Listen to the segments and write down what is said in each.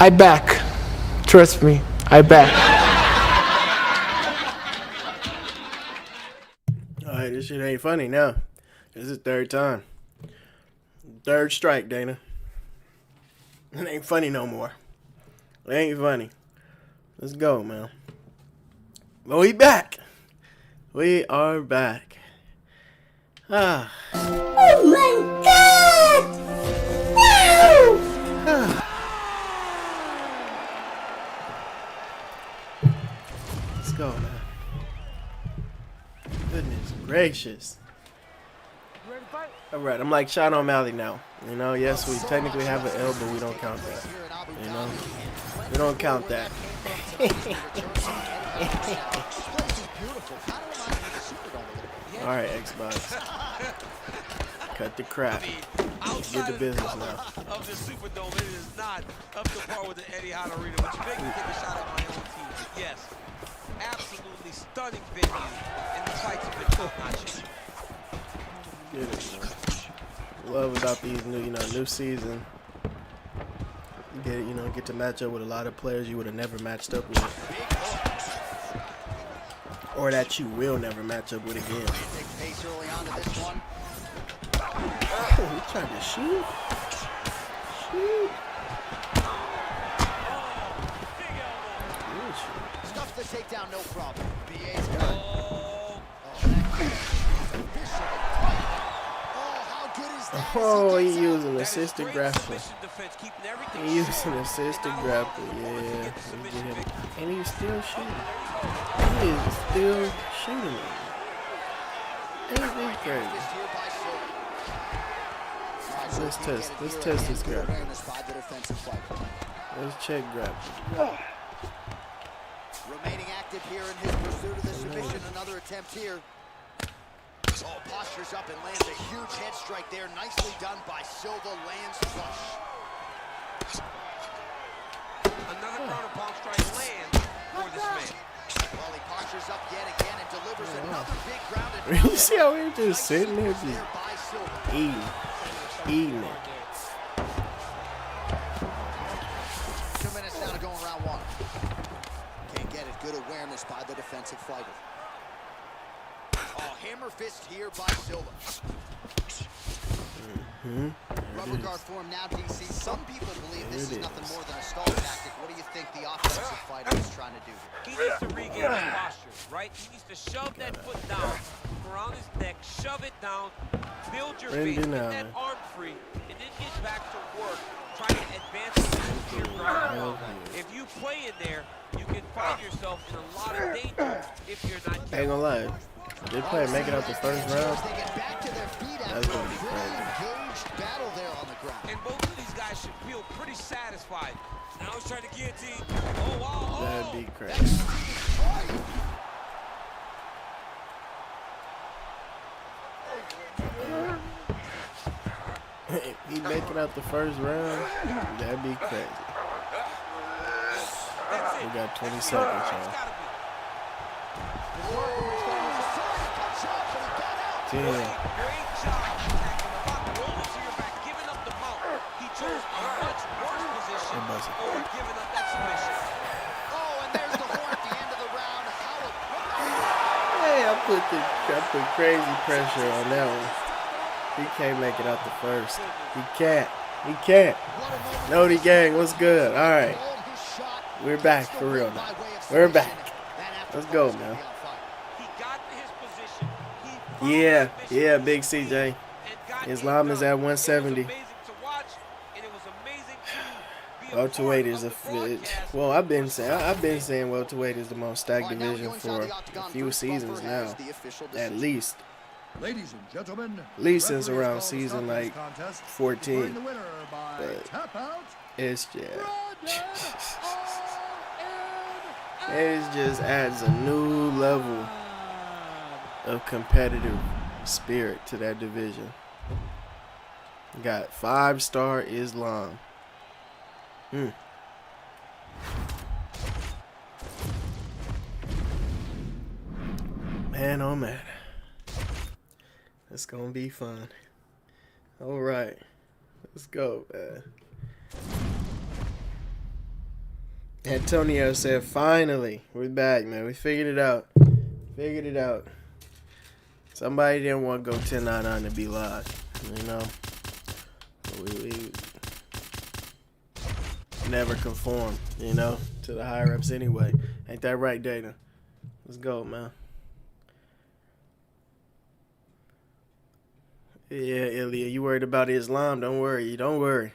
I back. Trust me, I back. Alright, this shit ain't funny now. This is third time. Third strike, Dana. It ain't funny no more. It ain't funny. Let's go, man. But we back. We are back. Ah. Oh my God! Wow! Let's go, man. Goodness gracious. Alright, I'm like Sean O'Malley now. You know, yes, we technically have an L, but we don't count that. You know? We don't count that. Alright, Xbox. Cut the crap. Let's get to business now. Of the Superdome, it is not up to par with the Etihad Arena, but you make me take a shot at my own team. But yes, absolutely stunning venue, and the fights have been top-notch. Get it, man. Love about these new season. Get to match up with a lot of players you would have never matched up with, or that you will never match up with again. Oh, he tried to shoot. Shoot. Stuff the takedown, no problem. BA's got it. Oh, he using assisted grappling. He using assisted grappling, yeah. And he's still shooting. He is still shooting. Ain't this crazy? Let's test this grappling. Let's check grappling. Remaining active here in his pursuit of the submission. Another attempt here. Oh, postures up and lands a huge head strike there. Nicely done by Silva. Lands flush. Another ground and pound strike lands for this man. Well, he postures up yet again and delivers another big ground and pound. You see how we're just sitting there just eating it. 2 minutes now to go in round one. Can't get it. Good awareness by the defensive fighter. Oh, hammer fist here by Silva. Rubber guard form now, DC. Some people believe this is nothing more than a stall tactic. What do you think the offensive fighter is trying to do? He needs to regain his posture, right? He needs to shove that foot down around his neck, shove it down, build your base, get that arm free, and then get back to work, trying to advance to your ground. If you play in there, you can find yourself in a lot of danger if you're not careful. Ain't gonna lie. They play make it out the first round. That's gonna be crazy. And both of these guys should feel pretty satisfied. Now he's trying to guillotine. Oh wow! Oh. That'd be crazy. He make it out the first round. That'd be crazy. We got 20 seconds, y'all. Damn. Great job rolling to your back, giving up the mount. He chose a much worse position over giving up that submission. Oh, and there's the horn at the end of the round. Hey, I put crazy pressure on that one. He can't make it out the first. He can't. He can't. Nody gang, what's good? All right. We're back for real now. We're back. Let's go, man. Yeah, big CJ. Islam is at 170. Welterweight is well, I've been saying welterweight is the most stacked division for a few seasons now, at least. Ladies and gentlemen, at least since around season like 14. But it's just adds a new level of competitive spirit to that division. Got 5-star Islam. Man, oh man. It's gonna be fun. Alright. Let's go, man. Antonio said, finally, we're back, man. We figured it out. Figured it out. Somebody didn't want to go 10-9 on to be live, you know. We never conform, you know, to the higher ups anyway. Ain't that right, Dana? Let's go, man. Yeah, Ilya, you worried about Islam? Don't worry. Don't worry.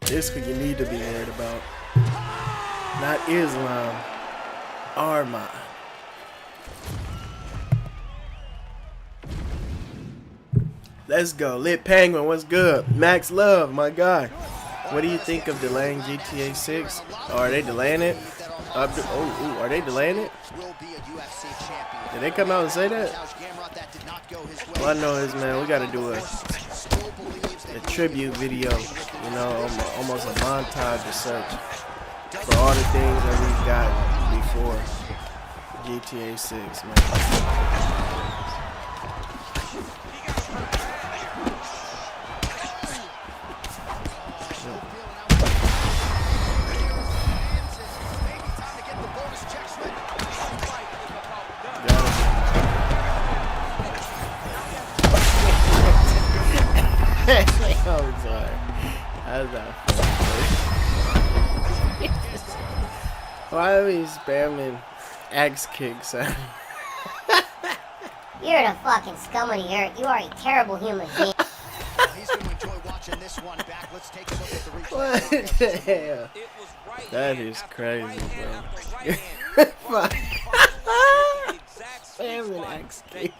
This is what you need to be worried about. Not Islam. Armand. Let's go. Lit Penguin, what's good? Max Love, my guy. What do you think of delaying GTA 6? Oh, are they delaying it? Are they delaying it? Did they come out and say that? All I know is, man, we got to do a tribute video, you know, almost a montage of search for all the things that we've got before GTA 6, man. I'm sorry. That's not funny. Why are we spamming axe kicks? You're the fucking scum of the earth. You are a terrible human being. He's going to enjoy watching this one back. Let's take a look at the replay. What the hell? That is crazy, bro. Spamming axe kicks.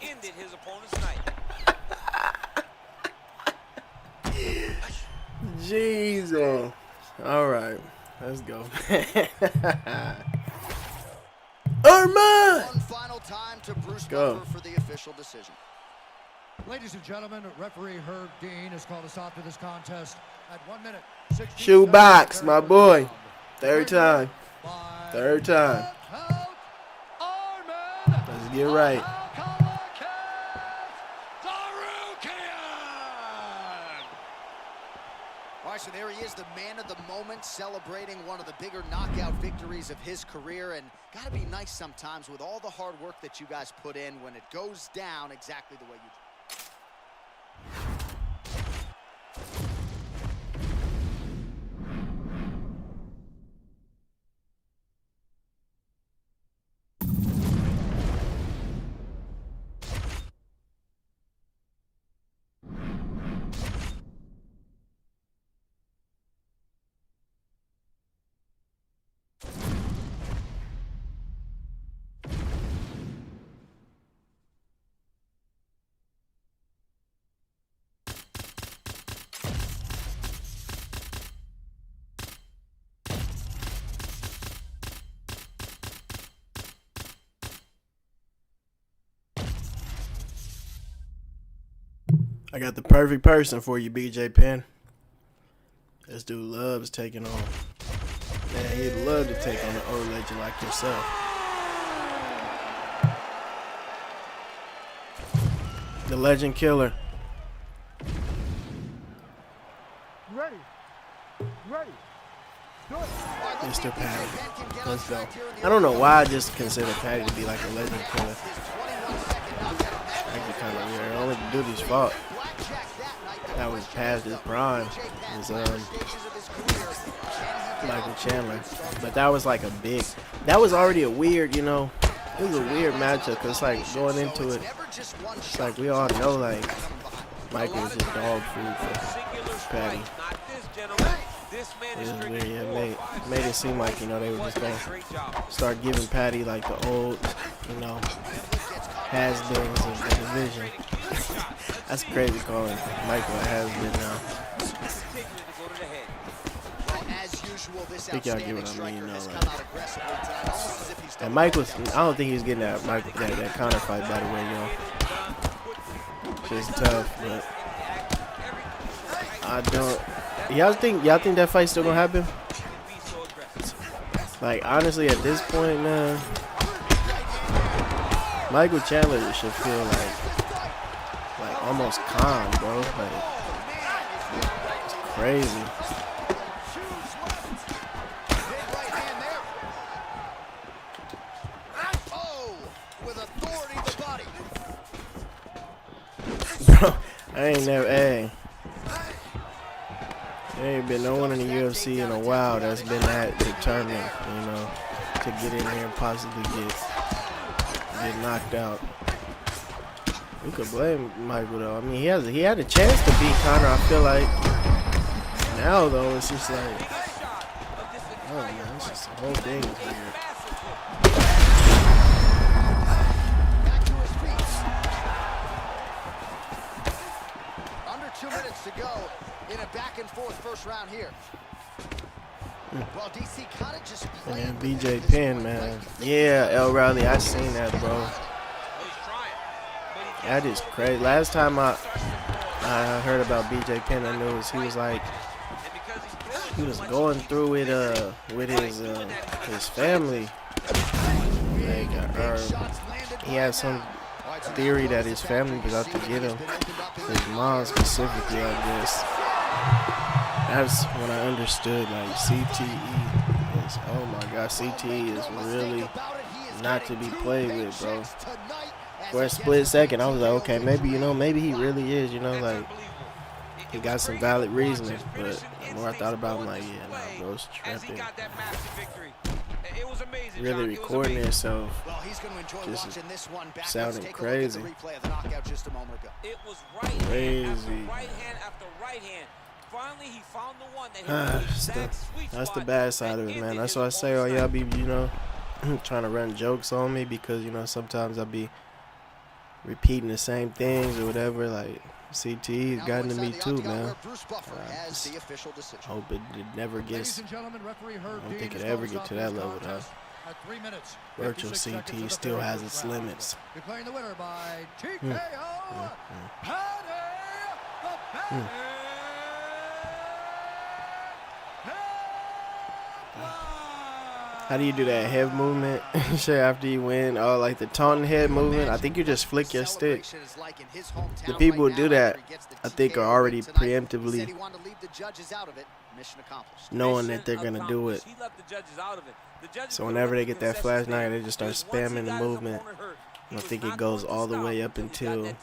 Jesus. All right, let's go. Armand! One final time to Bruce Go. Buffer for the official decision. Ladies and gentlemen, referee Herb Dean has called a stop to this contest at 1 minute. 16 Shoebox, seconds. my boy. Third time. Third time. Let's get right. All right, so there he is, the man of the moment, celebrating one of the bigger knockout victories of his career. And got to be nice sometimes with all the hard work that you guys put in when it goes down exactly the way you do. I got the perfect person for you, BJ Penn. This dude loves taking on. Man, he'd love to take on an old legend like yourself. The Legend Killer. Ready. Ready. Mr. Patty. Let's go. I don't know why I just consider Patty to be like a Legend Killer. Actually kind of weird. Only the dude he's fought that was past his prime was Michael Chandler. But that was like a big, that was already a weird, you know, it was a weird matchup because like going into it, it's like we all know like Michael was just dog food for Patty. It was weird. Yeah, made it seem like, you know, they were just going to start giving Patty like the old, you know, has-beens of the division. That's crazy calling Michael a has-been now. I think y'all get what I mean, though. Like, and Michael's, I don't think he's getting that counter fight, by the way, you know. Just tough, but I don't. Y'all think that fight's still gonna happen? Like, honestly, at this point, man, Michael Chandler should feel like almost calm, bro. Like, it's crazy. bro. I ain't never. Hey, there ain't been no one in the UFC in a while that's been that determined, you know, to get in here and possibly get knocked out. We could blame Michael though. I mean, he had a chance to beat Conor. I feel like now though it's just like, oh man, it's just the whole thing is weird. Back to his feet. Under 2 minutes to go in a back and forth first round here. Well, DC kind of just played. And then BJ Penn, man. Yeah, L. Riley, I seen that, bro. That is crazy. Last time I heard about BJ Penn, I knew he was like, he was going through it with his family. Like, he had some theory that his family was out to get him. His mom specifically, I guess. That's when I understood, like, CTE is, oh my God, CTE is really not to be played with, bro. For a split second, I was like, okay, maybe, you know, maybe he really is, you know, like, he got some valid reasoning, but the more I thought about it, I'm like, yeah, nah, bro, it's tripping. Really recording himself, just sounding crazy. Crazy. Finally, he found the one that that's the bad side of it, man. That's why I say, oh, y'all be, you know, trying to run jokes on me because, you know, sometimes I be repeating the same things or whatever. Like, CTE has gotten to me too, man. Hope it never gets. I don't think it ever get to that level, though. Virtual CTE still has its limits. Declaring the winner by TKO, How do you do that head movement shit after you win? Oh, like the taunting head movement? I think you just flick your stick. The people who do that, I think, are already preemptively knowing that they're going to do it. So whenever they get that flashlight, they just start spamming the movement. I think it goes all the way up until you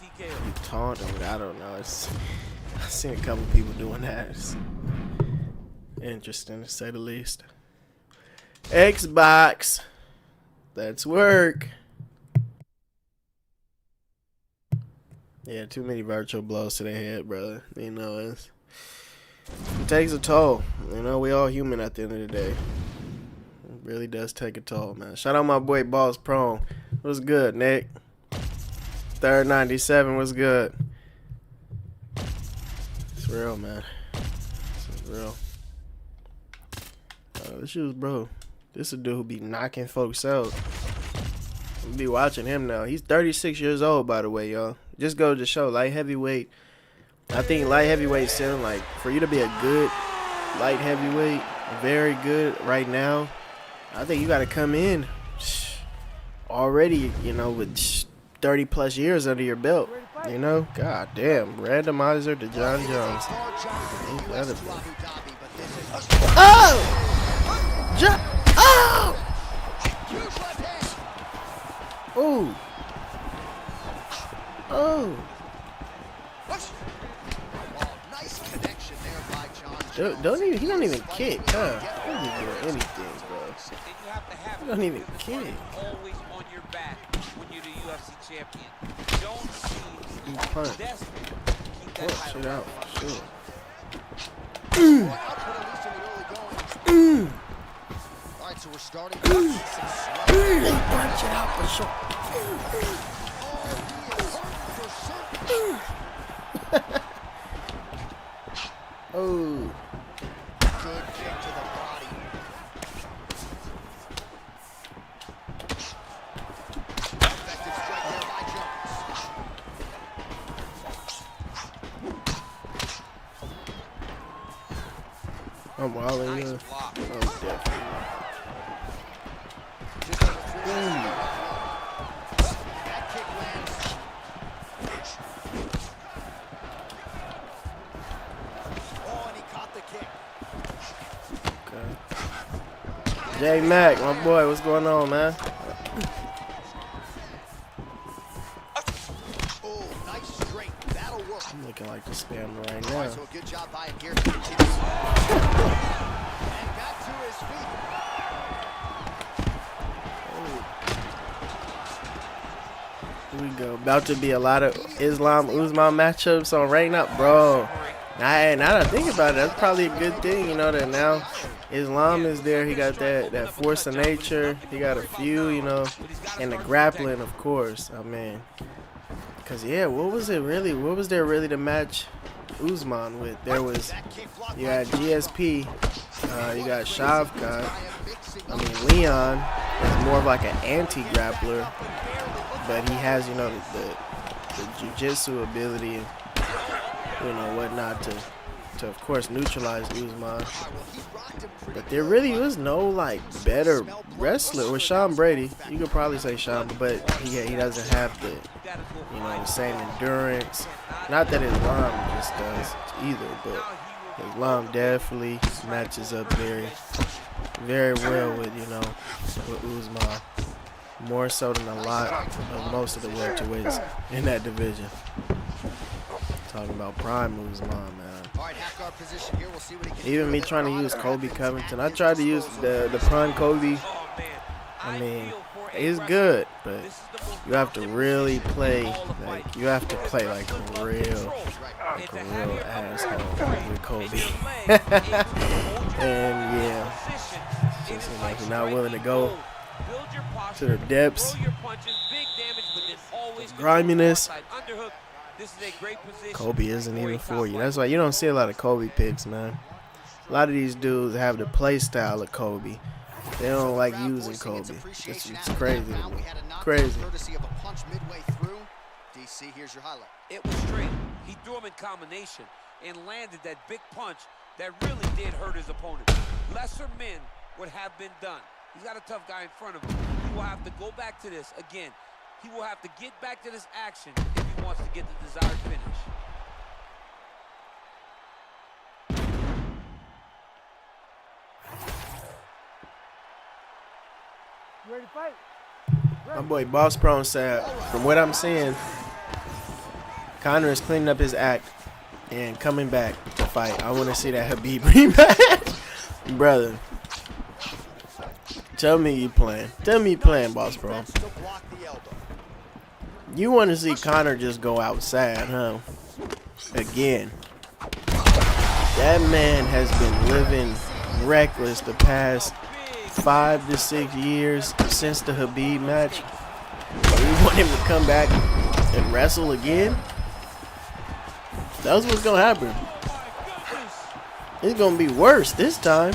taunt them. I don't know. I've seen a couple people doing that. It's interesting, to say the least. Xbox. That's work. Yeah, too many virtual blows to the head, brother. You know, it takes a toll. You know, we all human at the end of the day. It really does take a toll, man. Shout out my boy Boss Prone. What's good, Nick? Third 97 was good. It's real, man. It's real. This shit was, bro. This is a dude who be knocking folks out. We'll be watching him now. He's 36 years old, by the way, y'all. Just go to show light heavyweight. I think light heavyweight still, like, for you to be a good light heavyweight, very good right now, I think you got to come in already, you know, with 30 plus years under your belt. You know, god damn, randomizer to John Jones. Incredible. Oh! Oh! Ooh. Oh. Nice connection there by John. He don't even kick, huh? He doesn't do anything, bro. He don't even kick. Always on your back when you're the UFC champion. Don't seem punch. desperate to keep that Punch title. it out, sure. All right, so we're starting. Punch it out for sure. Oh. Good kick to the body. Effective strike there by Jones. I'm wilding Nice you. block. Oh, definitely. That kick lands. Oh, and he caught the kick. Okay. J Mac, my boy, what's going on, man? Oh, nice straight. That'll work. About to be a lot of Islam Usman matchups on Right Now, bro. Now that I think about it, that's probably a good thing, you know, that now Islam is there. He got that force of nature. He got a few, you know, and the grappling, of course. I mean, because, yeah, what was there really to match Usman with? There was, you had GSP, you got Shavkat. I mean, Leon is more of like an anti-grappler, but he has, you know, the jiu-jitsu ability and, you know, whatnot to of course neutralize Usman. But there really was no like better wrestler. With Sean Brady, you could probably say Sean, but he doesn't have the, you know, the same endurance. Not that Islam just does either, but Islam definitely matches up very well with, you know, with Usman. More so than a lot of most of the welterweights in that division. Talking about prime Usman, man. Even me trying to use Kobe Covington. I tried to use the prime Kobe. I mean, it's good, but you have to really play like a real asshole with Kobe. And yeah, just like you're not willing to go to the depths, griminess. Kobe isn't even for you. That's why you don't see a lot of Kobe picks, man. A lot of these dudes have the play style of Kobe. They don't like using Kobe. It's crazy to me. Crazy. DC, here's your highlight. It was straight. He threw him in combination and landed that big punch that really did hurt his opponent. Lesser men would have been done. He's got a tough guy in front of him. He will have to go back to this again. He will have to get back to this action if he wants to get the desired finish. You ready to fight? My boy Boss Prone said, from what I'm seeing, Conor is cleaning up his act and coming back to fight. I want to see that Khabib rematch. Brother, tell me you playing. Tell me you playing, Boss Prone. You want to see Conor just go outside, huh? Again. That man has been living reckless the past 5 to 6 years since the Khabib match. You want him to come back and wrestle again? That's what's going to happen. It's going to be worse this time.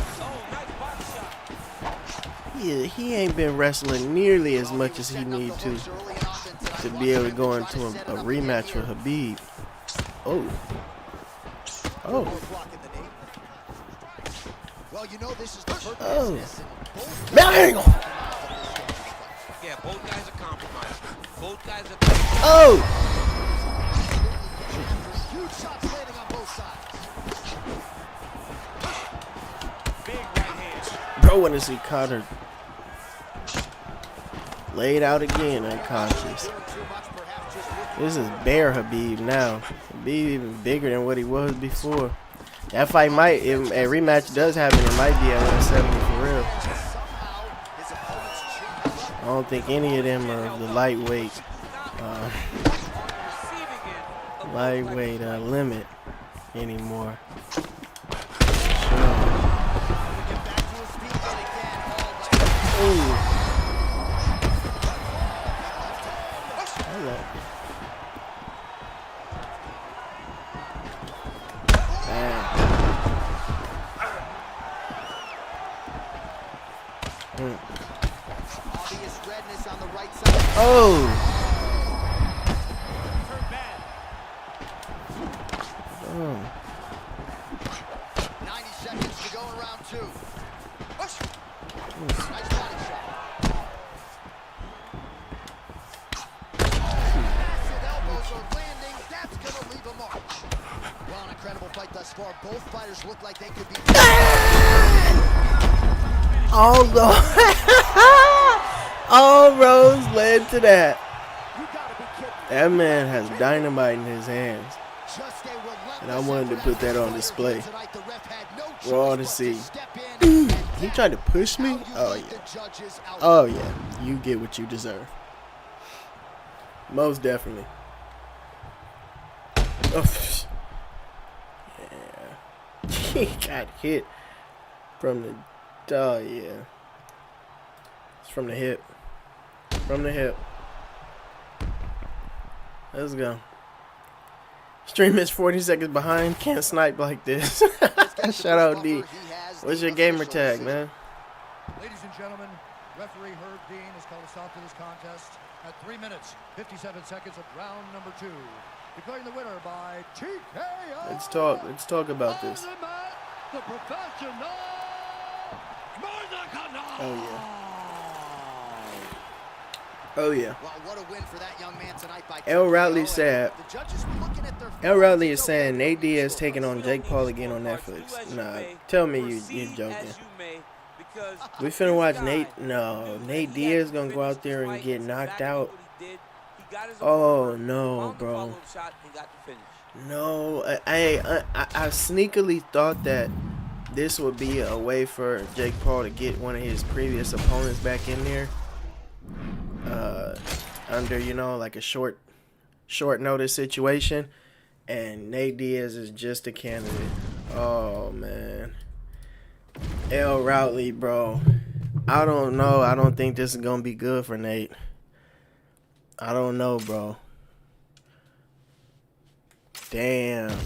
Yeah, he ain't been wrestling nearly as much as he need to be able to go into a rematch with Khabib. Oh. Bang! Yeah, both guys are compromised. Both guys are. Oh! Huge shots landing on both sides. Big right hand. Bro, want to see Conor laid out again, unconscious. This is bare Khabib now. Khabib even bigger than what he was before. That fight might, if a rematch does happen, it might be at 170 for real. I don't think any of them are the lightweight limit anymore. Ooh. Oh! 90 seconds to go in round 2. Nice body shot. Massive elbows are landing. That's going to leave a mark. Well, an incredible fight thus far. Both fighters look like they could be. All roads led to that. That man has dynamite in his hands. And I wanted to put that on display for all to see. He tried to push me? Oh, yeah. Oh, yeah. You get what you deserve. Most definitely. Oh, yeah. He got hit from the... Oh, yeah. It's from the hip. From the hip. Let's go. Stream is 40 seconds behind. Can't snipe like this. Shout out D. What's your gamer tag, man? Ladies and gentlemen, referee Herb Dean has called a stop to this contest at 3 minutes, 57 seconds of round number 2. Declaring the winner by TKO. Let's talk about this. The professional. Oh yeah. Oh yeah. Well, what a win for that young man tonight by L. Routley TKO. said. The judges were looking at their L. Routley is saying Nate Diaz taking on Jake Paul again on Netflix. Nah, tell me you're joking. We finna watch Nate. No, Nate Diaz gonna go out there and get knocked out. Oh no, bro. No, I sneakily thought that this would be a way for Jake Paul to get one of his previous opponents back in there. Under, you know, like a short notice situation. And Nate Diaz is just a candidate. Oh, man. L. Routley, bro. I don't know. I don't think this is going to be good for Nate. I don't know, bro. Damn.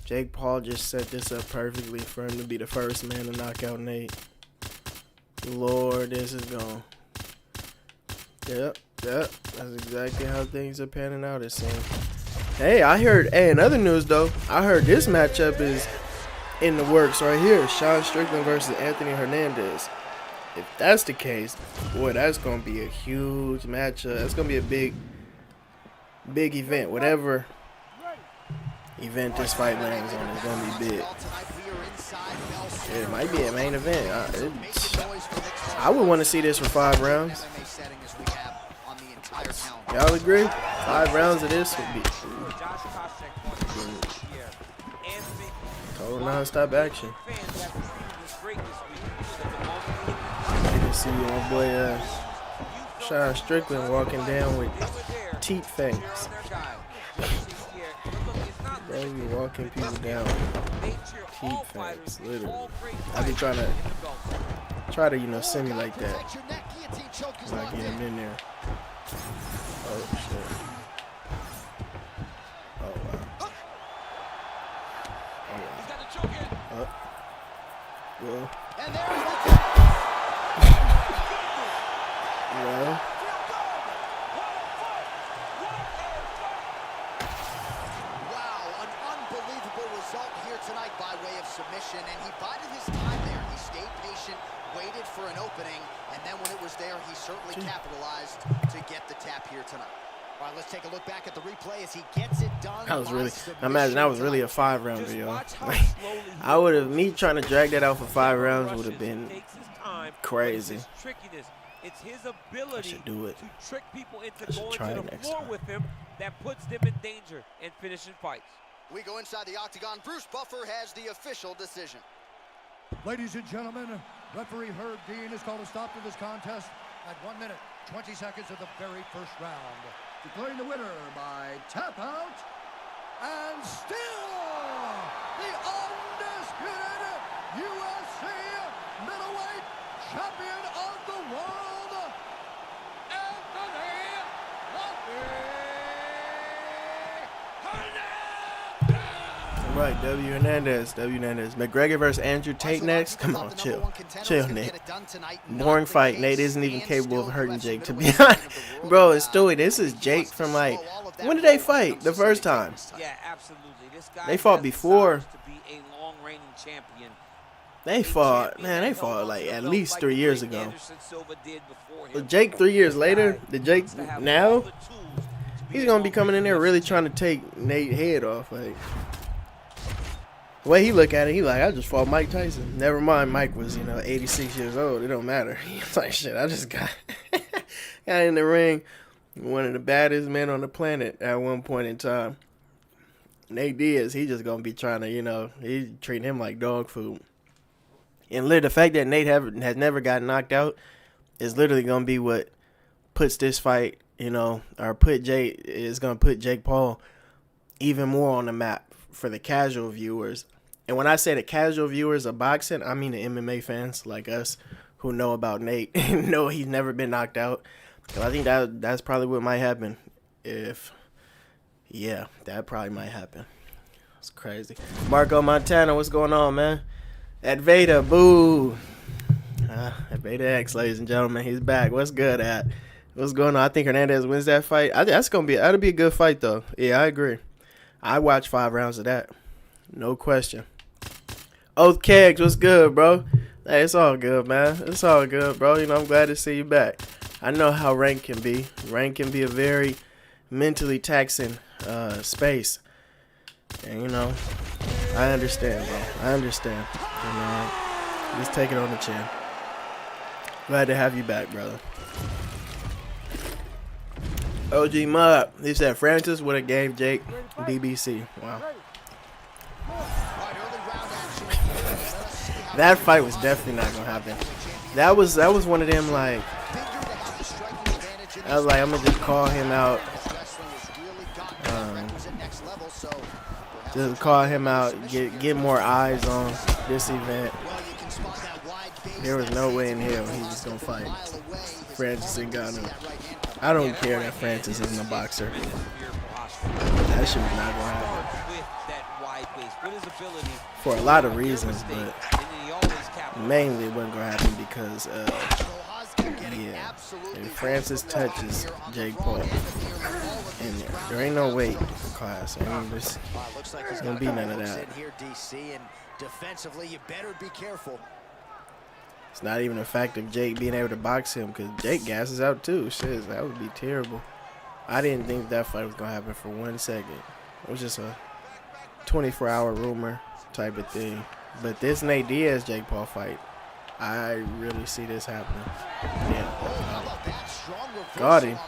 Jake Paul just set this up perfectly for him to be the first man to knock out Nate. Lord, this is going. Yep. That's exactly how things are panning out, it seems. Hey, in other news, though, I heard this matchup is in the works right here. Sean Strickland versus Anthony Hernandez. If that's the case, boy, that's going to be a huge matchup. That's going to be a big event. Whatever event this fight lands on is going to be big. It might be a main event. I would want to see this for 5 rounds. Y'all agree? 5 rounds of this would be total non-stop action. You can see my boy Sean Strickland walking down with teeth fangs. Bro, he be walking people down with teeth fangs, literally. I be trying to, you know, simulate that. When I get him in there. Oh shit. Oh wow. Oh wow. Well. Well. Wow, an unbelievable result here tonight by way of submission, and he bided his time there. He stayed patient, waited for an opening, and then when it was there, he certainly capitalized to get the tap here tonight. All right, let's take a look back at the replay as he gets it done. That was really, imagine that was really a 5-round video. I would have, me trying to drag that out for 5 rounds would have been crazy. It's his ability I should do it. to trick people into going to the floor with him that puts them in danger and finishing fights. We go inside the octagon. Bruce Buffer has the official decision. Ladies and gentlemen, referee Herb Dean has called a stop to this contest at 1 minute, 20 seconds of the very first round. Declaring the winner by tap out, and still the undisputed UFC middleweight champion of the world, Anthony Hernandez. Right, W. Hernandez. McGregor versus Andrew Tate next. Come on, chill, Nate. Boring fight. Nate isn't even capable of hurting Jake, to be honest. Bro, it's Stewie. This is Jake from like, when did they fight the first time? Yeah, absolutely. This guy They fought before. to be a long-reigning champion. They fought like at least 3 years ago. But Jake 3 years later, the Jake now, he's gonna be coming in there really trying to take Nate's head off. Like, the way he look at it, he like, I just fought Mike Tyson. Never mind, Mike was, 86 years old. It don't matter. He's like, shit, I just got in the ring. One of the baddest men on the planet at one point in time. Nate Diaz, he just gonna be trying to, he's treating him like dog food. And literally, the fact that Nate has never got knocked out is literally gonna be what puts this fight you know, or put Jake Paul even more on the map for the casual viewers. And when I say the casual viewers of boxing, I mean the MMA fans like us who know about Nate and know he's never been knocked out. So I think that's probably what might happen. That probably might happen. It's crazy. Marco Montana, what's going on, man? At Veda, boo. At Veda X, ladies and gentlemen, he's back. What's good at? What's going on? I think Hernandez wins that fight. That'll be a good fight though. Yeah, I agree. I watched 5 rounds of that. No question. Oath Kegs, what's good, bro? Hey, it's all good, man. It's all good, bro. You know, I'm glad to see you back. I know how rank can be. Rank can be a very mentally taxing space. And, you know, I understand, bro. I understand. And, just take it on the chin. Glad to have you back, brother. OG Mud, he said Francis would have gave Jake BBC. Wow. That fight was definitely not gonna happen. That was one of them like I was like, I'm gonna just call him out. Just call him out, get more eyes on this event. There was no way in hell he was gonna fight Francis Ngannou. I don't care that Francis isn't a boxer. That shit was not gonna happen. For a lot of reasons, but mainly it wasn't gonna happen because if Francis touches Jake Paul in there ain't no weight class. I mean, there's gonna be none of that. Defensively, you better be careful. It's not even a fact of Jake being able to box him because Jake gasses out too. Shit, that would be terrible. I didn't think that fight was gonna happen for 1 second. It was just a 24-hour rumor type of thing. But this Nate Diaz Jake Paul fight, I really see this happening. Yeah. Got him.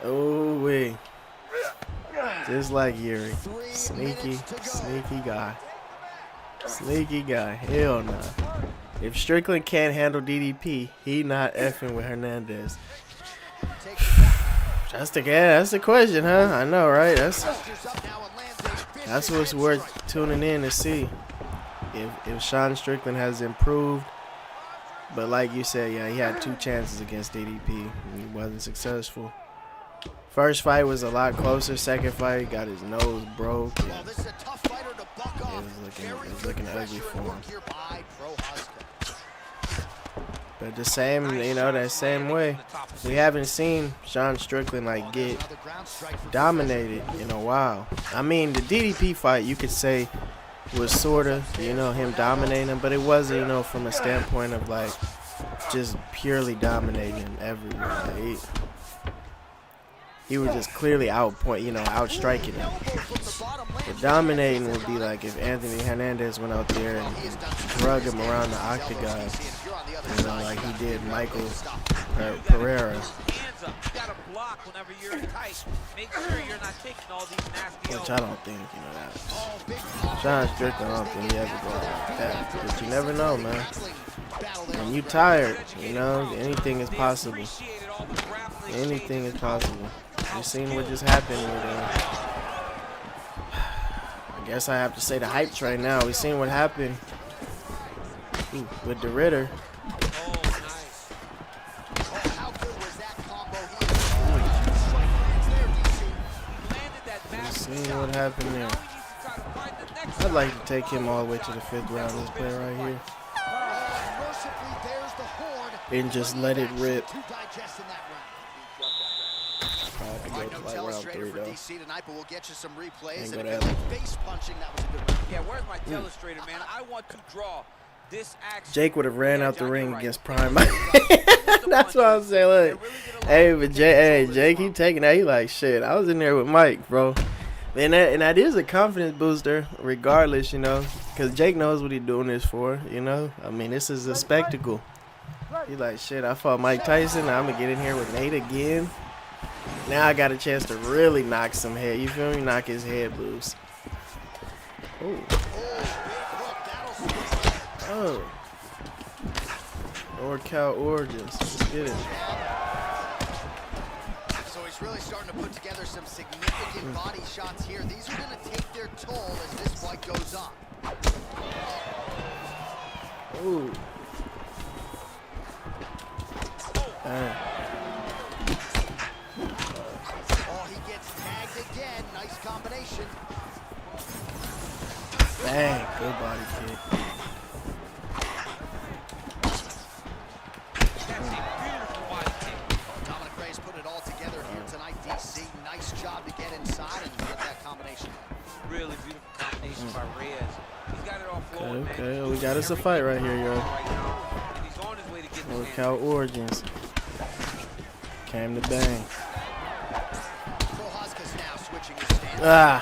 Oh wait. Just like Yuri. Sneaky guy. Sneaky guy. Hell no. If Strickland can't handle DDP, he not effing with Hernandez. That's the question, huh? I know, right? That's what's worth tuning in to see. If Sean Strickland has improved, but like you said, yeah, he had 2 chances against DDP and he wasn't successful. First fight was a lot closer. Second fight, he got his nose broke. It was looking ugly for him. But the same, you know, that same way, we haven't seen Sean Strickland like get dominated in a while. I mean, the DDP fight, you could say, was sort of, you know, him dominating him, but it wasn't, you know, from a standpoint of like just purely dominating him everywhere. Like, he was just clearly outstriking him. But dominating would be like if Anthony Hernandez went out there and drug him around the octagon, you know, like he did Michael Pereira. Which I don't think, you know, that. Sean Strickland, I don't think he ever go like that. But you never know, man. When you tired, you know, anything is possible. Anything is possible. You've seen what just happened with I guess I have to say the hype train now. We've seen what happened with the Ritter. We've seen what happened there. I'd like to take him all the way to the 5th round. This play right here. And just let it rip. Round 3 though. We'll get you some replays and face punching. That was a good one. Yeah, where's my illustrator, man? I want to draw this action. Jake would have ran out the ring against Prime. That's what I'm saying. Look, hey, but Jake, he taking that. He like shit. I was in there with Mike, bro. And that is a confidence booster, regardless, you know, because Jake knows what he's doing this for. You know, I mean, this is a spectacle. He's like, shit. I fought Mike Tyson. Now I'm gonna get in here with Nate again. Now I got a chance to really knock some head. You feel me? Knock his head loose. Ooh. Oh. NorCal Origins. Let's get it. really starting to put together some significant body shots here. These are going to take their toll as this fight goes on. Ooh. Oh, he gets tagged again. Nice combination. Bang. Good body kick. Dominic Reyes put it all together here tonight, DC. Nice job to get inside and get that combination. Really beautiful combination by Reyes. He's got it all flowing, Okay, man. well, we got us a fight right here, yo. Right now, and he's on his way to get the Workout Origins. Came to bang. Prochazka's now switching his stance. Ah.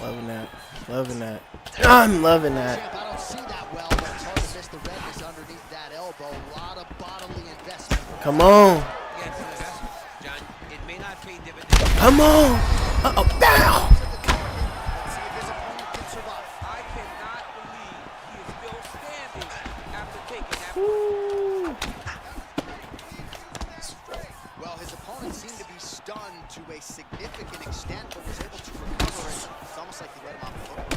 Loving that. Loving that. I'm loving that. I don't see that well, but it's hard to miss the redness underneath that elbow. A lot of bodily investment. Come on. Yeah, it's an investment, John. It may not pay dividends. Come on. Uh-oh. Down. Let's see if his opponent can survive. I cannot believe he is still standing after taking that. Well, his opponent seemed to be stunned to a significant extent, but was able to recover it. It's almost like he let him off the hook.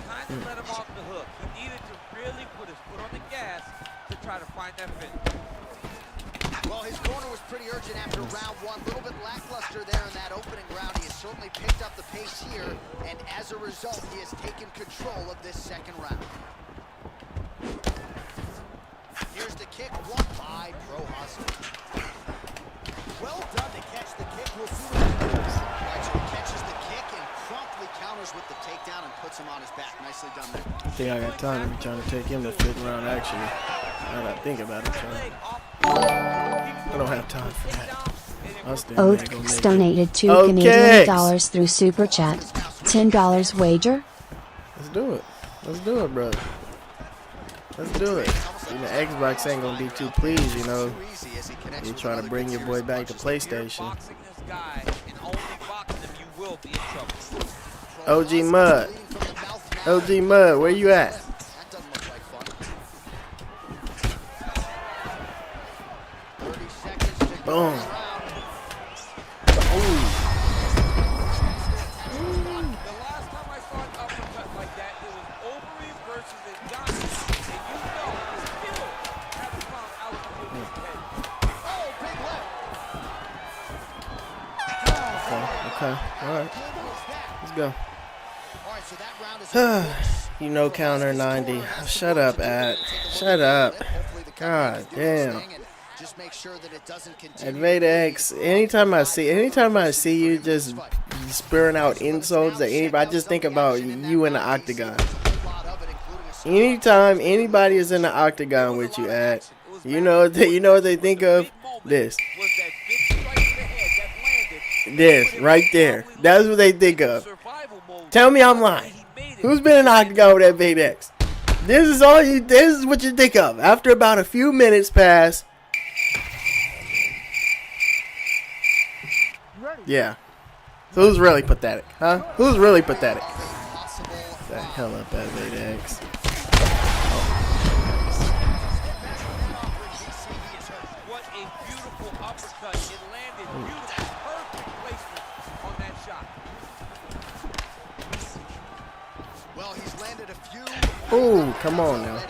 Kind of let him off the hook. He needed to really put his foot on the gas to try to find that finish. Well, his corner was pretty urgent after round one. A little bit lackluster there in that opening round. He has certainly picked up the pace here, and as a result, he has taken control of this second round. Here's the kick, blocked by Prochazka. Well done to catch the kick. We'll see what he does. Right, so he catches the kick and promptly counters with the takedown and puts him on his back. Nicely done there. I think I got time to be trying to take him to 5th round, actually. Now that I think about it, I don't have time for that. Oaks donated 2 Canadian dollars through Super Chat. $10 wager? Let's do it. Let's do it, brother. Let's do it. You know, Xbox ain't gonna be too pleased, you know. You're trying to bring your boy back to PlayStation. OG Mud. OG Mud, where you at? Boom. Okay, alright. Let's go. You know, counter 90. Shut up, Ad. Shut up. God damn. At Veda X, anytime I see you just spurring out insults at anybody, I just think about you in the octagon. Anytime anybody is in the octagon with you, Ad, you know what they think of? This right there. That's what they think of. Tell me I'm lying. Who's been in the octagon with that Veda X? This is what you think of. After about a few minutes pass. Yeah. So who's really pathetic? Huh? Who's really pathetic? The hell up at Veda X. What a beautiful uppercut. It landed beautiful. Perfect placement on that shot. Well, he's landed a few. Ooh, come on now.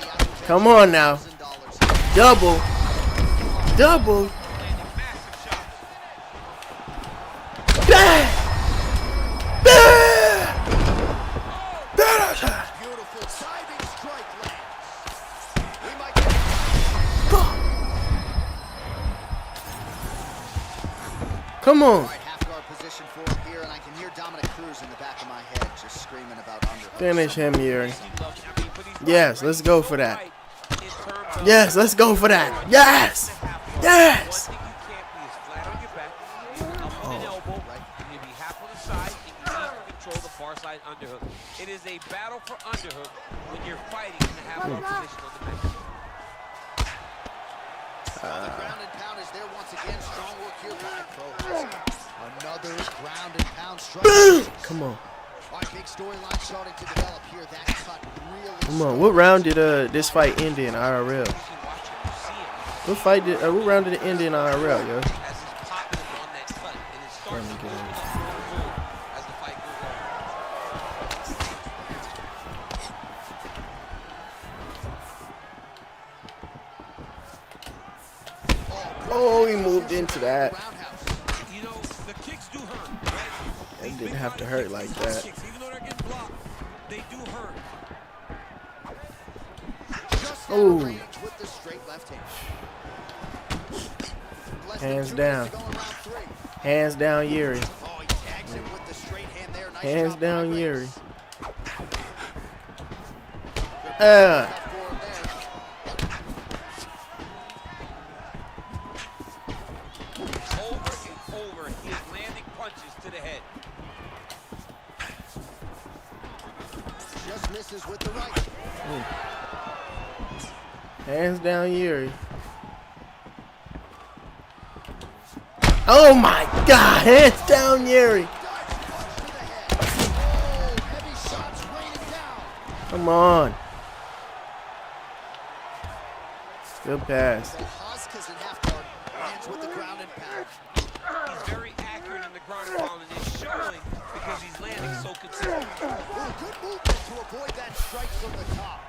Come on now. Double. Double. Beautiful diving strike lands. We might Come on. right, half guard position for him here, and I can hear Dominic Cruz in the back of my head just screaming about underhook. Finish him, Yuri. Yes, let's go for that. Yes, let's go for that. Yes. Yes. It is a battle for underhook when you're fighting in the halfway position on the mat. The ground and pound is there once again. Strong work here by Prochazka. Another ground and pound strike. Boom. Come on. All right, big storyline starting to develop here. That cut really. Come on. What round did this fight end in IRL? What round did it end in IRL, yo? Oh, he moved into that. You know, the kicks do hurt, right? It didn't have to hurt like that. Kicks, even though they're getting blocked, they do hurt. Just Ooh. out of range with the straight left hand. Less than Hands 2 down. minutes to go in round 3. Hands down, Yuri. Oh, he tags him with the straight hand there. Nice Hands job, down, Padres. Yuri. Over and over, he is landing punches to the head. Just misses with the right. Hands down, Yuri. Oh my God! Hands down, Yuri. Come on. Good pass. Prochazka's in half guard. Lands with the ground and pound. He's very accurate in the ground and pound, and it's showing because he's landing so consistently. Good movement to avoid that strike from the top.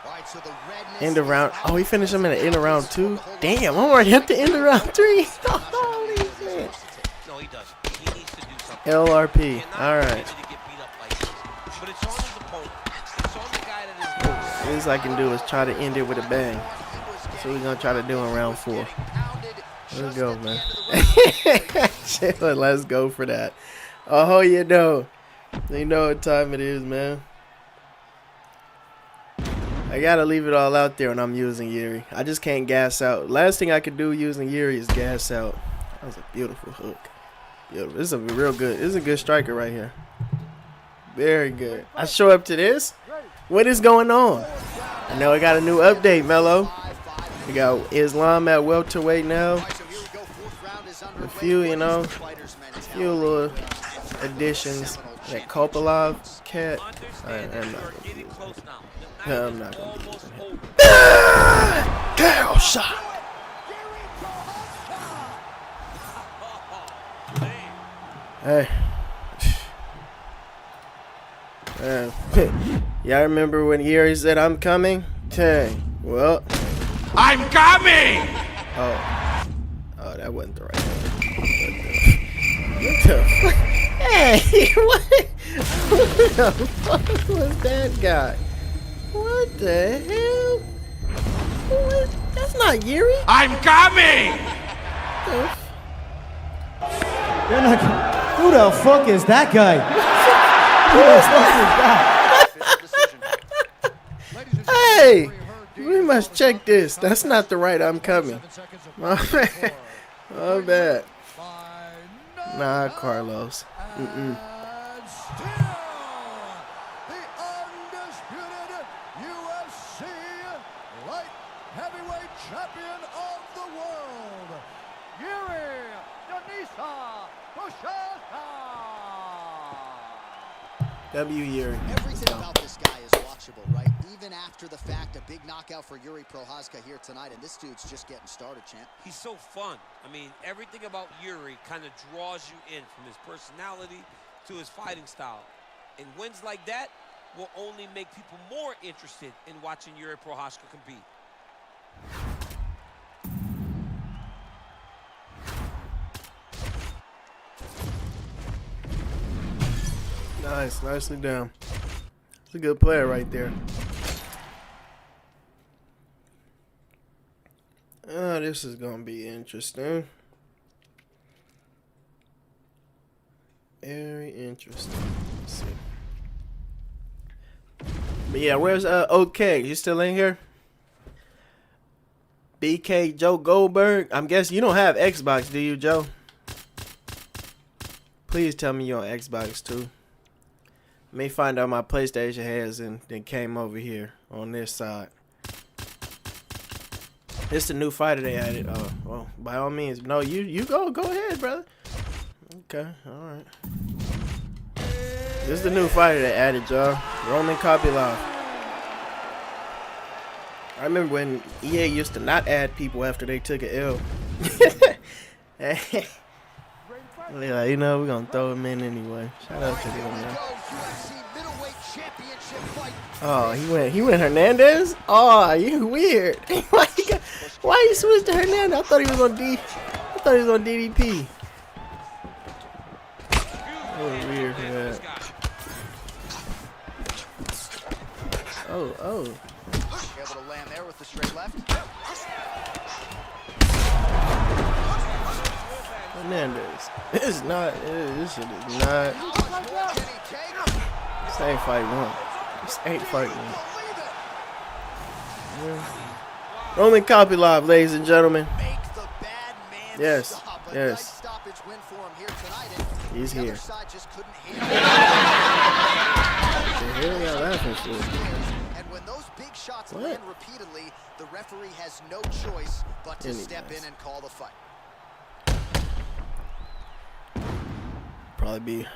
All right, so the redness End of round. is Oh, he out. finished him in the end of round 2. Damn, I'm already at the end of round 3. Holy shit. No, he doesn't. He needs to do something. LRP. He cannot All right. continue to get beat up like this. But it's on his opponent. It's on the guy that is Least I can do is try to end it with a bang. So we're gonna try to do in round 4. Let's go, man. Shit, let's go for that. Oh, you know what time it is, man. I gotta leave it all out there when I'm using Yuri. I just can't gas out. Last thing I could do using Yuri is gas out. That was a beautiful hook. Beautiful. This is a real good. This is a good striker right here. Very good. I show up to this. What is going on? I know I got a new update, Mello. We got Islam at welterweight now. A few, you know, few little additions. That Kopolov cat. I'm not gonna use it. No, I'm not gonna use it. Cow shot. Hey. Y'all remember when Yuri said I'm coming? Dang. Well, I'm coming! Oh, that wasn't the right one. What the fuck? Hey, what? What the fuck was that guy? What the hell? What? That's not Yuri. I'm coming! You're not. Who the fuck is that guy? Who the fuck is that? Hey, we must check this. That's not the right I'm coming. My bad. My bad. Nah, Carlos. Mm-mm. The undisputed UFC light heavyweight champion of the world, Yuri Denisa Prochazka. W Yuri. Everything about this guy is watchable, right? Even after the fact, a big knockout for Yuri Prochazka here tonight, and this dude's just getting started, champ. He's so fun. I mean, everything about Yuri kind of draws you in, from his personality to his fighting style. And wins like that will only make people more interested in watching Yuri Prochazka compete. Nice, nicely done. It's a good player right there. Oh, this is gonna be interesting. Very interesting. Let's see. But yeah, where's OK? You still in here? BK Joe Goldberg. I'm guessing you don't have Xbox, do you, Joe? Please tell me you're on Xbox too. May find out my PlayStation has and then came over here on this side. It's the new fighter they added. Oh, well, by all means. No, you go ahead, brother. Okay, all right. This is the new fighter they added, y'all. Roman Kopylov. I remember when EA used to not add people after they took an L. Yeah, you know, we're gonna throw him in anyway. Shout out to him, man. Championship fight. Oh, he went Hernandez? Oh, you weird. Why he switched to Hernandez? I thought he was on DDP. That was weird, man. Oh. Able to land there with the straight left. Hernandez. This shit is not. This ain't fight one. This ain't fight one. Yeah. Roman Kopylov, ladies and gentlemen. Yes. He's here. What the hell y'all laughing for? And when those big shots land repeatedly, the referee has no choice but to step in and call the fight. Probably be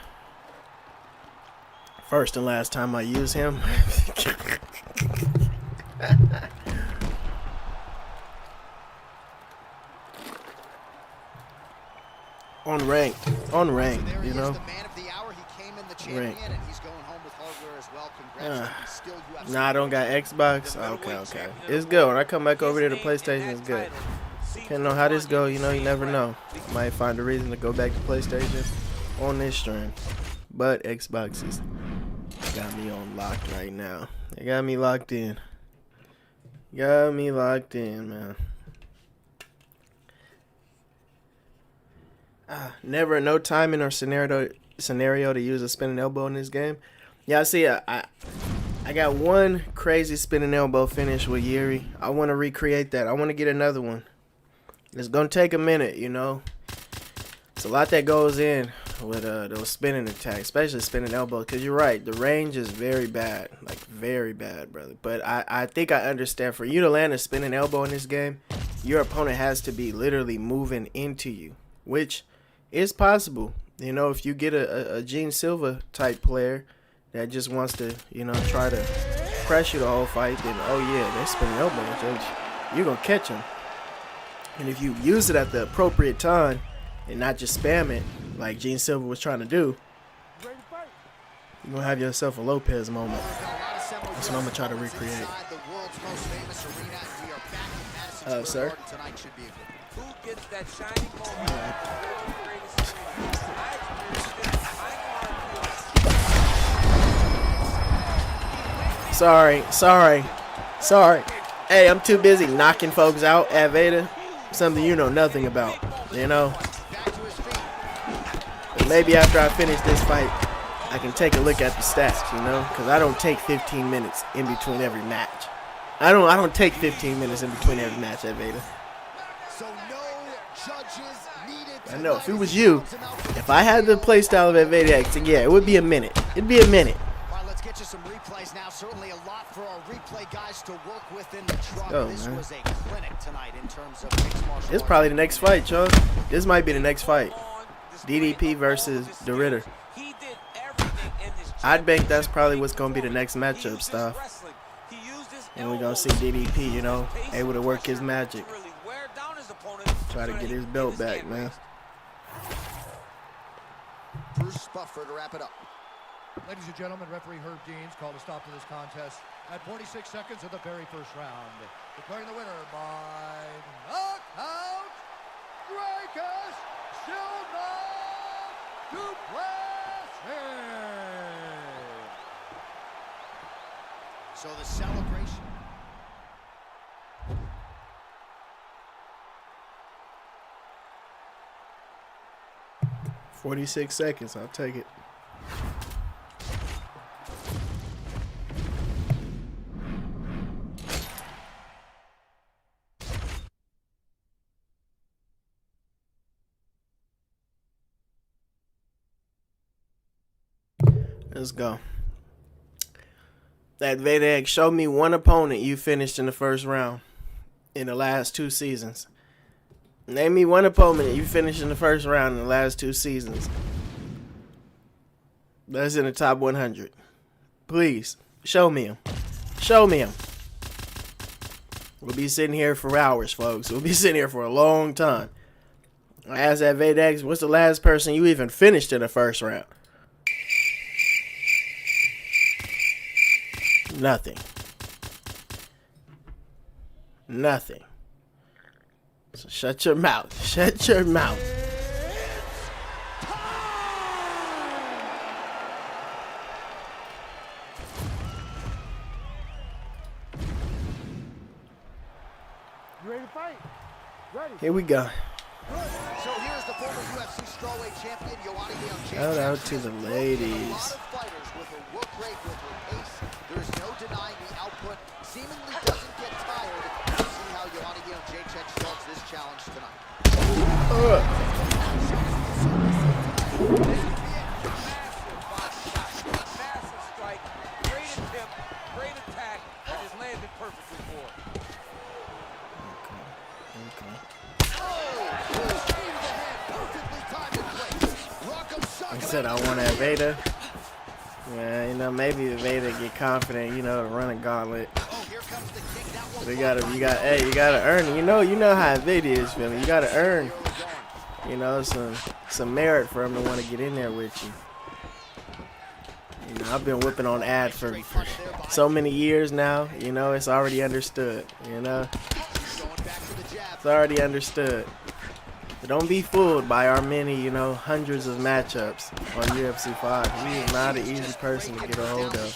first and last time I use him. On rank, you know. Rank. Nah, I don't got Xbox. Okay. It's good. When I come back over there to PlayStation, it's good. Depending on how this go, you know, you never know. Might find a reason to go back to PlayStation on this stream. But Xbox is got me on locked right now. They got me locked in. Got me locked in, man. Never, no timing or scenario to use a spinning elbow in this game. Yeah, I see. I got one crazy spinning elbow finish with Yuri. I want to recreate that. I want to get another one. It's gonna take a minute, you know. It's a lot that goes in with those spinning attacks, especially spinning elbows. Cause you're right, the range is very bad, like very bad, brother. But I think I understand. For you to land a spinning elbow in this game, your opponent has to be literally moving into you, which is possible. You know, if you get a Gene Silva type player that just wants to, you know, try to press you the whole fight, then oh yeah, they're spinning elbows. You're gonna catch them. And if you use it at the appropriate time and not just spam it like Gene Silva was trying to do, you're gonna have yourself a Lopez moment. That's what I'm gonna try to recreate. Sir? Who gets that shining moment? Sorry. Hey, I'm too busy knocking folks out at Veda. Something you know nothing about, you know. But maybe after I finish this fight, I can take a look at the stats, you know, because I don't take 15 minutes in between every match. I don't take 15 minutes in between every match at Veda. I know if it was you, if I had the play style of Veda X, then yeah, it would be a minute. It'd be a minute. Let's get you some replays now. Certainly a lot for our replay guys to work with in the truck. This was a clinic tonight in terms of mixed martial arts. It's probably the next fight, Joe. This might be the next fight. DDP versus the Ritter. I'd bank that's probably what's going to be the next matchup stuff. And we're going to see DDP, you know, able to work his magic. Try to get his belt back, man. Bruce Buffer to wrap it up. Ladies and gentlemen, referee Herb Deans called a stop to this contest at 46 seconds of the very first round. Declaring the winner by knockout, Dracus Silva Duplessis. So the celebration. "46 seconds, I'll take it. Let's go. That Veda X, show me one opponent you finished in the first round in the last 2 seasons. Name me one opponent you finished in the first round in the last 2 seasons. That's in the top 100. Please, show me him. Show me him. We'll be sitting here for hours, folks. We'll be sitting here for a long time. I asked that Veda X, what's the last person you even finished in the first round? Nothing. So shut your mouth. Shut your mouth. You ready to fight? Ready. Here we go. So here's the former UFC strawweight champion, Joanna Jędrzejczyk. Shout out to the A ladies. lot of fighters with her work rate, with her pace. There's no denying the output. Seemingly doesn't get tired. We'll see how Joanna Jędrzejczyk starts this challenge tonight. Massive strike, great attempt, great attack, and has landed perfectly for it. I said I want that Vader. Yeah, you know, maybe the Vader get confident, you know, to run a gauntlet. But you gotta earn it. You know how Vader is feeling. You gotta earn, you know, some merit for him to want to get in there with you. You know, I've been whipping on ad for so many years now. You know, it's already understood. You know, it's already understood. But don't be fooled by our many, you know, hundreds of matchups on UFC 5. He is not an easy person to get a hold of.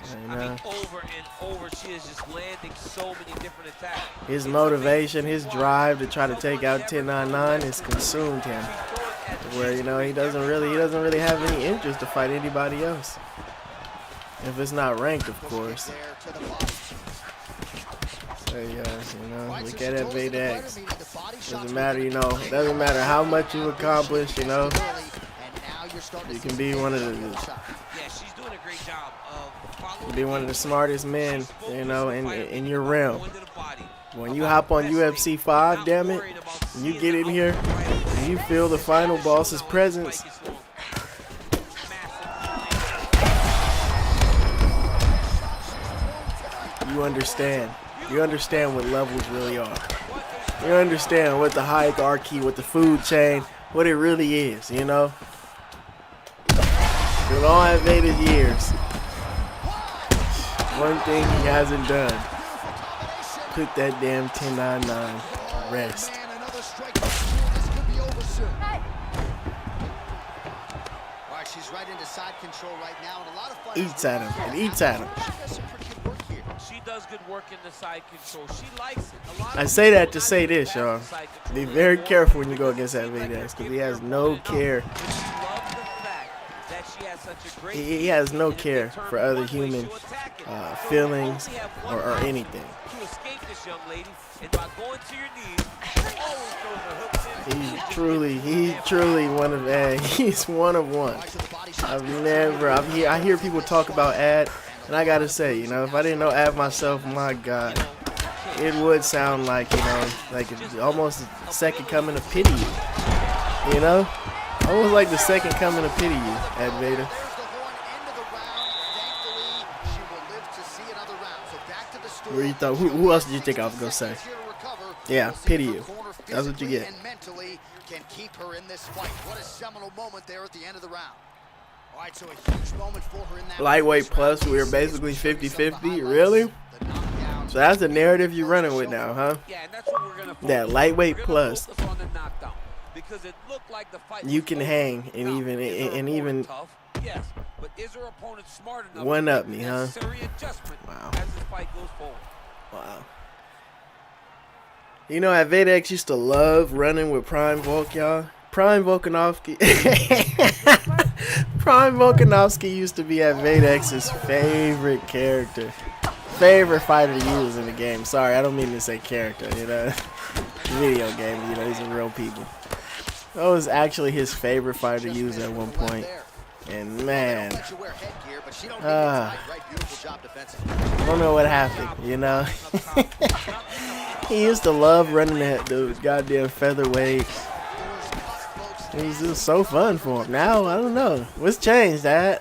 You know? I mean, over and over, she is just landing so many different attacks. His motivation, his drive to try to take out 1099 has consumed him. Where, you know, he doesn't really have any interest to fight anybody else. If it's not ranked, of course. So yeah, you know, look at that Vadex. Doesn't matter, you know, doesn't matter how much you accomplish, you know. You can be one of the smartest men, you know, in your realm. When you hop on UFC 5, damn it, and you get in here and you feel the final boss's presence. You understand. You understand what levels really are. You understand what the hierarchy, what the food chain, what it really is, you know? With all that Vader's years, one thing he hasn't done, put that damn 1099 to rest. Eats at him, and eats at him. She does good work in the side control. She likes it. I say that to say this, y'all. Be very careful when you go against that Vadex, because he has no care. He has no care for other human feelings or anything. He's truly one of he's one of one. I hear people talk about Ad, and I gotta say, you know, if I didn't know Ad myself, my God, it would sound like, you know, like it's almost the second coming of pity you. You know, almost like the second coming of pity you, Ad Vader. Where you thought? Who else did you think I was gonna say? Yeah, pity you. That's what you get. Can keep her in this fight. What a seminal moment there at the end of the round. All right, so a huge moment for her in that lightweight plus, we were basically 50-50. Really? So that's the narrative you're running with now, huh? Yeah, and that's what we're gonna that lightweight plus. Because it looked like the fight you can hang and even yes, but is her opponent smart enough one up me, huh? Wow. As this fight goes forward. Wow. You know, at Vadex used to love running with Prime Volk, y'all. Prime Volkanovski. Prime Volkanovski used to be at Vadex's favorite character. Favorite fighter to use in the game. Sorry, I don't mean to say character, you know. Video game, you know, these are real people. That was actually his favorite fighter to use at one point. And man, I don't know what happened, you know. He used to love running the goddamn featherweight. It was just so fun for him. Now, I don't know. What's changed, Dad?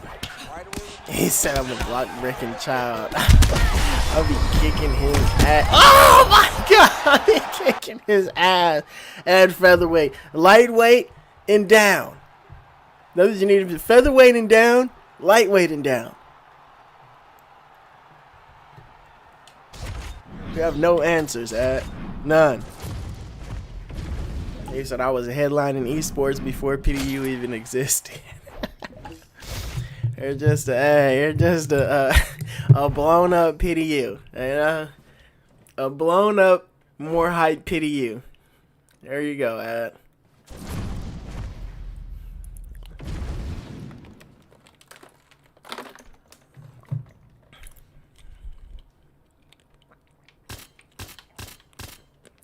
He said I'm a block-breaking child. I'll be kicking his ass. Oh, my God. I'll be kicking his ass at featherweight. Lightweight and down. Those you need to be featherweight and down, lightweight and down. You have no answers, Ad. None. He said I was headlining esports before PDU even existed. You're just a blown up PDU, you know, a blown up, more hype PDU. There you go, Ad.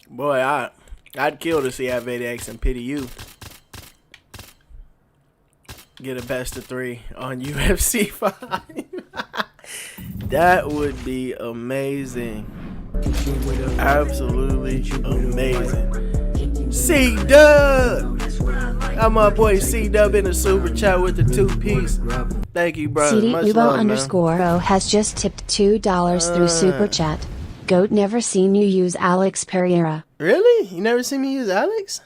Boy, I'd kill to see Avadex and PDU get a best of 3 on UFC 5. That would be amazing. Absolutely amazing. C-Dub! Got my boy C-Dub in the super chat with the 2-piece. Thank you, brother. CD Much Ubo love, underscore O has just tipped $2 through super chat. Goat, never seen you use Alex Pereira. Really? You never seen me use Alex?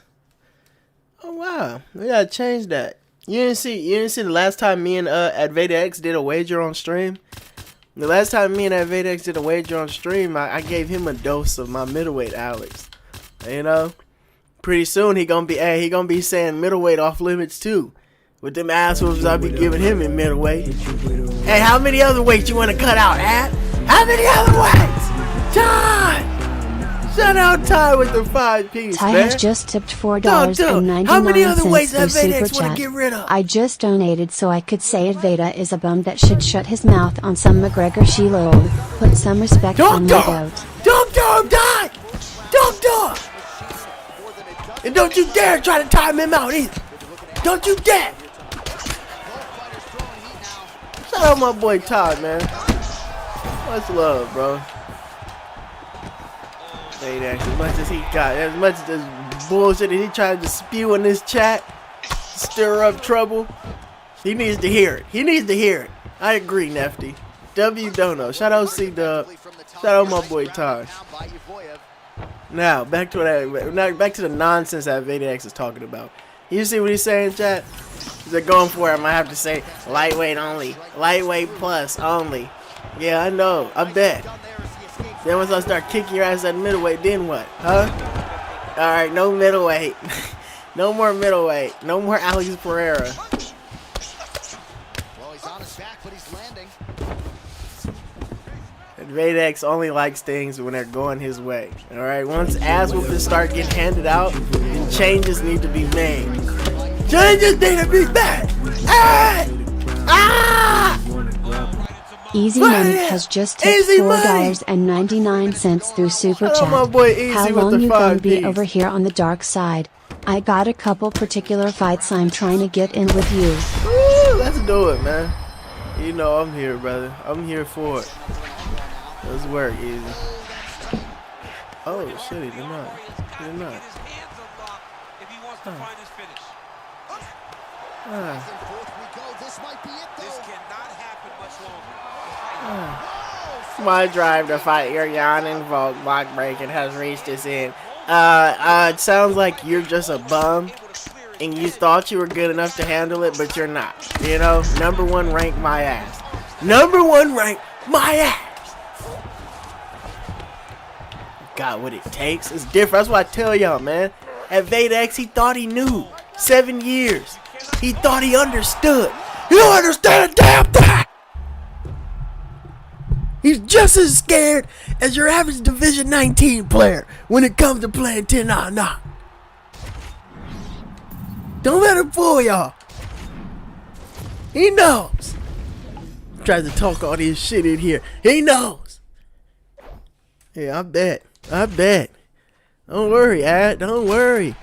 Oh wow, we gotta change that. You didn't see the last time me and AdvadeX did a wager on stream? The last time me and AdvadeX did a wager on stream, I gave him a dose of my middleweight Alex. You know? Pretty soon he gonna be saying middleweight off limits too. With them assholes I be giving him in middleweight. Hey, how many other weights you wanna cut out, Ad? How many other weights? Ty! Shout out Ty with the 5-piece, Ty man. has just tipped $4.99 How many other weights through that super AdvadeX wanna chat. get rid of? I just donated so I could say Advada is a bum that should shut his mouth on some McGregor Shiloh. Put some respect on my goat. Don't die! Don't die! And don't you dare try to time him out either. Don't you dare! Shout out my boy Todd, man. Much love, bro. As much as he got, as much as this bullshit that he tried to spew in this chat, stir up trouble, he needs to hear it. He needs to hear it. I agree, Nefty. W Dono. Shout out C-Dub. Shout out my boy Todd. Now, back to the nonsense that AdvadeX is talking about. You see what he's saying, chat? They're going for it. I might have to say lightweight only. Lightweight plus only. Yeah, I know. I bet. Then once I start kicking your ass at middleweight, then what? Huh? Alright, no middleweight. No more middleweight. No more Alex Pereira. Well, he's on his back, but he's landing. AdvadeX only likes things when they're going his way. Alright, once ass whoopings start getting handed out, then changes need to be made. Changes need to be made! Hey! Ah! Easy Money has just tipped $4.99 through super chat. my boy Easy How with long the you gonna 5 be Ps. over here on the dark side? I got a couple particular fights I'm trying to get in with you. Woo, let's do it, man. You know I'm here, brother. I'm here for it. Let's work, Easy. Oh shit, he did not. He did not. My drive to fight your yawning Volk block breaking has reached its end. It sounds like you're just a bum and you thought you were good enough to handle it, but you're not. You know, #1 rank my ass. #1 rank my ass. Got what it takes. It's different. That's why I tell y'all, man. At AdvadeX, he thought he knew. 7 years. He thought he understood. You don't understand a damn thing. He's just as scared as your average Division 19 player when it comes to playing 10-on-9. Don't let him fool y'all. He knows. Tries to talk all this shit in here. He knows. Yeah, I bet. Don't worry, Ad. Don't worry.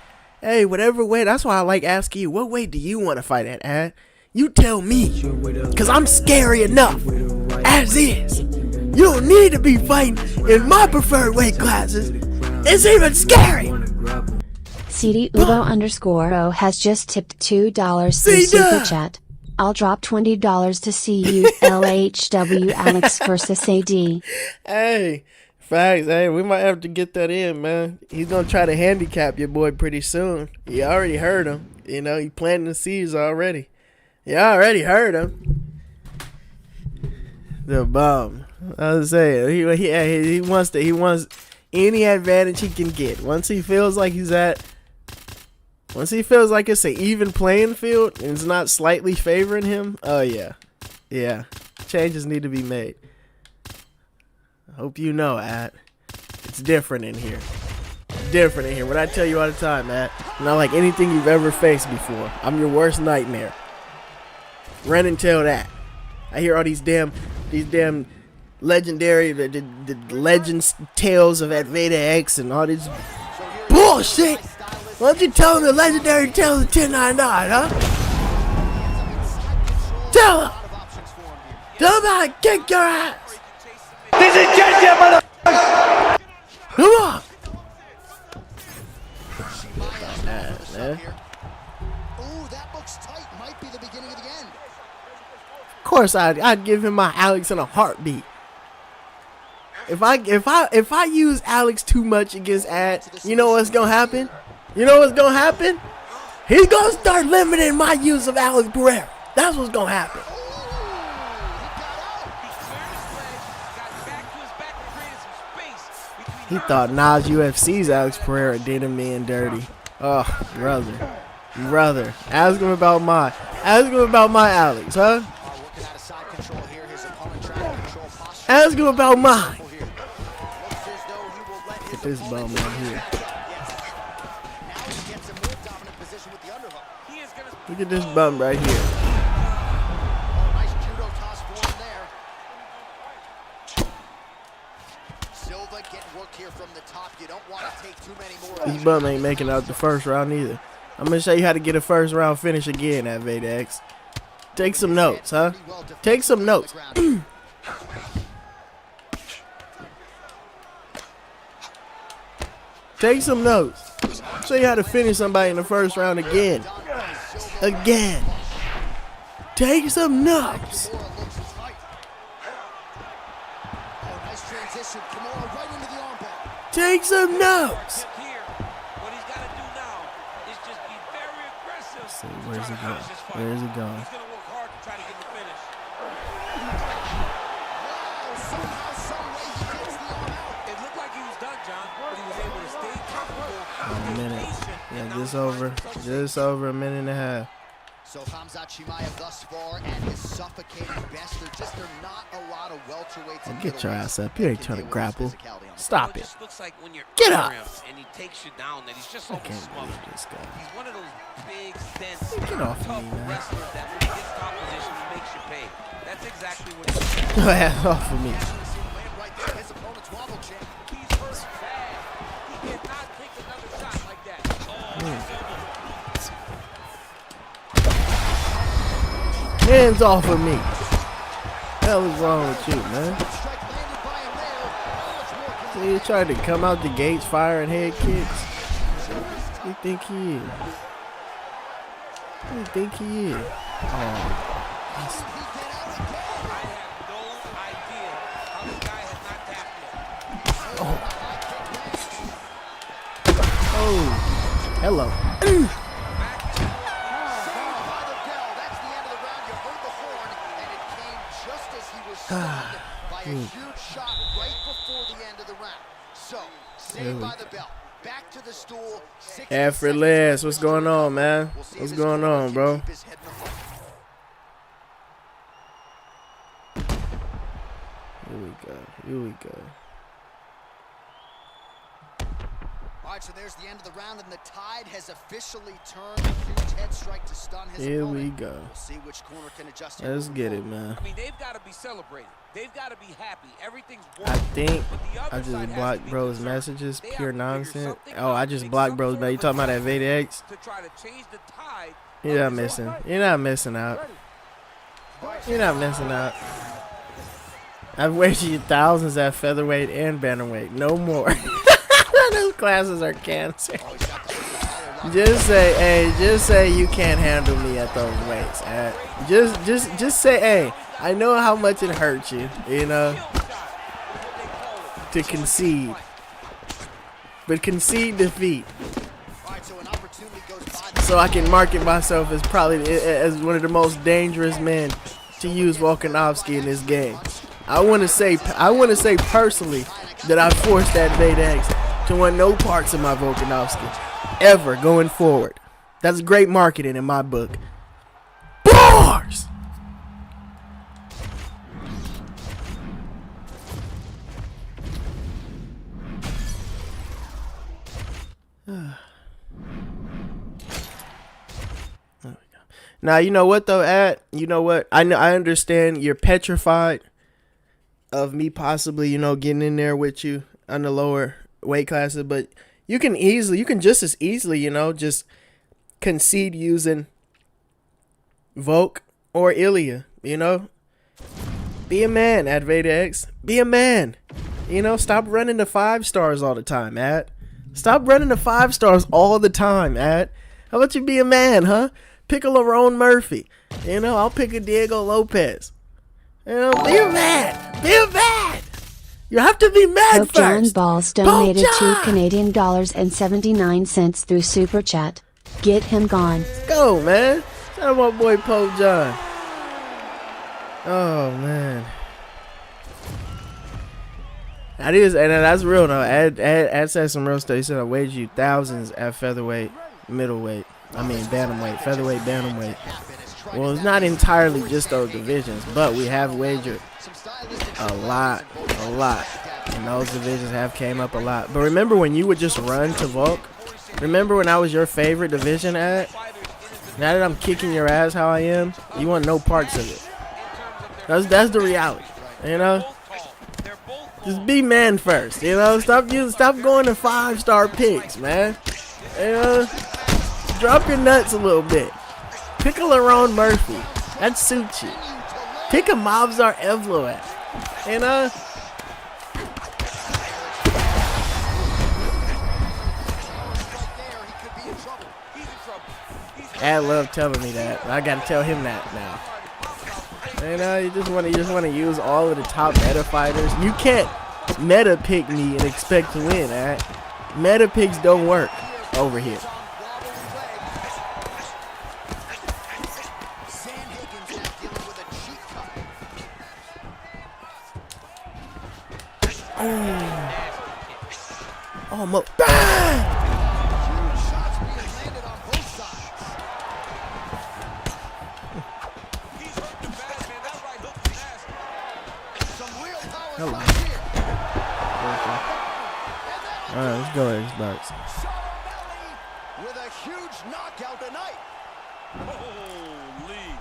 Hey, whatever weight. That's why I like asking you, what weight do you want to fight at, Ad? You tell me. Because I'm scary enough. As is. You don't need to be fighting in my preferred weight classes. It's even scary. CD Ubo underscore O has just tipped $2 through super chat. I'll drop $20 to see you LHW Alex versus AD. Hey, facts. Hey, we might have to get that in, man. He's gonna try to handicap your boy pretty soon. You already heard him. You know, he planting the seeds already. You already heard him. The bomb. I was saying, he wants any advantage he can get. Once he feels like it's an even playing field and it's not slightly favoring him, oh yeah. Yeah. Changes need to be made. I hope you know, Ad. It's different in here. Different in here. What I tell you all the time, Ad. Not like anything you've ever faced before. I'm your worst nightmare. Run and tell that. I hear all these damn legendary, the legends tales of Veda X and all this bullshit. Why don't you tell them the legendary tales of 1099, huh? Tell them. Tell them how to kick your ass. This is Jen, mother. Come on. Ooh, that looks tight. Might be the beginning of the end. Of course, I'd give him my Alex in a heartbeat. If I use Alex too much against Ad, you know what's gonna happen? You know what's gonna happen? He's gonna start limiting my use of Alex Pereira. That's what's gonna happen. He thought Nas UFC's Alex Pereira did him in dirty. Oh, brother. Ask him about my Alex, huh? Ask him about mine. Get this bum right here. Look at this bum right here. This bum ain't making out the first round either. I'm gonna show you how to get a first round finish again at Veda X. Take some notes, huh? Take some notes. Take some notes. Show you how to finish somebody in the first round again. Again. Take some notes. Take some notes. What he's got to do now is just be very aggressive. Let's see, where's he going? Where's he going? He's going to work hard to try to get the finish. It looked like he was done, John, but he was able to stay comfortable. A minute. Yeah, just over a minute and a half. So Khamzat Chimaev thus far at his suffocating best. They're not a lot of welterweights. Oh, get your ass up. You ain't trying to grapple. Stop it. Looks like when you're Get up. and he takes you down, that he's just almost Can't smothered. believe this guy. He's one of those big, dense, Get off tough of me, man. wrestlers that when he gets top position, he makes you pay. That's exactly what he's Get your ass off of me. His opponent's wobble champ. He's hurt bad. He cannot take another shot like that. Hands off of me. Hell is wrong with you, man? So you trying to come out the gates firing head kicks? Who you think he is? Who you think he is? Oh. Oh. Hello. By a huge shot right before the end of the round. So, saved by the bell. Back to the stool. Effortless. What's going on, man? What's going on, bro? Here we go. All right, so there's the end of the round, and the tide has officially turned. A huge head strike to stun his Here opponent. we go. We'll see which corner can adjust. Let's get it, man. I mean, they've got to be celebrating. They've got to be happy. Everything's I working. think But the other I just side has blocked to be bro's concerned. messages. They have Pure to figure nonsense. something Oh, I out, just make blocked some bros, sort man. You of talking about that Veda X? to try to change the tide. You're not missing. You're not missing out. You're not missing out. I've wasted thousands at featherweight and bantamweight. No more. Those classes are cancer. Just say you can't handle me at those weights. Just say, hey, I know how much it hurts you, you know, to concede. But concede defeat. So I can market myself as probably as one of the most dangerous men to use Volkanovski in this game. I want to say personally, that I forced that Vadex to want no parts of my Volkanovski ever going forward. That's great marketing in my book. Bars! Now, you know what, though, you know what? I understand you're petrified of me possibly, getting in there with you on the lower weight classes, but you can just as easily, just concede using Volk or Ilya, Be a man, Vadex. Be a man. Stop running the 5 stars all the time, Stop running the 5 stars all the time, How about you be a man, huh? Pick a Lerone Murphy. I'll pick a Diego Lopez. Be a man. Be a man. You have to be mad Pope first. John Balls donated Pope $2 Canadian 79 through Super Chat. Get him gone. Let's go, man. Shout out my boy Pope John. Oh, man. That is, and that's real, though. Ed said some real stuff. He said I waged you thousands at featherweight, middleweight. Bantamweight, featherweight, bantamweight. Well, it's not entirely just those divisions, but we have wagered a lot. And those divisions have came up a lot. But remember when you would just run to Volk? Remember when I was your favorite division at? Now that I'm kicking your ass how I am, you want no parts of it. That's the reality, Just be man first, Stop going to 5-star picks, man. Drop your nuts a little bit. Pick a Lerone Murphy. That suits you. Pick a Mavzar Evloev. Ad love telling me that. I gotta tell him that now. You just want to use all of the top meta fighters. You can't meta pick me and expect to win. Meta picks don't work over here. Oh, bang! Hello. All right, let's go, Xbox. With a huge knockout tonight. Holy.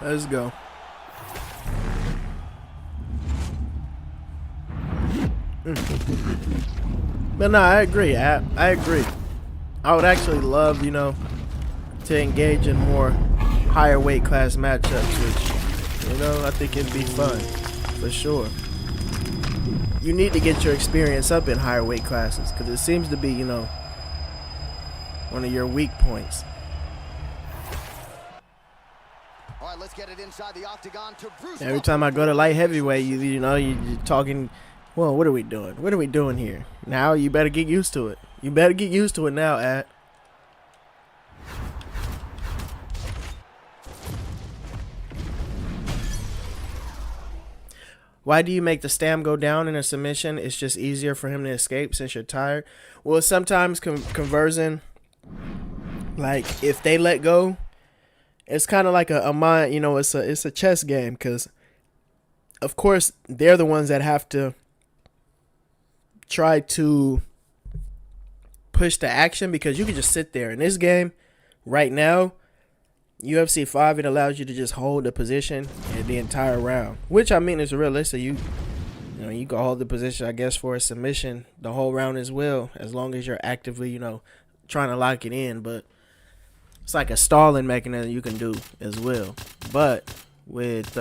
Let's go. But no, I agree. I agree. I would actually love, to engage in more higher weight class matchups, which, I think it'd be fun, for sure. You need to get your experience up in higher weight classes, because it seems to be, one of your weak points. All right, let's get it inside the octagon to Bruce. Every time I go to light heavyweight, you're talking. Well, what are we doing? What are we doing here? Now you better get used to it. You better get used to it now, Why do you make the stam go down in a submission? It's just easier for him to escape since you're tired. Well, sometimes conversing, like if they let go, it's kind of like a mind. It's a chess game because, of course, they're the ones that have to try to push the action, because you can just sit there in this game right now. UFC 5, it allows you to just hold the position the entire round, which is realistic. You can hold the position, I guess, for a submission the whole round as well, as long as you're actively trying to lock it in. But it's like a stalling mechanism you can do as well. But with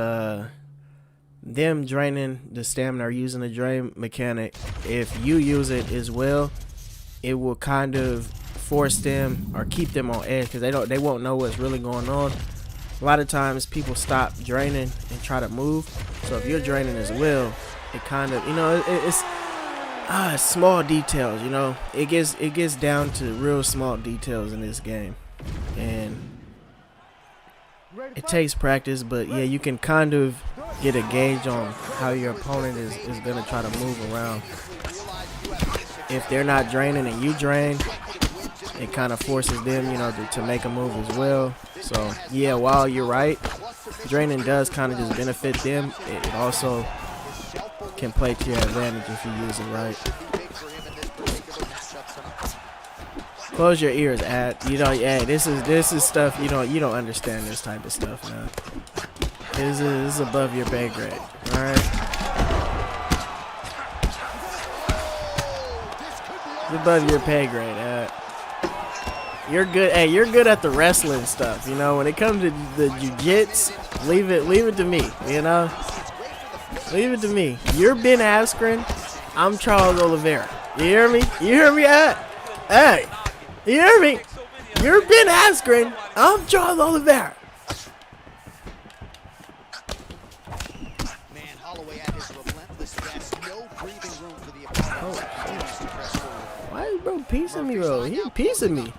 them draining the stamina or using the drain mechanic, if you use it as well, it will kind of force them or keep them on edge, because they won't know what's really going on. A lot of times people stop draining and try to move, so if you're draining as well, it kind of it's small details. It gets down to real small details in this game, and it takes practice, but yeah, you can kind of get a gauge on how your opponent is going to try to move around. If they're not draining and you drain, it kind of forces them, you know, to make a move as well. So yeah, while you're right, draining does kind of just benefit them. It also can play to your advantage if you use it right. Close your ears, you know. Yeah, this is stuff you don't understand this type of stuff, man. This is above your pay grade. All right, it's above your pay grade. You're good. Hey, you're good at the wrestling stuff. You know, when it comes to the jiu-jitsu, leave it to me. You know, leave it to me. You're Ben Askren. I'm Charles Oliveira. You hear me? You hear me? Hey, you hear me? You're Ben Askren. I'm Charles Oliveira. Man, Holloway at his relentless best. No breathing room for the opponent. Why is bro piecing me, bro? He piecing me.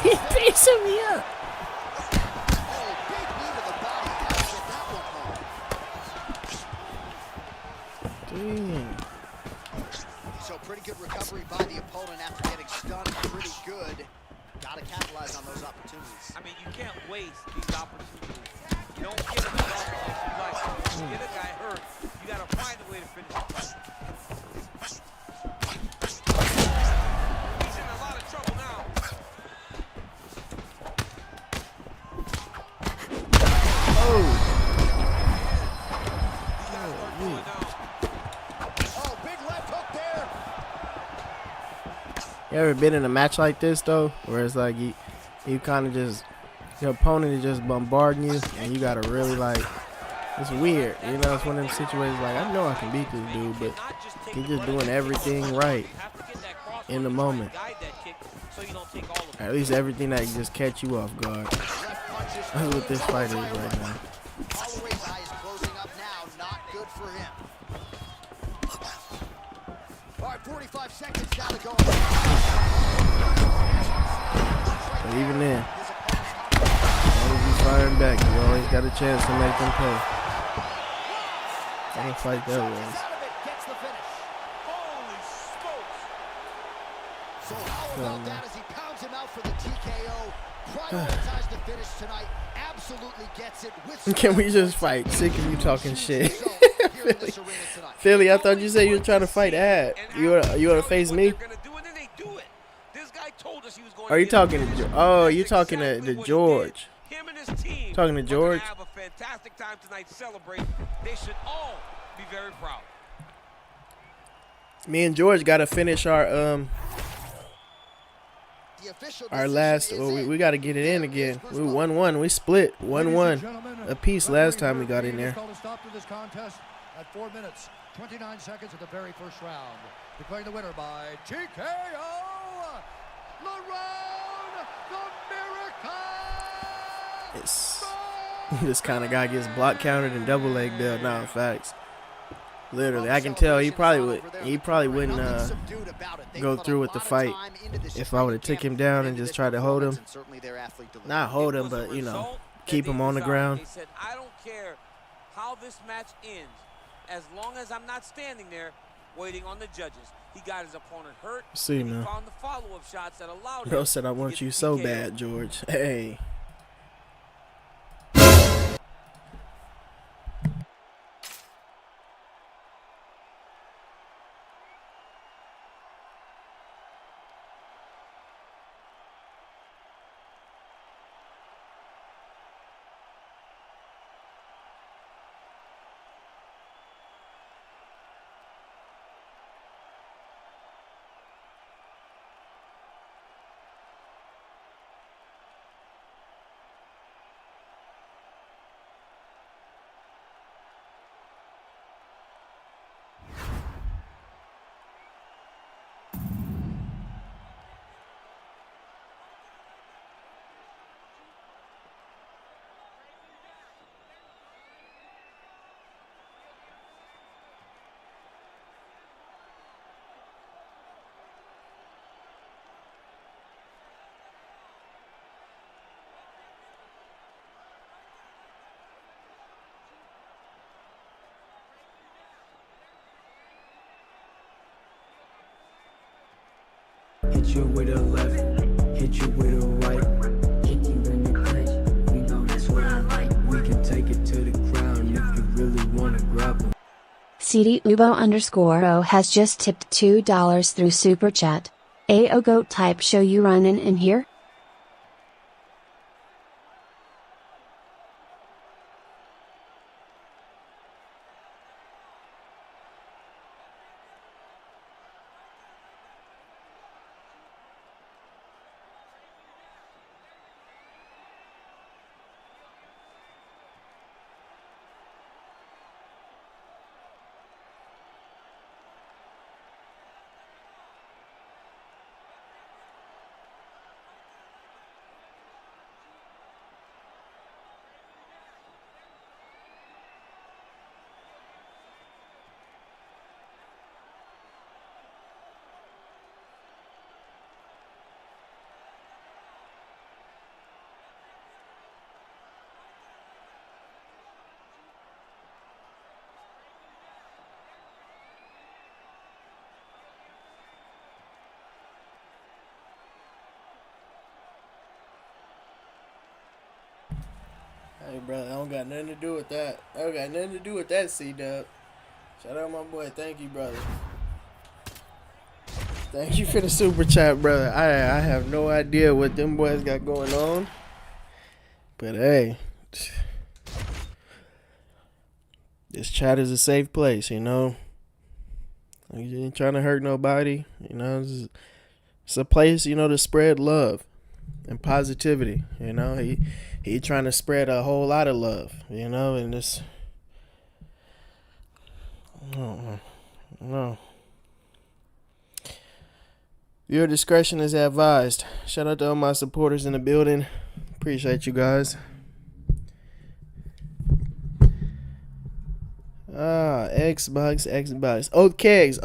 He's piecing me up. Dang. So pretty good recovery by the opponent after getting stunned. Pretty good. Got to capitalize on those opportunities. I mean, you can't waste these opportunities. You don't get them as often as you like. You get a guy hurt, you got to find a way to finish the fight. He's in a lot of trouble now. Oh, big left hook there. You ever been in a match like this though, where it's like you kind of just, your opponent is just bombarding you, and you gotta really like, it's weird, you know. It's one of them situations like, I know I can beat this dude, but he's just doing everything right in the moment. Or at least everything that can just catch you off guard. That's what this fight is right now. Holloway's eye is closing up now. Not good for him. All right, 45 seconds now to go. But even then, as long as you firing back, you always got a chance to make them pay. What a fight that was. Gets the finish. Holy smokes. So how about that as he pounds him out for the TKO? Prioritized the finish tonight. Absolutely gets it. With Can we just fight? Sick of you talking shit. Philly, I thought you said you were trying to fight Ad. You want to face me? Are you talking to? Oh, you talking to George? Talking to George? Have a fantastic time tonight. Celebrate. They should all be very proud. Me and George got to finish our last. Well, we got to get it in again. We 1-1. We split 1-1 a piece last time we got in there. At 4 minutes, 29 seconds of the very first round. Declaring the winner by TKO, LaRon the Miracle. This kind of guy gets block counted and double leg dealt. Nah, facts. Literally, I can tell he probably wouldn't go through with the fight if I would have took him down and just tried to hold him. Not hold him, but you know, keep him on the ground. He said, I don't care how this match ends, as long as I'm not standing there waiting on the judges. He got his opponent hurt. See, and he man. found the follow-up shots that allowed Bro him said, I to want get you the so TKO. bad, George. Hey. Hit you with a left, hit you with a right. Hit you in the clinch, we know that's what I like. We can take it to the ground if you really wanna grab 'em. CD Ubo_O has just tipped $2 through Super Chat. A goat type show you running in here? Hey, brother, I don't got nothing to do with that. I don't got nothing to do with that, C-Dub. Shout out my boy. Thank you, brother. Thank you for the super chat, brother. I have no idea what them boys got going on. But, hey, this chat is a safe place, you know. You ain't trying to hurt nobody. You know, it's a place, you know, to spread love and positivity. You know, he trying to spread a whole lot of love, you know, and this. No. Your discretion is advised. Shout out to all my supporters in the building. Appreciate you guys. Xbox. Old Kegs,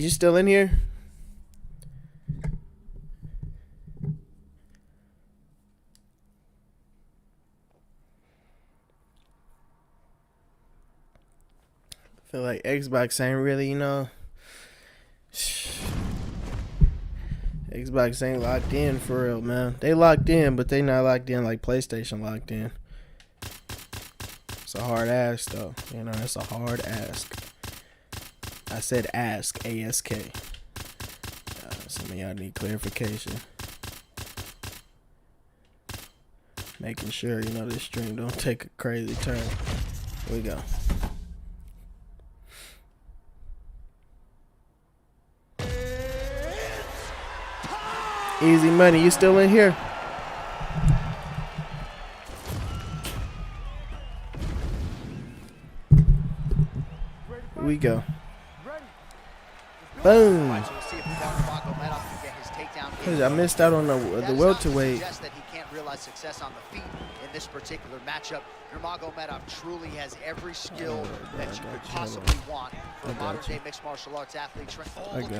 you still in here? I feel like Xbox ain't really, you know. Xbox ain't locked in for real, man. They locked in, but they not locked in like PlayStation locked in. It's a hard ask, though. You know, it's a hard ask. I said ask, A-S-K. Some of y'all need clarification. Making sure, you know, this stream don't take a crazy turn. Here we go. Easy Money, you still in here? Here we go. Boom. I missed out on the welterweight. That he can't realize success on the feet in this particular matchup. Nurmagomedov truly has every skill that you could possibly want for a modern-day mixed martial arts athlete. I got you.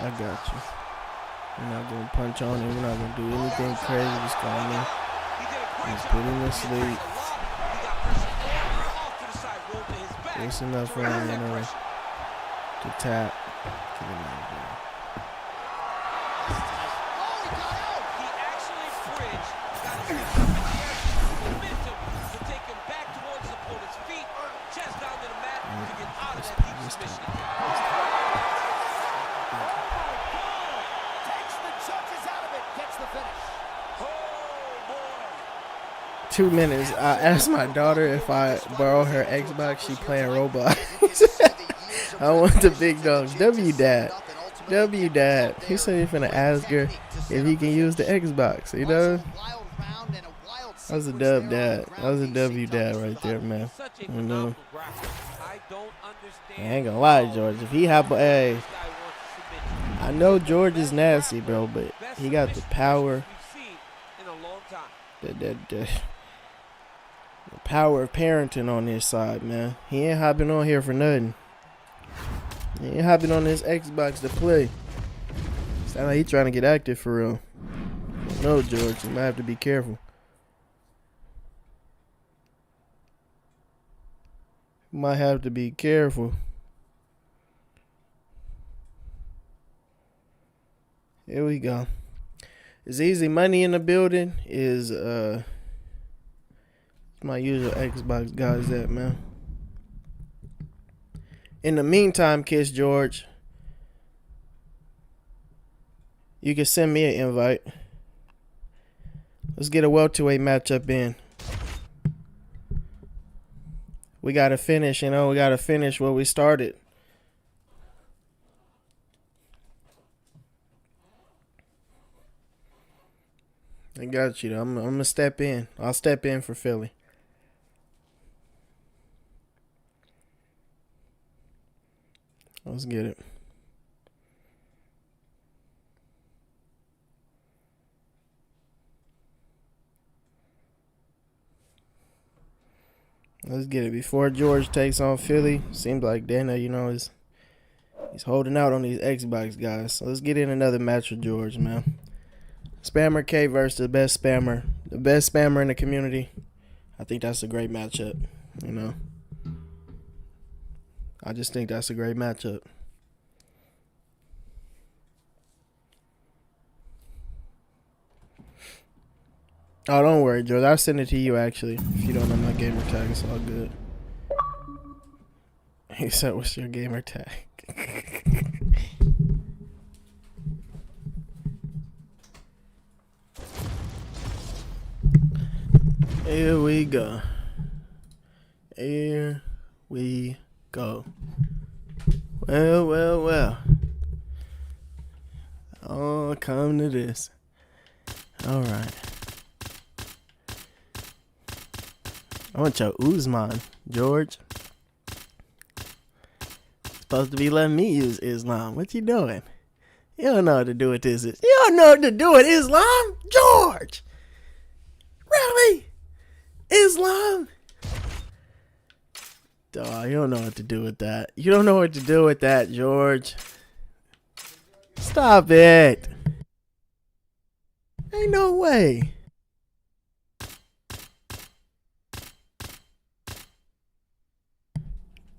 I got you. We're not gonna punch on him. We're not gonna do anything crazy. Just gonna put him to sleep. It's enough for him, you know, to tap. Get him out of there. He actually fridged, got his momentum to take him back towards his opponent's feet, chest down to the mat to get out of that deep submission. Takes the judges out of it, gets the finish. Oh boy. 2 minutes. I asked my daughter if I borrow her Xbox. She playing Roblox. I want the big dogs. W Dad. He said he's finna ask her if he can use the Xbox. You know? That was a dub dad. That was a W dad right there, man. You know? I ain't gonna lie, George. If he hey, I know George is nasty, bro, but he got the power. The power of parenting on this side, man. He ain't hopping on here for nothing. He ain't hopping on this Xbox to play. Sound like he trying to get active for real. No, George, you might have to be careful. Might have to be careful. Here we go. It's easy money in the building. Is my usual Xbox guys at, man. In the meantime, Kiss George, you can send me an invite. Let's get a welterweight matchup in. We gotta finish, you know. We gotta finish what we started. I got you, though. I'm gonna step in. I'll step in for Philly. Let's get it. Let's get it. Before George takes on Philly, seems like Dana, you know, he's holding out on these Xbox guys. So let's get in another match with George, man. Spammer K versus the best spammer in the community. I think that's a great matchup, you know. I just think that's a great matchup. Oh, don't worry, George. I'll send it to you, actually. If you don't know my gamer tag, it's all good. He said, what's your gamer tag? Here we go. Here we go. Well, well, well. Oh, come to this. All right. I want your Usman, George. Supposed to be letting me use Islam. What you doing? You don't know what to do with this. You don't know what to do with Islam, George. Really? Islam? Dawg, you don't know what to do with that. You don't know what to do with that, George. Stop it. Ain't no way.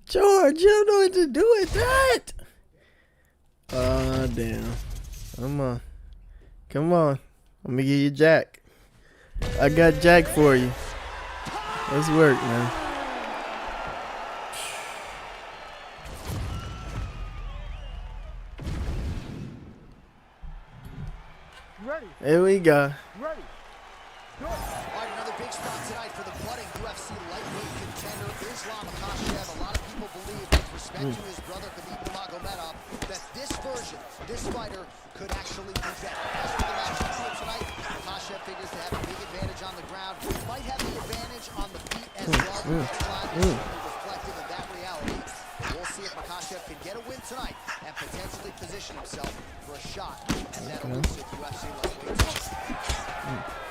George, you don't know what to do with that. Oh, damn. Come on. Come on. Let me give you Jack. I got Jack for you. Let's work, man. Ready. Here we go. Ready. Go. All right, another big spot tonight for the budding UFC lightweight contender Islam Makhachev. A lot of people believe, with respect to his brother Khabib Nurmagomedov, that this version, this fighter, could actually be better. As for the matchup tonight, Makhachev figures to have a big advantage on the ground. He might have the advantage on the feet as well. Reflective of that reality. We'll see if Makhachev can get a win tonight and potentially position himself for a shot at that elusive UFC lightweight.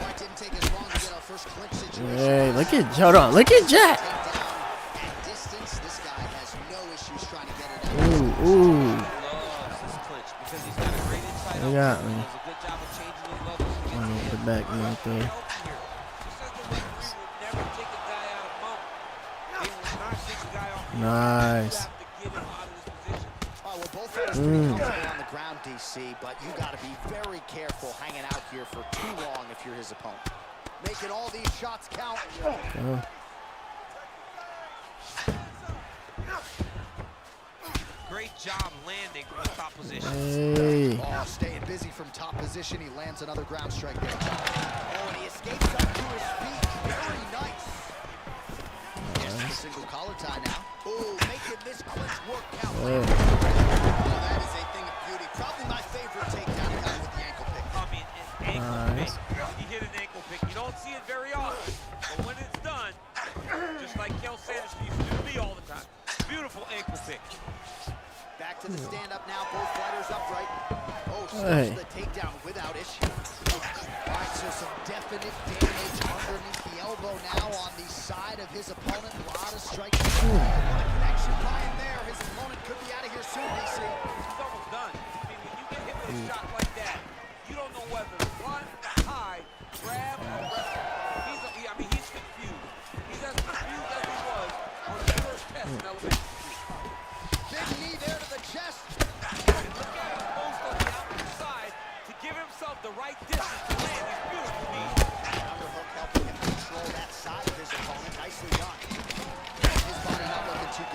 It didn't take as long to get our first clinch situation. Hey, look at, hold on, look at Jack. At distance, this guy has no issues trying to get it out. Ooh. They got me. I'm gonna put back right there. Nice. Well, both fighters pretty comfortable on the ground, DC, but you got to be very careful hanging out here for too long if you're his opponent. Making all these shots count. Great job landing from the top position. Hey. Oh, staying busy from top position. He lands another ground strike there. Oh, and he escapes up to his feet. Very nice. Just a single collar tie now. Oh, making this clinch work count. Oh, that is a thing of beauty. Probably my favorite takedown count with the ankle pick. I mean, an ankle pick. He hit an ankle pick. You don't see it very often, but when it's done, just like Kel Sanderson used to do to me all the time. Beautiful ankle pick. Back to the stand-up now. Both fighters upright. Oh, stops the takedown without issue. All right, so some definite damage underneath the elbow now on the side of his opponent. A lot of strikes. Connection by him there. His opponent could be out of here soon, DC. He's almost done. I mean, when you get hit with a shot like that, you don't know whether to run, hide, grab, or wrestle. He's confused. He's as confused as he was on the first test in elevation. Big knee there to the chest. Look at him post on the outside to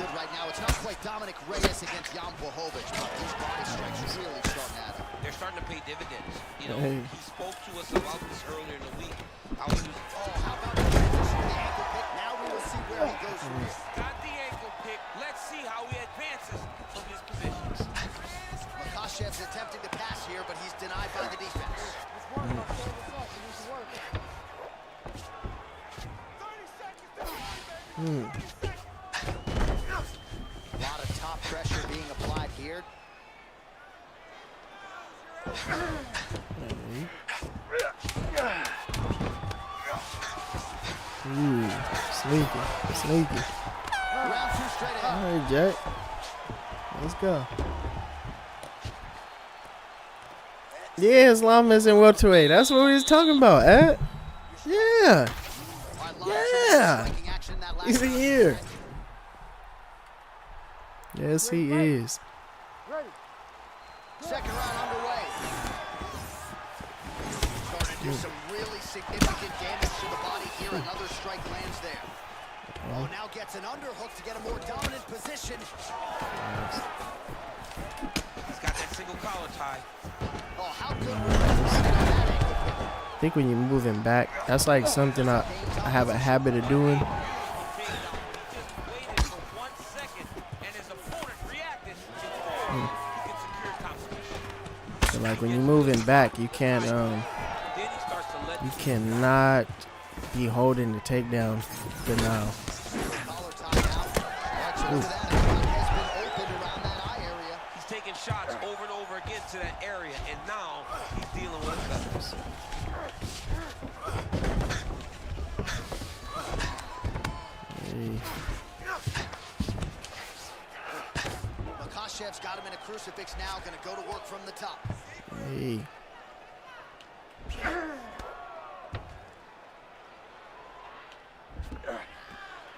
good right now. It's not quite Dominic Reyes against Jan Blachowicz, but these body strikes really starting at him. They're starting to pay dividends. You know, he spoke to us about this earlier in the week. How he was, How about the transition to the ankle pick? Now we will see where he goes from here. got the ankle pick. Let's see how he advances from his positions. Makashev's attempting to pass here, but he's denied by the defense. A lot of top pressure being applied here. Sneaky. Round 2 straight ahead. All right, Jack. Let's go. Yeah, Islam is in welterweight. That's what we was talking about, eh? Yeah. Yeah. He's a year. Yes, he is. Second round underway. Starting to do some really significant damage to the body here. Another strike lands there. Oh, now gets an underhook to get a more dominant position. He's got that single collar tie. Oh, how good was that ankle pick? I think when you're moving back, that's like something I have a habit of doing. So like when you're moving back, you cannot be holding the takedown denial. He's taking shots over and over again to that area, and now he's dealing with cutters. Makashev's got him in a crucifix now, going to go to work from the top. Hey.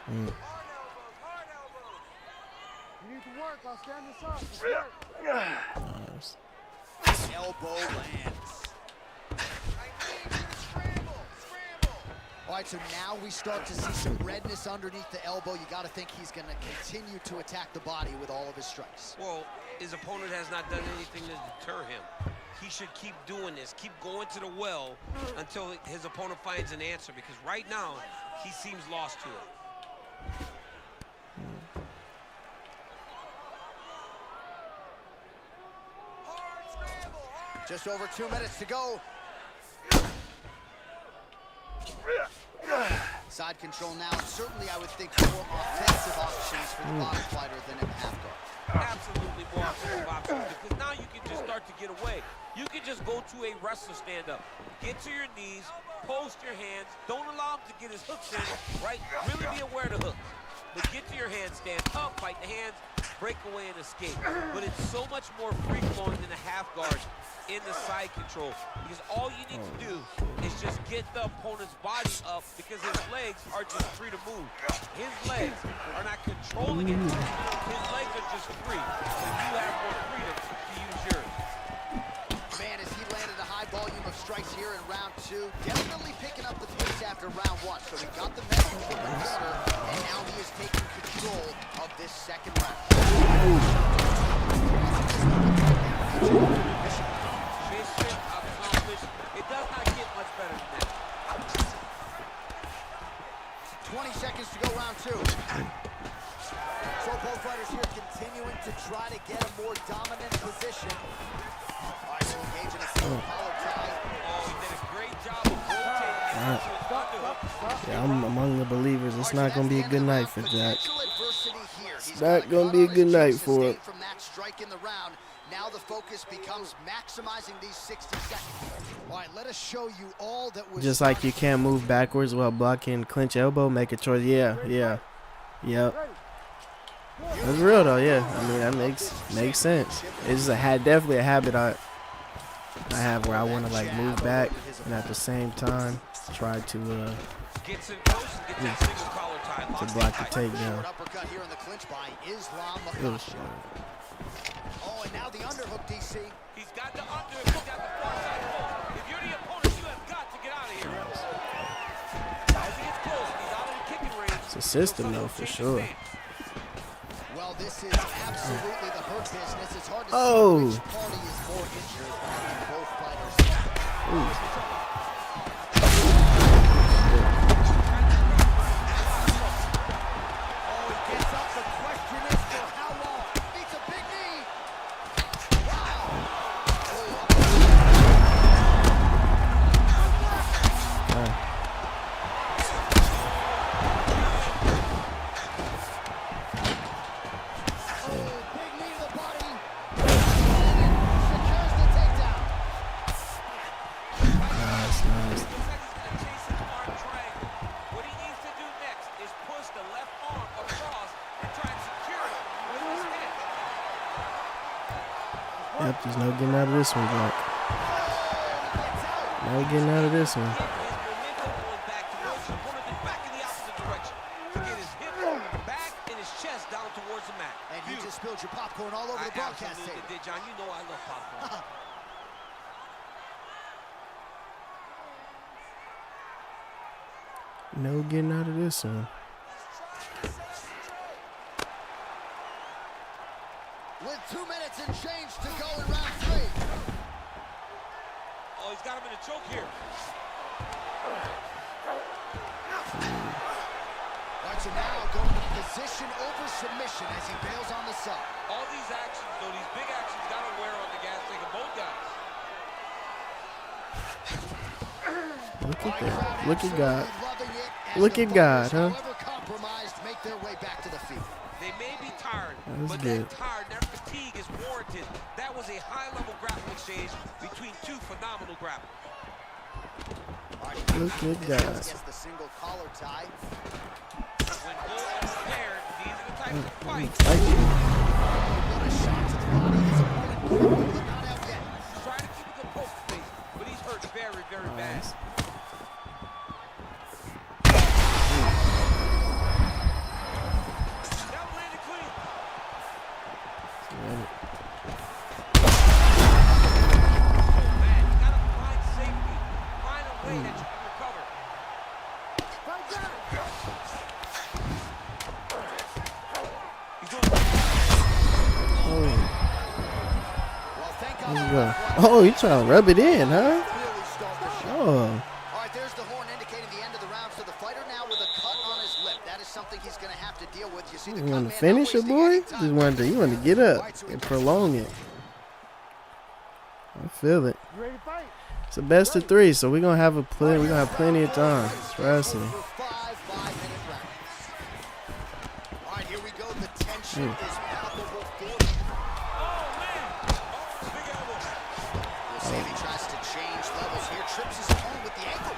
You need to work. I'll stand this up. Nice. Elbow lands. All right, so now we start to see some redness underneath the elbow. You got to think he's going to continue to attack the body with all of his strikes. Well, his opponent has not done anything to deter him. He should keep doing this, keep going to the well until his opponent finds an answer, because right now he seems lost to it. Just over 2 minutes to go. Side control now, and certainly I would think more offensive options for the bottom fighter than in half guard. Absolutely more offensive options, because now you can just start to get away. You can just go to a wrestler stand-up, get to your knees, post your hands, don't allow him to get his hooks in, right? Really be aware of the hooks. But get to your hands, stand up, fight the hands, break away and escape. But it's so much more free-flowing than a half guard in the side control, because all you need to do is just get the opponent's body up, because his legs are just free to move. His legs are not controlling it. His legs are just free. So you have more freedom to use yours. Man, as he landed a high volume of strikes here in round 2, definitely picking up the pace after round 1. So he got the message from the corner, and now he is taking control of this second round. Mission accomplished. It does not get much better than that. 20 seconds to go, round 2. So both fighters here continuing to try to get a more dominant position. All right, so engage in a single collar tie. Oh, he did a great job of rotating into his underhook. Yeah, I'm among the believers. It's not going to be a good night for Jack. It's not gonna be a good night for him. From that strike in the round, now the focus becomes maximizing these 60 seconds. All right, let us show you all that was Just like you can't move backwards while blocking clinch elbow, make a choice. Yep. That's real though. Yeah, I mean that makes sense. It's definitely a habit I have where I want to like move back and at the same time try to Gets in close and gets that single collar tie. to block the takedown. uppercut here in the clinch by Islam Makhachev. Oh, and now the underhook, DC. He's got the underhook. He's got the far side hook. If you're the opponent, you have got to get out of here. As he gets close, he's out of the kicking range. It's a system though for sure. this is absolutely the hurt business. It's hard to Oh. see which party is more injured, but I think both fighters. Oh, he gets up. The question is for how long? Needs a big knee. Big knee to the body. Secures the takedown. Nice, nice. Looks like he's gonna chase his arm triangle. What he needs to do next is push the left arm across and try and secure it with his head. Yep, there's no getting out of this one, Jack. No getting out of this one. His momentum going back towards his opponent and back in the opposite direction to get his hip back and his chest down towards the mat. And you just spilled your popcorn all over the I broadcast absolutely table. did, John. You know I love popcorn. No getting out of this one. With 2 minutes and change to go in round 3. Oh, he's got him in a choke here. All right, so now going to position over submission as he bails on the sub. All these actions, though, these big actions, got to wear on the gas tank of both guys. Look at that. Look at God. Loving it as Look the at God, fighters, huh? however compromised, make their way back to the feet. They may be tired, That was but good. that tired, that fatigue is warranted. That was a high-level grappling exchange between two phenomenal grapplers. All right, Look at God. gets the single collar tie. When both are prepared, these are the types of fights. What a shot to the body. His opponent but not out yet. He's trying to keep a good poker face, but he's hurt very, very bad. That one landed clean. Oh, man, you gotta find safety. Find a way that you can recover. He's doing Well, thank There you God. go. Oh, you trying to rub it in, huh? Really start the show. Oh. All right, there's the horn indicating the end of the round. So the fighter now with a cut on his lip. That is something he's going to have to deal with. You see the You cut want man to finish not it, boy? wasting any Just time. wanted to, you want to get up and prolong it. I feel it. It's the best of 3, so we're gonna have plenty of time. Trust me. For 5 5-minute rounds. All right, here we go. The tension is palpable for you. Oh, man. Oh, big elbow. We'll see if he tries to change levels here. Trips his opponent with the ankle.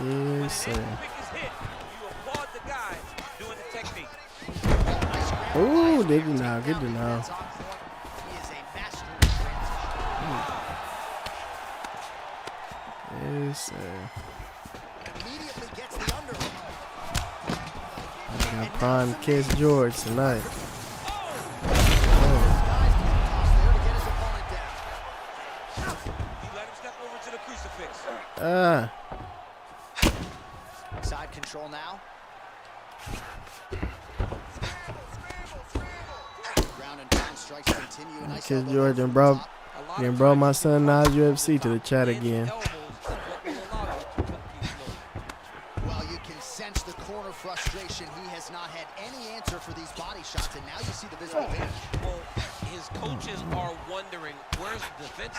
Yes, sir. Oh, they do now. Good to know. He is a master of transition. Yes, sir. Immediately gets the underhook. I got prime Kiss George tonight. Guys getting tossed there to get his opponent down. He let him step over to the crucifix. Side control now. Ground and pound strikes continue. Nice Kiss elbow George there and from the bro, top. then brought my son Nas UFC to the chat again. Well, you can sense the corner frustration. He has not had any answer for these body shots, and now you see the visible damage. Well, his coaches are wondering, where's the defense?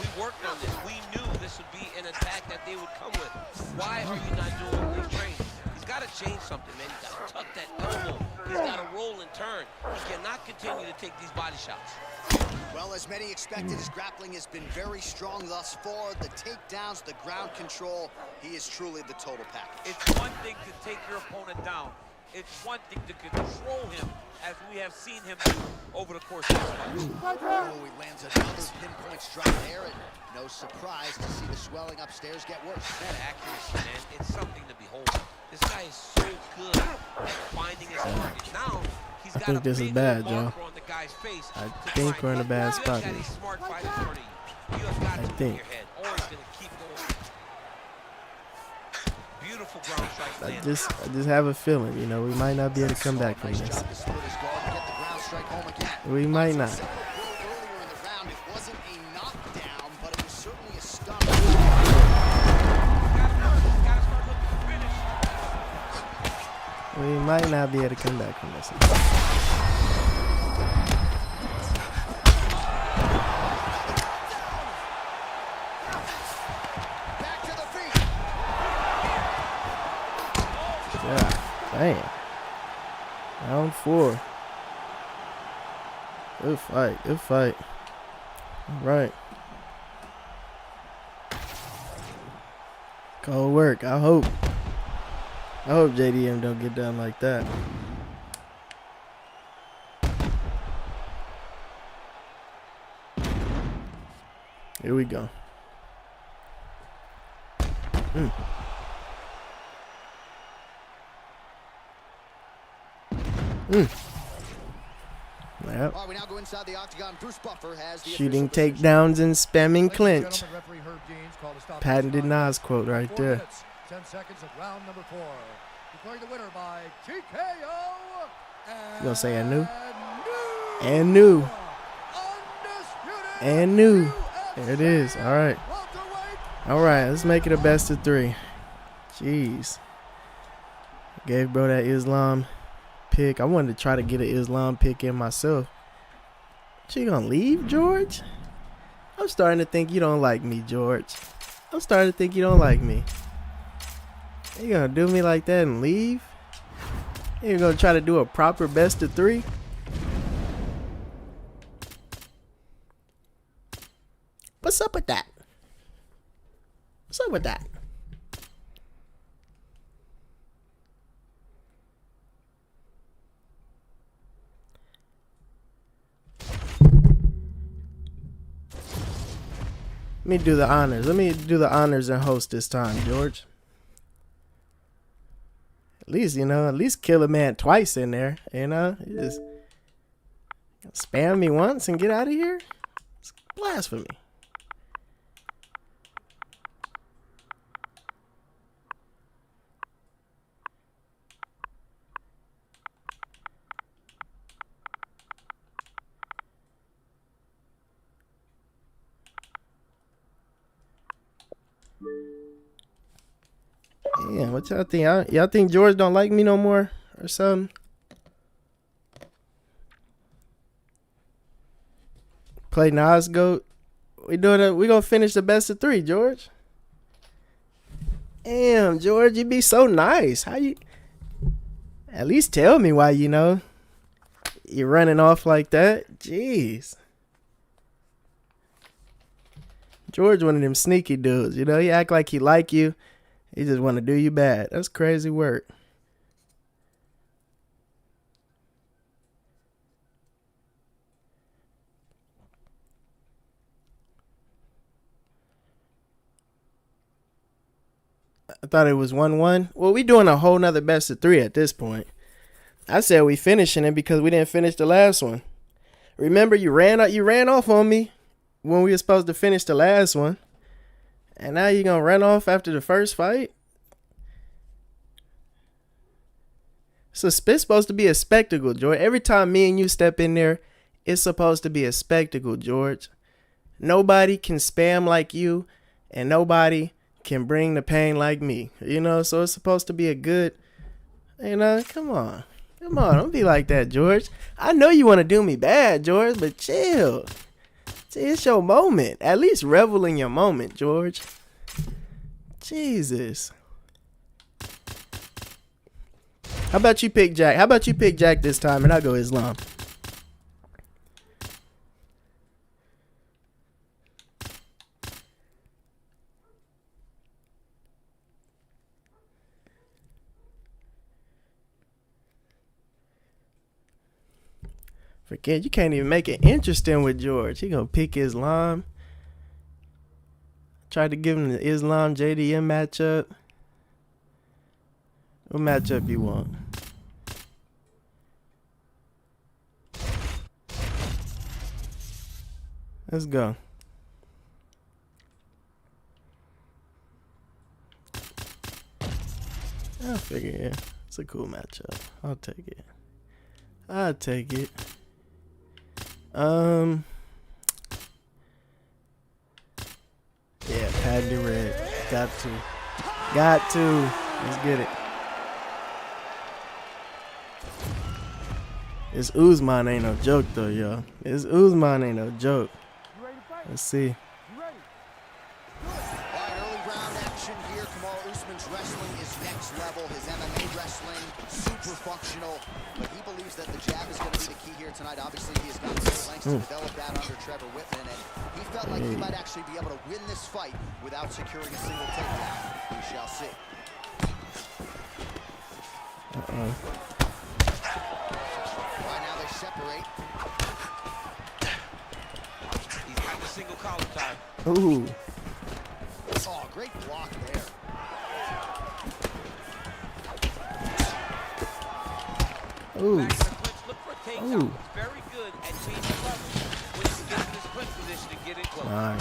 We worked on this. We knew this would be an attack that they would come with. Why are you not doing what we've trained? He's got to change something, man. He's got to tuck that elbow. He's got to roll and turn. He cannot continue to take these body shots. Well, as many expected, his grappling has been very strong thus far. The takedowns, the ground control, he is truly the total package. It's one thing to take your opponent down. It's one thing to control him, as we have seen him do over the course of this fight. Oh, he lands another pinpoint strike there, and no surprise to see the swelling upstairs get worse. That accuracy, man, it's something to behold. This guy is so good at finding his target. Now, he's got think a this is big bad, marker Joe. on the guy's face. I to think try we're in a and- bad You spot got here. a smart fight in front of you. You have got I to think. move your head, or he's going to keep going. Beautiful ground strike I landed. just have a feeling, you know, we might not be able to come back from Nice this. job to split his guard and get the ground strike home again. We might not. Earlier in the round, it wasn't a knockdown, but it was certainly a stun. Gotta start looking for finish. We might not be able to come back from this. Back to the feet. Yeah, damn. Round 4. Good fight, good fight. All right. Cold work. I hope JDM don't get done like that. Here we go. Yep. All right, we now go inside the octagon. Bruce Buffer has the Shooting official decision. takedowns and spamming Ladies and clinch. gentlemen, referee Herb Dean's called a stop to this Patented contest. Nas quote right 4 there. minutes, 10 seconds of round number 4. Declaring the winner by TKO. You gonna say and new? And And new. Undisputed And new. UFC There it is. All right. welterweight All right. Let's make it a best of 3. Jeez. Gave bro that Islam pick. I wanted to try to get an Islam pick in myself. You gonna leave, George? I'm starting to think you don't like me, George. I'm starting to think you don't like me. You gonna do me like that and leave? You gonna try to do a proper best of 3? What's up with that? What's up with that? Let me do the honors. Let me do the honors and host this time, George. At least, you know, kill a man twice in there. You know, you just spam me once and get out of here. It's blasphemy. Yeah, what y'all think? Y'all think George don't like me no more or something? Play Nas GOAT. We gonna finish the best of 3, George. Damn, George, you be so nice. How you? At least tell me why, you know, you're running off like that. Jeez. George one of them sneaky dudes, you know. He act like he like you. He just want to do you bad. That's crazy work. I thought it was 1-1. Well, we doing a whole nother best of 3 at this point. I said we finishing it because we didn't finish the last one. Remember, you ran off on me when we were supposed to finish the last one. And now you're going to run off after the first fight? So it's supposed to be a spectacle, George. Every time me and you step in there, it's supposed to be a spectacle, George. Nobody can spam like you, and nobody can bring the pain like me. You know, so it's supposed to be a good, you know, come on. Come on, don't be like that, George. I know you want to do me bad, George, but chill. See, it's your moment. At least revel in your moment, George. Jesus. How about you pick Jack? How about you pick Jack this time and I'll go Islam? Forget, you can't even make it interesting with George. He gonna pick Islam. Tried to give him the Islam JDM matchup. What matchup you want? Let's go. I figure, yeah. It's a cool matchup. I'll take it. I'll take it. Yeah, Pat the Red. Got to. Got to. Let's get it. This Usman ain't no joke, though, y'all. This Usman ain't no joke. Let's see. Early round action here. Kamaru Usman's wrestling is next level. His MMA wrestling, super functional. But he believes that the jab is going to be the key here tonight. Obviously, he has gone to great lengths to develop that under Trevor Whitman. And he felt like he might actually be able to win this fight without securing a single takedown. We shall see. Right now they separate. He's got the single collar tie. Ooh. Oh, great block there. Ooh. Back in the clinch, look for a takedown. He's very good at changing levels when you get in this clinch position and get in close. Nice.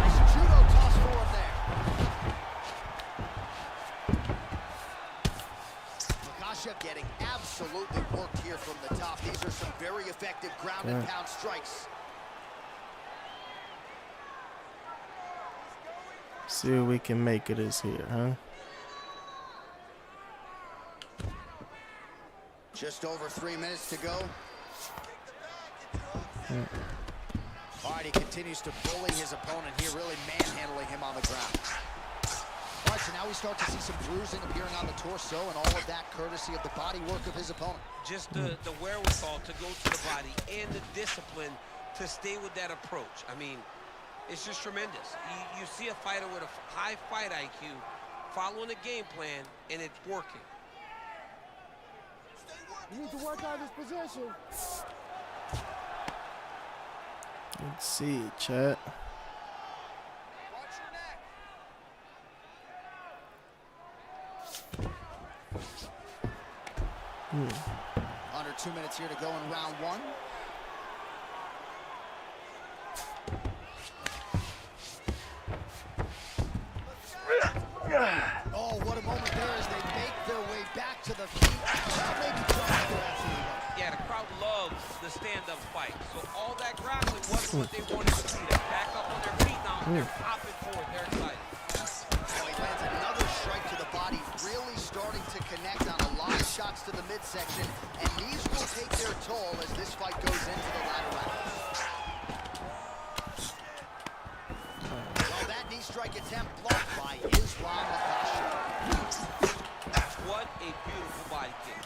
Nice judo toss for him there. Makasha getting absolutely worked here from the top. These are some very effective ground and pound strikes. See what we can make of this here, huh? Just over 3 minutes to go. All right, he continues to bully his opponent here, really manhandling him on the ground. All right, so now we start to see some bruising appearing on the torso, and all of that courtesy of the body work of his opponent. Just the wherewithal to go to the body and the discipline to stay with that approach. I mean, it's just tremendous. You see a fighter with a high fight IQ following a game plan, and it's working. You need to work on this position. Let's see, chat. Under 2 minutes here to go in round one. Oh, what a moment there as they make their way back to the feet. Yeah, the crowd loves the stand-up fight. So all that grappling wasn't what they wanted to see. They're back up on their feet now. They're popping forward. They're excited. Oh, he lands another strike to the body, really starting to connect on a lot of shots to the midsection. And these will take their toll as this fight goes into the latter rounds. Well, that knee strike attempt blocked by Islam Makasha. What a beautiful body kick.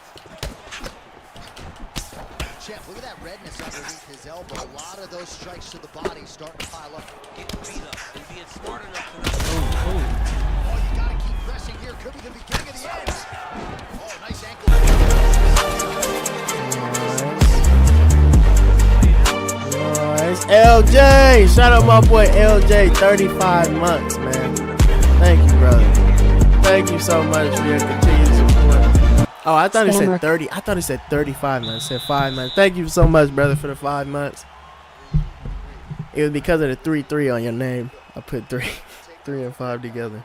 Champ, look at that redness underneath his elbow. A lot of those strikes to the body starting to pile up. Getting beat up and being smart enough to Oh, you gotta keep pressing here. Could be the beginning of the end. Oh, nice ankle. Nice. LJ. Shout out my boy LJ. 35 months, man. Thank you, brother. Thank you so much for your continued support. Oh, I thought it said 30. I thought it said 35 months. It said 5 months. Thank you so much, brother, for the 5 months. It was because of the 3-3 on your name. I put 3 and 5 together.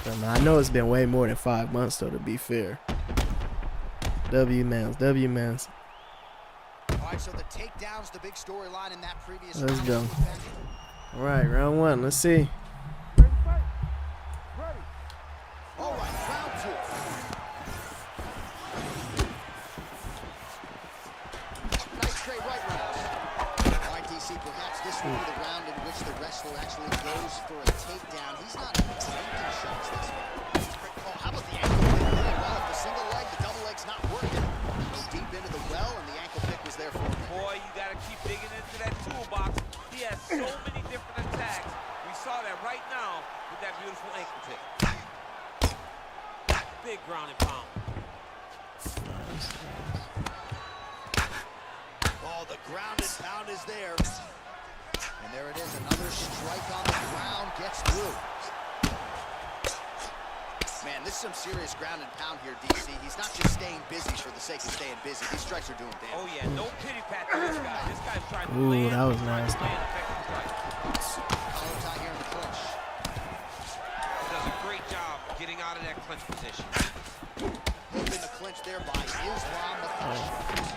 But, man, I know it's been way more than 5 months, though, to be fair. W-Mans. All right, so the takedown's the big storyline in that previous Let's round. go. All right, round one. Let's see. All right, round two. Nice straight right rounds. All right, DC, perhaps this will be the round in which the wrestler actually goes for a takedown. He's not attempting shots this way. Oh, how about the ankle pick there? Well, if the single leg, the double leg's not working. Goes deep into the well, and the ankle pick was there for him. Boy, you got to keep digging into that toolbox. He has so many different attacks. We saw that right now with that beautiful ankle pick. Big ground and pound. Oh, the ground and pound is there. And there it is, another strike on the ground, gets through. Man, this is some serious ground and pound here, DC. He's not just staying busy for the sake of staying busy. These strikes are doing damage. Oh, yeah, no pity pat to this guy. This guy's trying to Ooh, land, that was trying to nasty. land effective strikes. Collar tie here in the clinch. He does a great job getting out of that clinch position. Hoping to clinch there by Islam.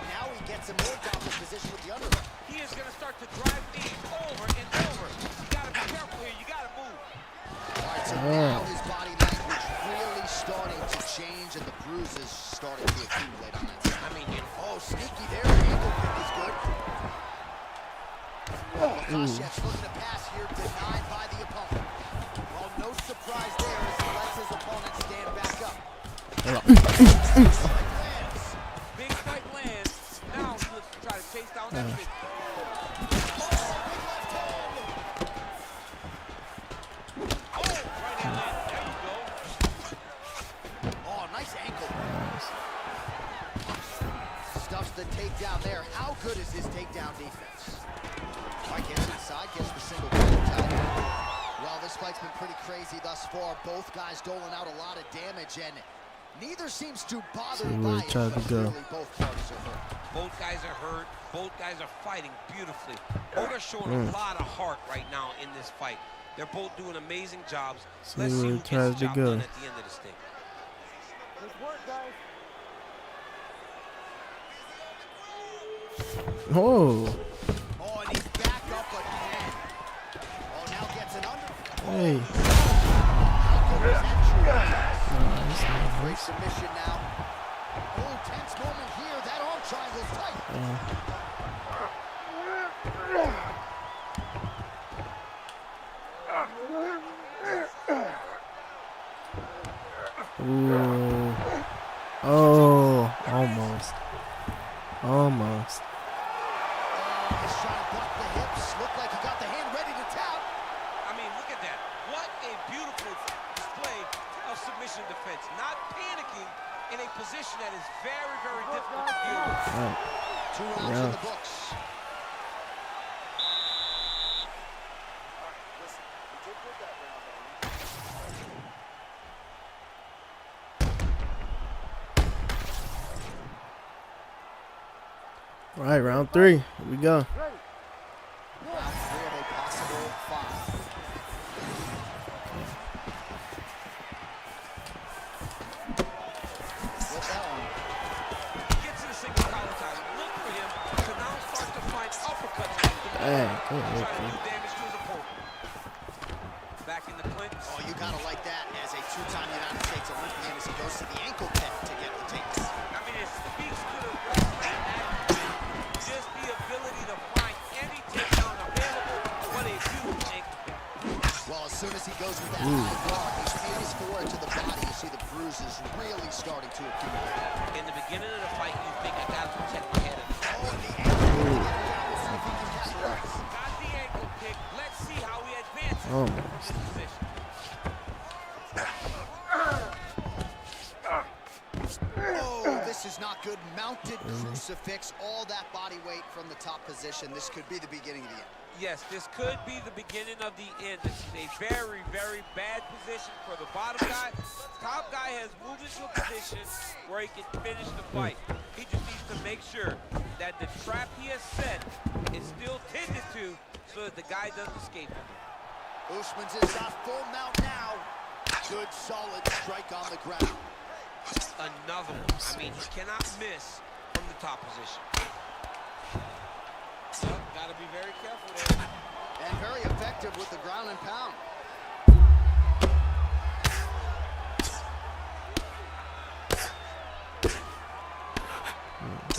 Now he gets a more dominant position with the underhook. He is going to start to drive knees over and over. You got to be careful here. You got to move. All right, so now his body language really starting to change, and the bruises starting to accumulate on that side. I mean, oh, sneaky there. The ankle kick is good. Makashev's looking to pass here, denied by the opponent. Well, no surprise there as he lets his opponent stand back up. big strike lands. Now he looks to try to chase down that big. The takedown there. How good is his takedown defense? All right, gets inside, gets the single tally. Well, this fight's been pretty crazy thus far. Both guys doling out a lot of damage, and neither seems too bothered by it. Clearly, both parties are hurt. Both guys are hurt. Both guys are fighting beautifully. Both are showing a lot of heart right now in this fight. They're both doing amazing jobs. Let's see who gets the job done at the end of this thing. Good work, guys. Oh, and he's back up again. Oh, now gets an under. Hey. Great submission now. Oh, tense moment here. That arm triangle's tight. Ooh. Oh, almost. Almost. He's trying to butt the hips. Looked like he got the hand ready to tap. I mean, look at that. What a beautiful display of submission defense. Not panicking in a position that is very, very difficult to deal with. 2 rounds in the books. All right, round 3. Here we go. Round 3 of a possible 5. With that one. Gets to the single collar time. Look for him to now start to find uppercuts. Hey, Trying to do damage to his opponent. Back in the clinch. Oh, you gotta like that as a 2-time United States Olympian as he goes to the ankle pin to get the takedown. I mean, it speaks to the wrestling acumen, just the ability to find any takedown available. What a huge ankle pin. Well, as soon as he goes with that high guard, he pays for it to the body. You see the bruises really starting to accumulate. In the beginning of the fight, you think, I gotta protect my head. Oh, and the ankle kick. We'll see if he can capitalize. Got the ankle kick. Let's see how he advances Oh. from this position. Oh, this is not good. Mounted crucifix, all that body weight from the top position. This could be the beginning of the end. Yes, this could be the beginning of the end. This is a very, very bad position for the bottom guy. Top guy has moved into a position where he can finish the fight. He just needs to make sure that the trap he has set is still tended to so that the guy doesn't escape him. Usman's has got full mount now. Good, solid strike on the ground. Another one. I mean, he cannot miss from the top position. So, gotta be very careful there. And very effective with the ground and pound.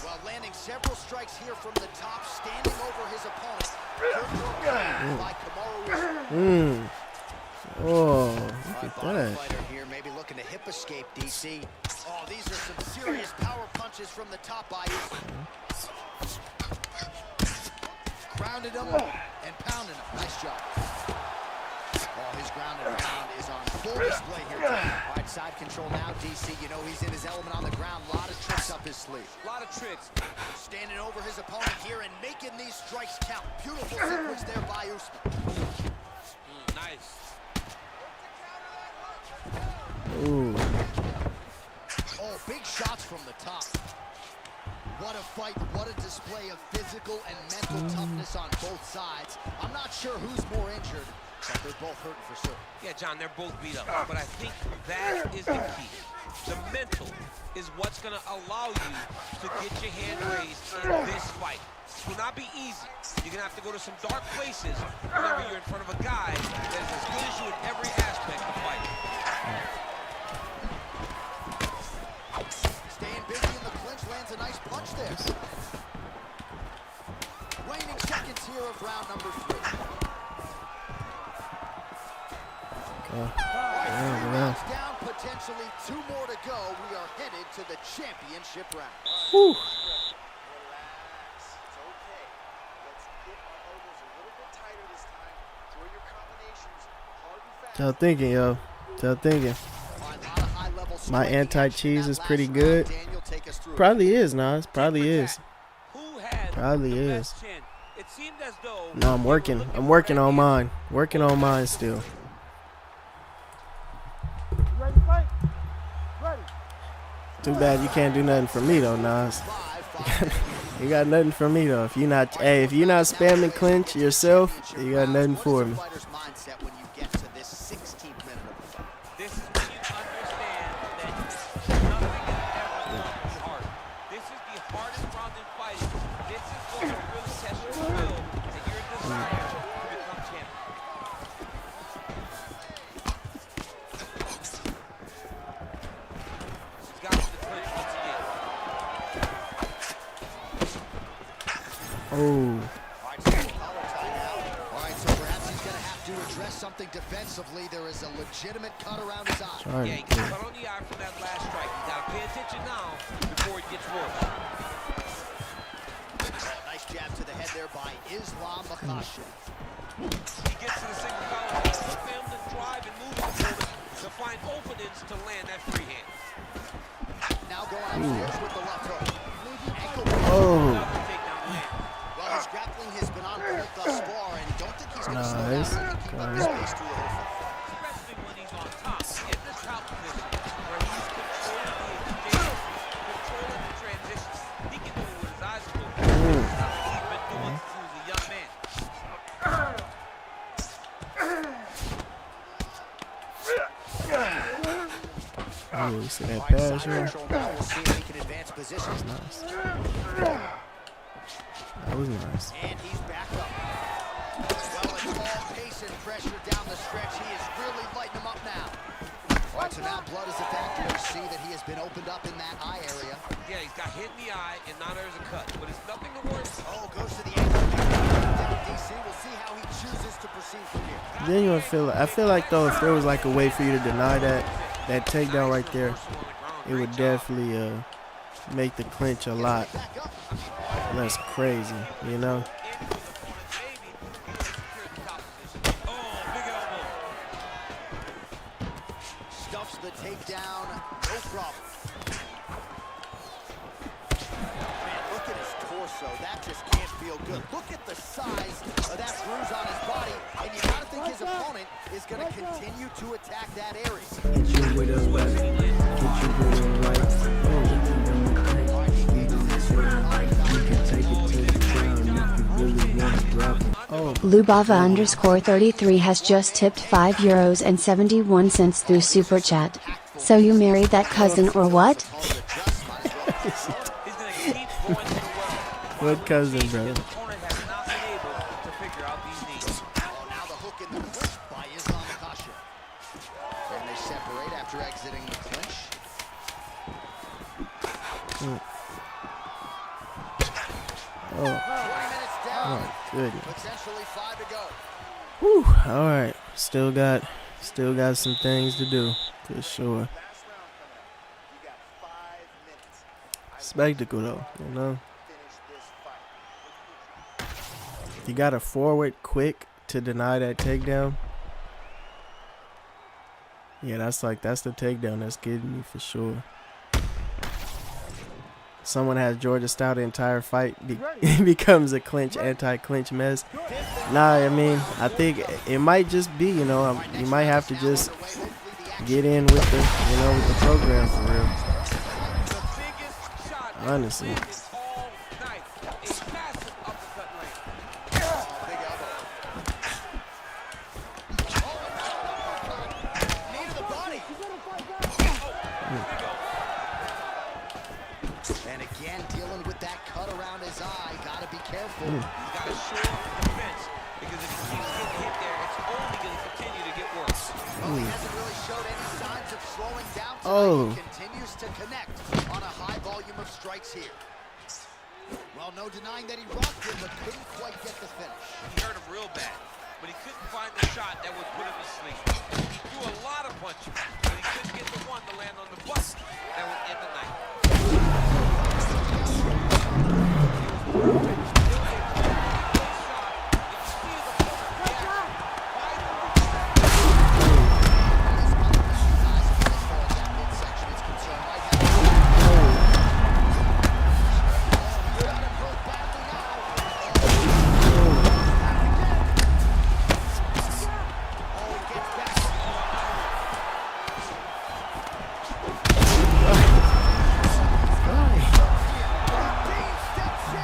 Well, landing several strikes here from the top, standing over his opponent. Good work by Kamaru Usman. Oh, look at that. Fighter here, maybe looking to hip escape, DC. Oh, these are some serious power punches from the top by Usman. Grounded him and pounded him. Nice job. Oh, his ground and pound is on full display here tonight. All right, side control now, DC. You know he's in his element on the ground. A lot of tricks up his sleeve. A lot of tricks. Standing over his opponent here and making these strikes count. Beautiful sequence there by Usman. Nice. Ooh. Oh, big shots from the top. What a fight, what a display of physical and mental toughness on both sides. I'm not sure who's more injured, But they're both hurting for sure. Yeah, John, they're both beat up. But I think that is the key. The mental is what's going to allow you to get your hand raised in this fight. It will not be easy. You're going to have to go to some dark places whenever you're in front of a guy that is as good as you in every aspect of fighting. Staying busy in the clinch, lands a nice punch there. Waning seconds here of round number 3. Down, potentially 2 more to go. We are headed to the championship round. Whew. Y'all thinking, yo. Y'all thinking. My anti-cheese is pretty good. Probably is, Nas. Probably is. Probably is. No, I'm working. I'm working on mine. Working on mine still. Too bad you can't do nothing for me though, Nas. You got nothing for me though. If you're not, hey, if you're not spamming clinch yourself, you got nothing for me. Oh. All right, so perhaps he's going to have to address something defensively. There is a legitimate cut around his eye. Yeah, he got cut on the eye from that last strike. You got to pay attention now before it gets worse. Nice jab to the head there by Islam Makhachev. He gets to the single collar, filmed and drive and move the opponent to find openings to land that free hand. Now going upstairs with the left hook. Oh. His grappling has been on point thus far, and don't think he's going to slow down and keep up his pace through the whole fight. Especially when he's on top, in this top position, where he's controlling the exchange, controlling the transition. He can do it with his eyes closed. He's been doing since he was a young man. Oh, you see that pass here? We'll see if he can advance position. Nice. That was nice. And he's back up. Well, it's all pace and pressure down the stretch. He is really lighting him up now. All right, so now blood is a factor. We see that he has been opened up in that eye area. Yeah, he's got hit in the eye, and now there's a cut. But it's nothing to worry about. Oh, goes to the ankle. DC, we'll see how he chooses to proceed from here. Then you feel. I feel like though, if there was like a way for you to deny that takedown right there, it would definitely make the clinch a lot less crazy, you know. Stuffs the takedown, no problem. Man, look at his torso. That just can't feel good. Look at the size of that bruise on his body, and you gotta think his opponent is gonna continue to attack that area. Get you with a left, get you with a right. You can take it to the ground if you really want to drop it. Oh, Lubava_33 has just tipped €5.71 through Super Chat. So you married that cousin or what? what cousin, bro? Oh, goodness. Potentially 5 to go. Whew. All right. Still got some things to do for sure. Spectacle though, you know. You got to forward quick to deny that takedown. Yeah, that's the takedown that's getting me for sure. Someone has Georgia style the entire fight, becomes a anti-clinch mess. Nah, I mean, I think it might just be, you know, you might have to just get in with the, you know, with the program for real. Honestly. forward. He's got to shore up the defense because if he keeps getting hit there, it's only going to continue to get worse. Well, he hasn't really showed any signs of slowing down tonight. Oh. He continues to connect on a high volume of strikes here. Well, no denying that he rocked him, but couldn't quite get the finish. He hurt him real bad, but he couldn't find the shot that would put him to sleep. He threw a lot of punches, but he couldn't get the one to land on the bus that would end the night.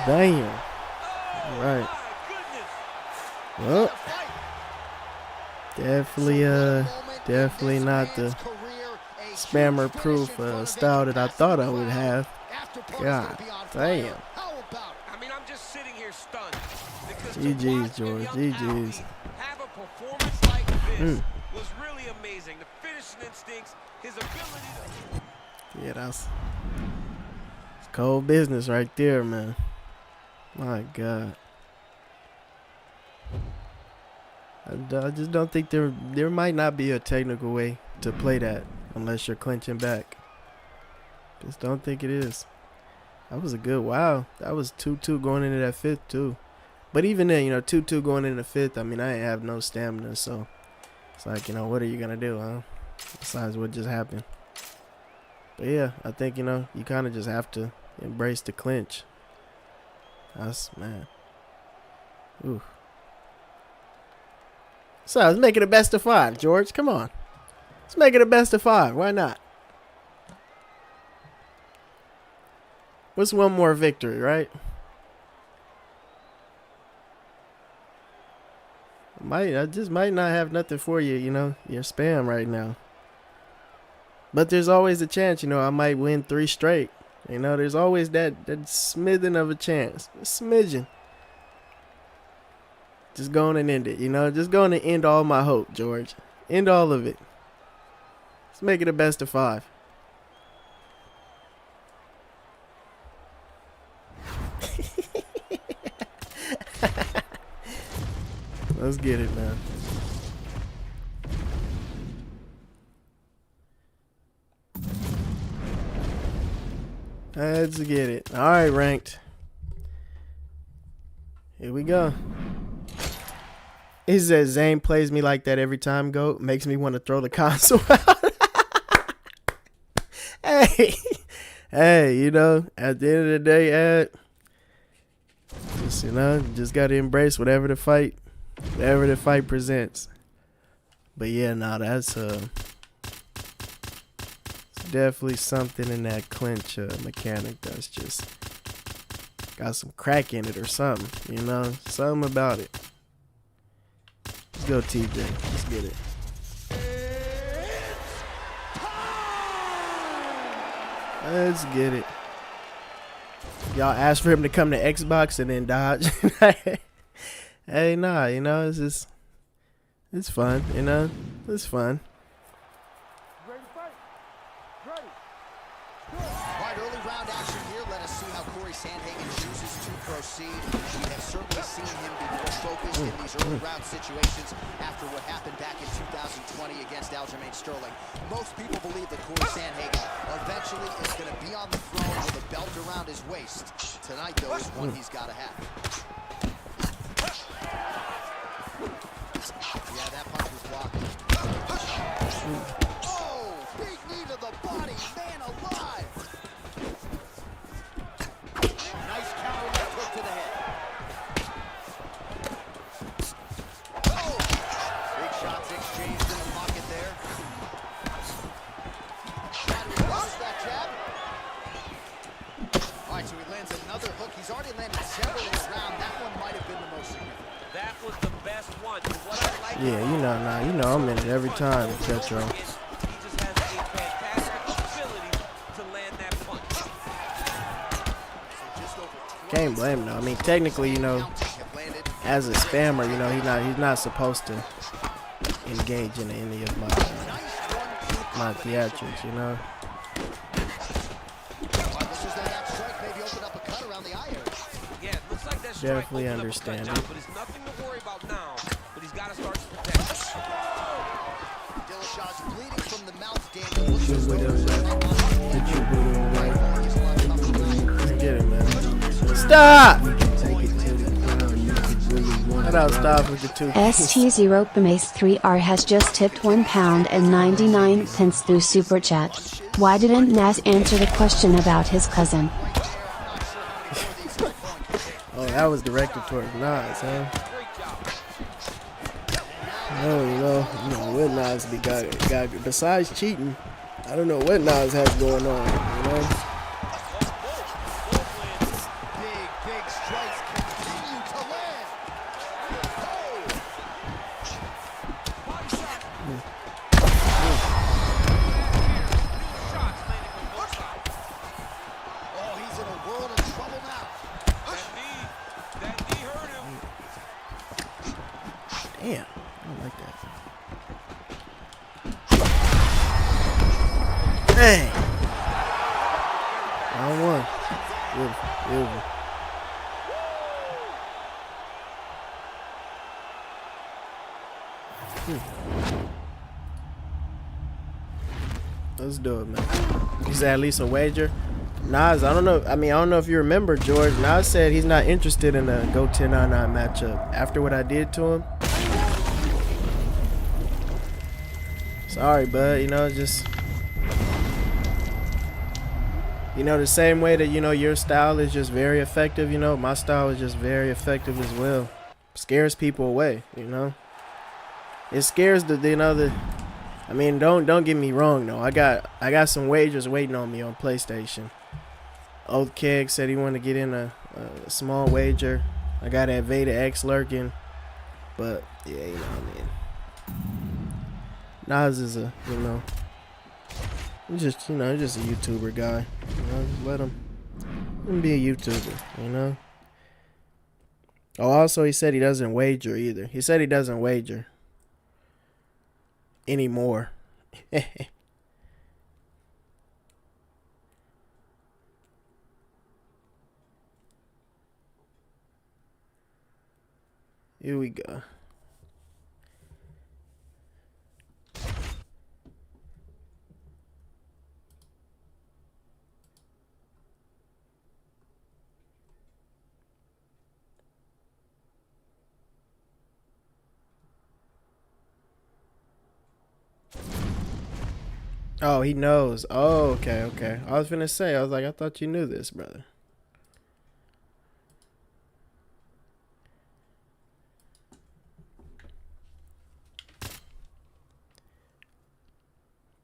Damn. Right. Well, definitely not the spammer-proof style that I thought I would have. God damn. I mean, I'm just sitting here stunned because GG's, George. GG's. have a performance like this was really amazing. The finishing instincts, his ability to... Yeah, it's cold business right there, man. My God. I just don't think there might not be a technical way to play that unless you're clinching back. Just don't think it is. That was a good wow. That was 2-2 going into that fifth too. But even then, 2-2 going into the fifth, I mean, I ain't have no stamina, so it's like, what are you gonna do, huh? Besides what just happened. But yeah, I think, you kind of just have to embrace the clinch. That's, man. Ooh. So let's make it a best of 5, George. Come on. Let's make it a best of 5. Why not? What's one more victory, right? I just might not have nothing for you, your spam right now. But there's always a chance, I might win 3 straight. There's always that smidgen of a chance. A smidgen. Just going and end it, Just going to end all my hope, George. End all of it. Let's make it a best of 5. Let's get it, man. Let's get it. All right, ranked. Here we go. He says Zane plays me like that every time, GOAT. Makes me want to throw the console out. Hey, at the end of the day, just got to embrace whatever the fight presents. But yeah, that's definitely something in that clinch mechanic that's just got some crack in it or something, something about it. Let's go, TJ. Let's get it. Let's get it. Y'all asked for him to come to Xbox and then dodge. Hey, nah, it's just, it's fun, it's fun. Right, early round action here. Let us see how Corey Sandhagen chooses to proceed. We have certainly seen him be more focused in these early round situations after what happened back in 2020 against Aljamain Sterling. Most people believe that Corey Sandhagen eventually is going to be on the throne with a belt around his waist. Tonight, though, is one he's got to have. Yeah, that punch was blocked. Oh, big knee to the body, man alive. Nice counter left hook to the head. Oh, big shots exchanged in the pocket there. Trying to reverse that jab. All right, so he lands another hook. He's already landed several in the round. That one might have been the most significant. That was the best one. What I like I'm in it every time, Petro. He just has a fantastic ability to land that punch. So just over Can't blame him though. I mean, technically, you know, as a spammer, you know, he's not supposed to engage in any of my theatrics, you know. Definitely understand it. But it's nothing to worry about now. But he's got to start to protect. Dillashaw's bleeding from the mouth, Daniel. Get it, man. Stop! Cut out, stop with the two. ST0PMACE3R has just tipped £1.99 through Super Chat. Why didn't Nas answer the question about his cousin? Oh, that was directed towards Nas, huh? Oh, you know what Nas got besides cheating. I don't know what Nas has going on, you know. Big strikes continue to land. Oh, he's in a world of trouble now. That knee hurt him. Damn, I don't like that. Dang. Round one. Beautiful. Let's do it, man. You said at least a wager? Nas, I don't know. I mean, I don't know if you remember, George. Nas said he's not interested in a Go 10-9 matchup after what I did to him. Sorry, bud. You know, just, you know, the same way that, you know, your style is just very effective, you know, my style is just very effective as well. Scares people away, you know. It scares the, you know, the, I mean, don't get me wrong though. I got some wagers waiting on me on PlayStation. Old Keg said he wanted to get in a small wager. I got that Veda X lurking, but yeah, you know what I mean. Nas is a, you know, just, you know, just a YouTuber guy. You know, just let him be a YouTuber, you know. Oh, also he said he doesn't wager either. He said he doesn't wager anymore. Here we go. Oh, he knows. Oh, okay. I was finna say, I was like, I thought you knew this, brother.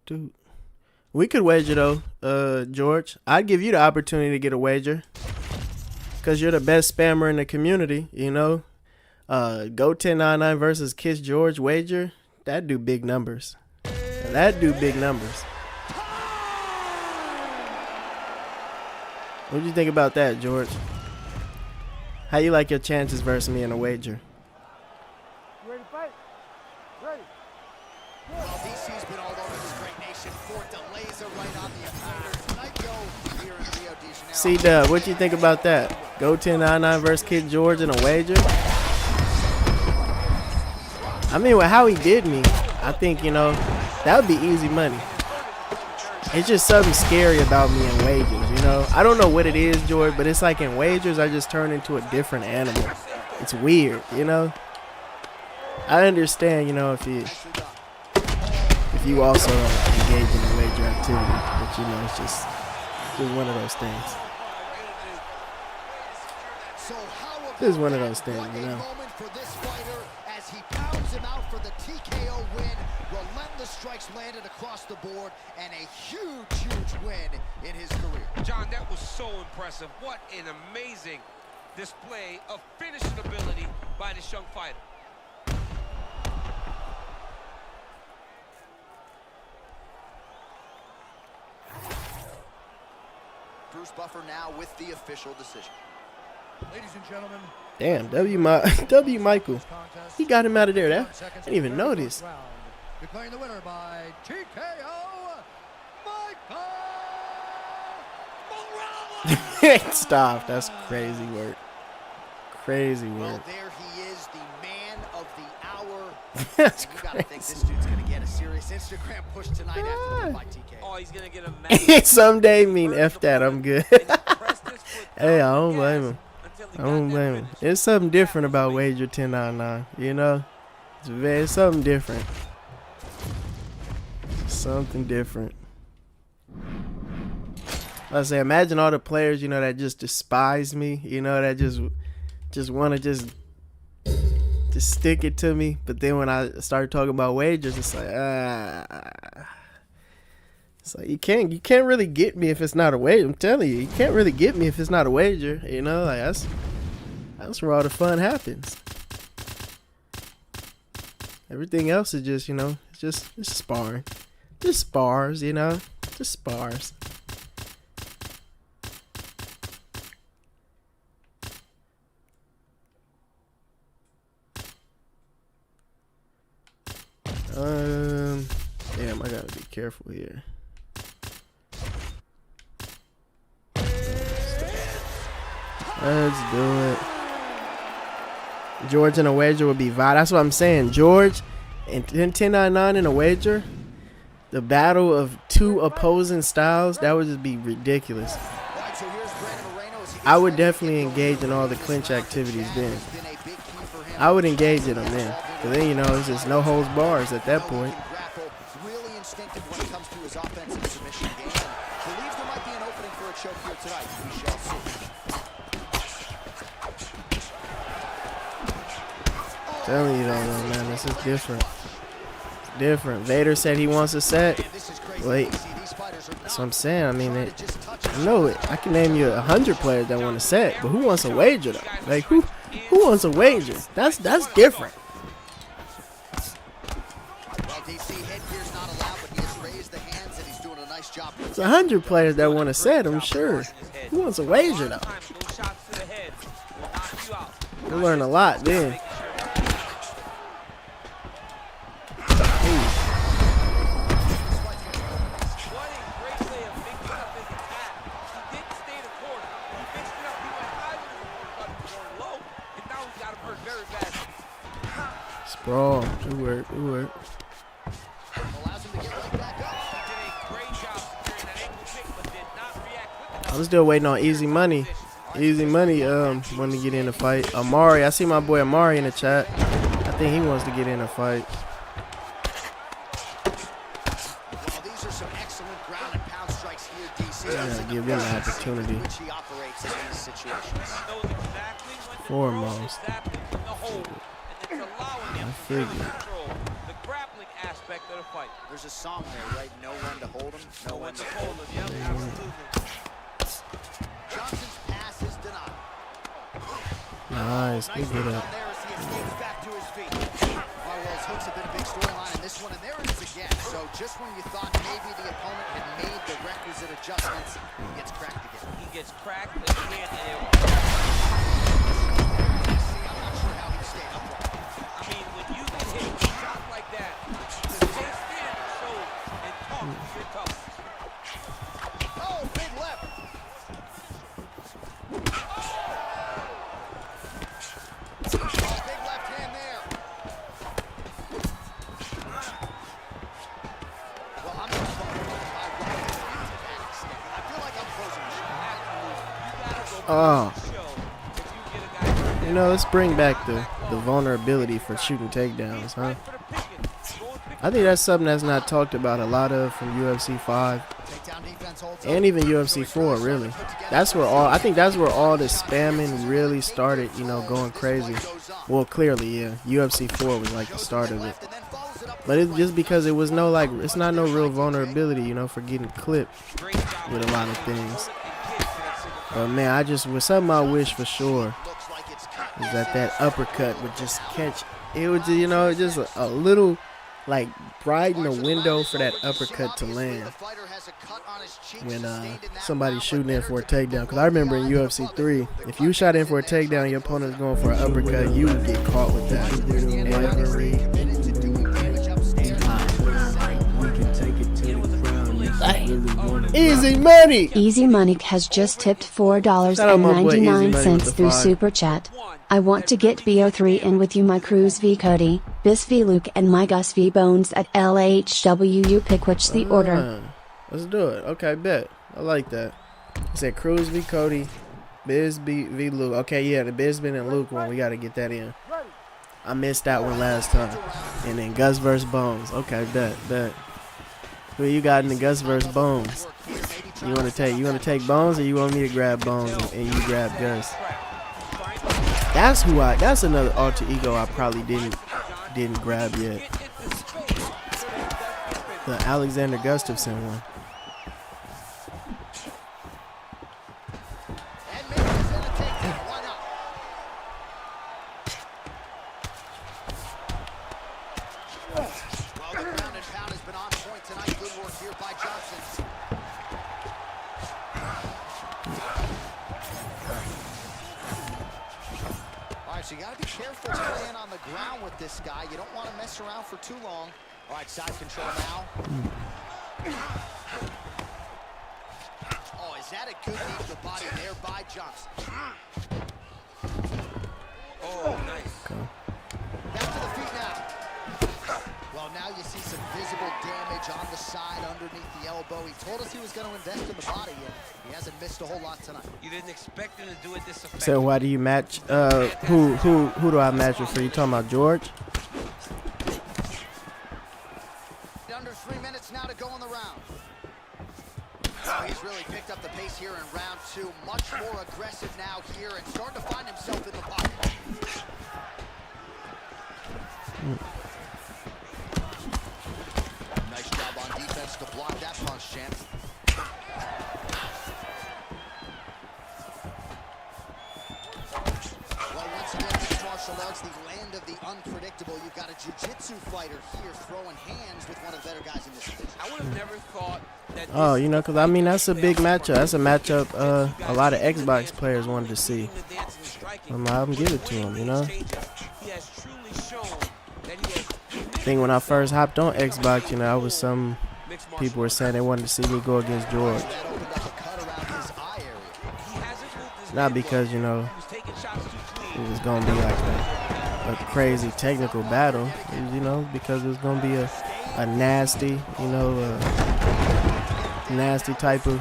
Dude. We could wager though, George. I'd give you the opportunity to get a wager. Cause you're the best spammer in the community, you know. Go 1099 versus Kiss George wager. That'd do big numbers. That'd do big numbers. What do you think about that, George? How you like your chances versus me in a wager? Ready to fight? Ready. Well, DC's been all over this great nation. 4 delays are right on the opponent. Tonight, go here in Rio de Janeiro. C-Dub, what you think about that? Go 1099 versus Kid George in a wager? I mean, with how he did me, I think, you know, that would be easy money. It's just something scary about me in wagers, you know. I don't know what it is, George, but it's like in wagers, I just turn into a different animal. It's weird, you know. I understand, you know, if you also engage in a wager activity, but you know, it's just one of those things. This is one of those things, you know. As he pounds him out for the TKO win, relentless strikes landed across the board, and a huge win in his career. John, that was so impressive. What an amazing display of finishing ability by this young fighter. Bruce Buffer now with the official decision. Ladies and gentlemen, Damn, W. Michael. He got him out of there. I didn't even notice. declaring the winner by TKO, Michael Morales. Stop. That's crazy work. Crazy Well, work. there he is, the man of the hour. That's You gotta think this crazy. dude's gonna get a serious Instagram push tonight after the fight, TK. Oh, he's gonna get a massive Someday mean F that. I'm good. and he pressed his foot Hey, I down don't the blame gas him. until he I got don't that blame him. finish. It's something different about wager 1099. You know, it's something different. Something different. I say, imagine all the players, you know, that just despise me. You know, that just want to just stick it to me. But then when I start talking about wagers, it's like it's like you can't really get me if it's not a wager. I'm telling you can't really get me if it's not a wager. You know, like that's where all the fun happens. Everything else is just, you know, it's sparring. Just spars, you know, just spars. Damn, I gotta be careful here. Let's do it. George in a wager would be vital. That's what I'm saying. George and 1099 in a wager. The battle of two opposing styles, that would just be ridiculous. I would definitely engage in all the clinch activities then. I would engage in them then. Because then, you know, it's just no holds bars at that point. Really instinctive when it comes to his offensive submission game. And believes there might be an opening for a choke here tonight. We shall see. Telling you though, man, this is different. It's different. Vader said he wants a set. Wait, that's what I'm saying. I mean, I know it. I can name you 100 players that want a set, but who wants a wager though? Like who wants a wager? That's different. Well, DC, headgear's not allowed, but he has raised the hands and he's doing a nice job. It's 100 players that want a set, I'm sure. Who wants a wager though? We'll learn a lot then. Sprawl. Good work. Good work. I'm still waiting on Easy Money. Easy Money wanting to get in the fight. Amari, I see my boy Amari in the chat. I think he wants to get in a fight. Well, these are some excellent ground and pound strikes here, DC. Yeah, give him an opportunity. Which he operates in these situations. Foremost. I figured. The grappling aspect of the fight. There's a song there, right? No one to hold him. No one to hold him. Yep, absolutely. Johnson's pass is denied. Nice. Good get up. There as he escapes back to his feet. Marwell's hooks have been a big storyline in this one, and there it is again. So just when you thought maybe the opponent had made the requisite adjustments, he gets cracked again. He gets cracked again, and I'm not sure how he stayed upright. I mean, when you get hit with a shot like that, to stay stand and show and talk to your toughness. Oh, big left. Oh, big left hand there. Well, I'm not focused on my right hand to that extent. I feel like I'm closing the shot. Oh. You know, let's bring back the vulnerability for shooting takedowns, huh? I think that's something that's not talked about a lot of from UFC 5 and even UFC 4, really. I think that's where all the spamming really started, you know, going crazy. Well, clearly, yeah. UFC 4 was like the start of it. But it's just because it was no, like, it's not no real vulnerability, you know, for getting clipped with a lot of things. But man, with something I wish for sure is that uppercut would just catch. It would, you know, just a little like right in the window for that uppercut to land when somebody's shooting in for a takedown. Because I remember in UFC 3, if you shot in for a takedown, your opponent's going for an uppercut, you would get caught with that every time. Easy money. Easy Money has just tipped $4.99 through Super Chat. I want to get BO3 in with you, my Cruz v Cody, Bis v Luke, and my Gus v Bones at LHW. You pick which the order. Let's do it. Okay, bet. I like that. I said Cruz v Cody, Biz v Luke. Okay, yeah, the Bisbee and Luke one. We got to get that in. I missed that one last time. And then Gus versus Bones. Okay, bet. Who you got in the Gus versus Bones? You want to take Bones, or you want me to grab Bones and you grab Gus? That's another alter ego I probably didn't grab yet. The Alexander Gustafsson one. Well, the ground and pound has been on point tonight. Good work here by Johnson. All right, so you got to be careful playing on the ground with this guy. You don't want to mess around for too long. All right, side control now. Oh, is that a good knee to the body there by Johnson? Oh, nice. Back to the feet now. Well, now you see some visible damage on the side underneath the elbow. He told us he was going to invest in the body, and he hasn't missed a whole lot tonight. You didn't expect him to do it this effective. So why do you match? Who do I match with? For you talking about George? Under 3 minutes now to go in the round. Oh, he's really picked up the pace here in round 2. Much more aggressive now here and starting to find himself in the pocket. Nice job on defense to block that punch, Chance. Well, once again, mixed martial arts, the land of the unpredictable. You've got a jiu-jitsu fighter here throwing hands with one of the better guys in this division. I would have never thought that. Oh, you know, because I mean that's a big matchup. That's a matchup a lot of Xbox players wanted to see. I'm gonna give it to him, you know. He has truly shown that he has. I think when I first hopped on Xbox, you know, I was some people were saying they wanted to see me go against George. That opened up a cut around his eye area. He hasn't moved his Not head because, you know, well. He was taking shots too clean. it was gonna be like a crazy technical battle. It was, you know, because it was gonna be a nasty, you know, nasty type of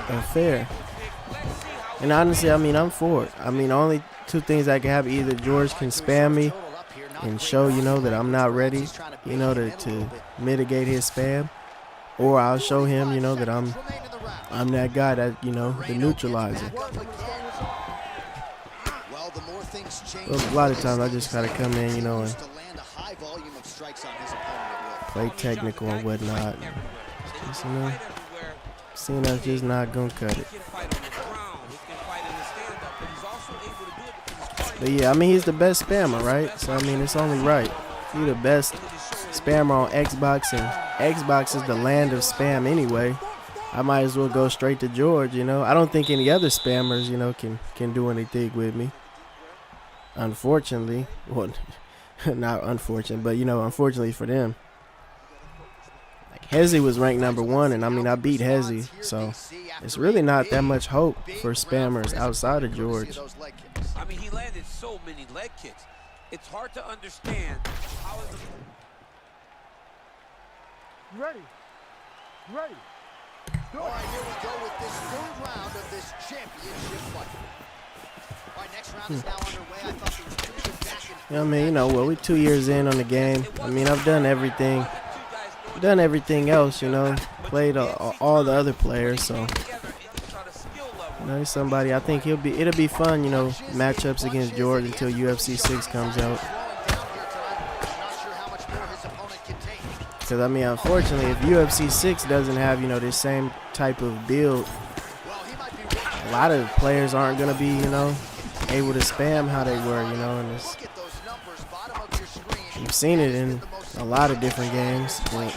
affair. And honestly, I mean, I'm for it. I mean, only two things that can happen: either George can spam me and show, you know, that I'm not ready, you know, to mitigate his spam, or I'll show him, you know, that I'm that guy that, you know, the neutralizer. A lot of times I just gotta come in, you know, and play technical and whatnot. Just, you know, seeing that's just not gonna cut it. But yeah, I mean, he's the best spammer, right? So I mean, it's only right. He's the best spammer on Xbox, and Xbox is the land of spam anyway. I might as well go straight to George, you know. I don't think any other spammers, you know, can do anything with me. Unfortunately, well, not unfortunate, but you know, unfortunately for them. Like Hezzy was ranked #1, and I mean, I beat Hezzy, so it's really not that much hope for spammers outside of George. I mean, he landed so many leg kicks. It's hard to understand how is Ready. All right, here we go with this third round of this championship fight. All right, next round is now underway. I thought there was pretty good back and I mean, you know, well, we're 2 years in on the game. I mean, I've done everything. Done everything else, you know. Played all the other players, so. You know, he's somebody. I think it'll be fun, you know, matchups against George until UFC 6 comes out. Because I mean, unfortunately, if UFC 6 doesn't have, you know, this same type of build, a lot of players aren't gonna be, you know, able to spam how they were, you know. And you've seen it in a lot of different games, but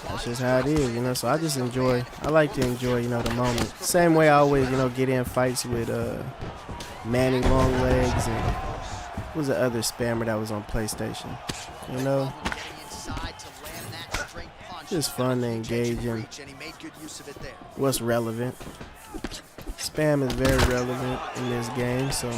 that's just how it is, you know. So I just enjoy. I like to enjoy, you know, the moment. Same way I always, you know, get in fights with Manny Longlegs and what was the other spammer that was on PlayStation, you know. Just fun to engage in what's relevant. Spam is very relevant in this game, so.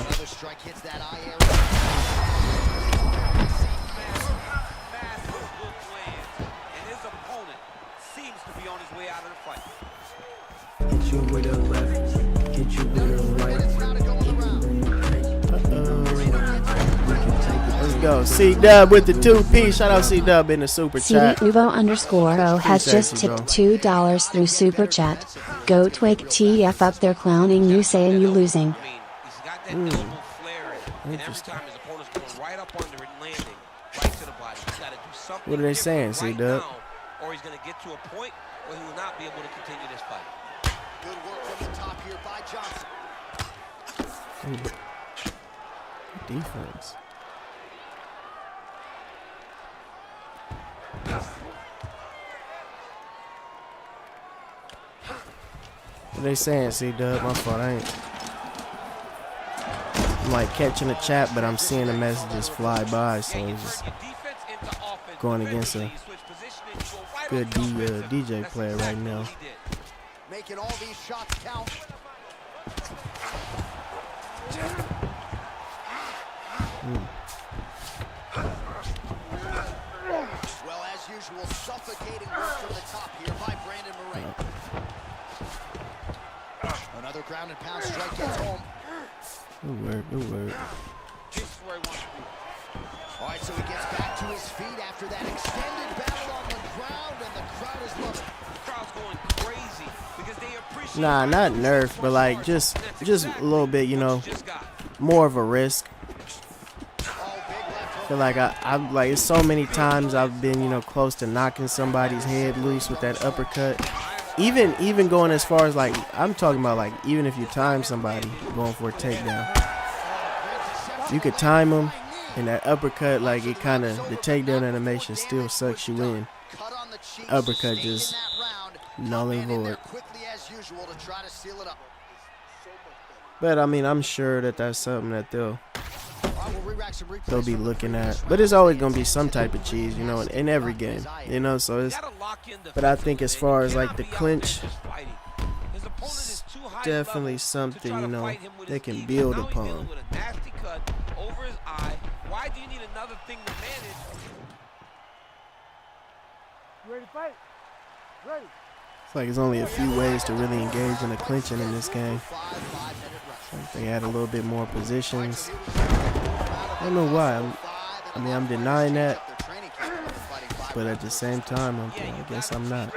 Hit you with a left, hit you with a right. Let's go. C-Dub with the 2P. Shout out C-Dub in the super chat. CD_Uvo has just Appreciate you, tipped $2 through super chat. Go Twig TF up there clowning you saying you losing. Interesting. What are they saying, C-Dub? Or he's going to get to a point where he will not be able to continue this fight. Good work from the top here by Johnson. Defense. What they saying, C-Dub? My fault, I'm like catching the chat, but I'm seeing the messages fly by, so it's just going against a good DJ player right now. Making all these shots count. Well, as usual, suffocating work from the top here by Brandon Moreno. Another ground and pound strike gets home. Good work, good work. This is where he wants to be. All right, so he gets back to his feet after that extended battle on the ground, and the crowd is loving it. The crowd's going crazy because they appreciate. Nah, not nerf, but like just a little bit, you know, more of a risk. I feel like I'm like, it's so many times I've been, you know, close to knocking somebody's head loose with that uppercut. Even going as far as like, I'm talking about like, even if you time somebody going for a takedown, you could time them, and that uppercut, like it kind of, the takedown animation still sucks you in. Uppercut just null and void. But I mean, I'm sure that that's something that they'll be looking at. But it's always gonna be some type of cheese, you know, in every game, you know. So it's. But I think as far as like the clinch, it's definitely something, you know, they can build upon. Why do you need another thing to manage? You ready to fight? Ready. It's like there's only a few ways to really engage in the clinching in this game. Like they add a little bit more positions. I don't know why. I mean, I'm denying that, but at the same time, I guess I'm not.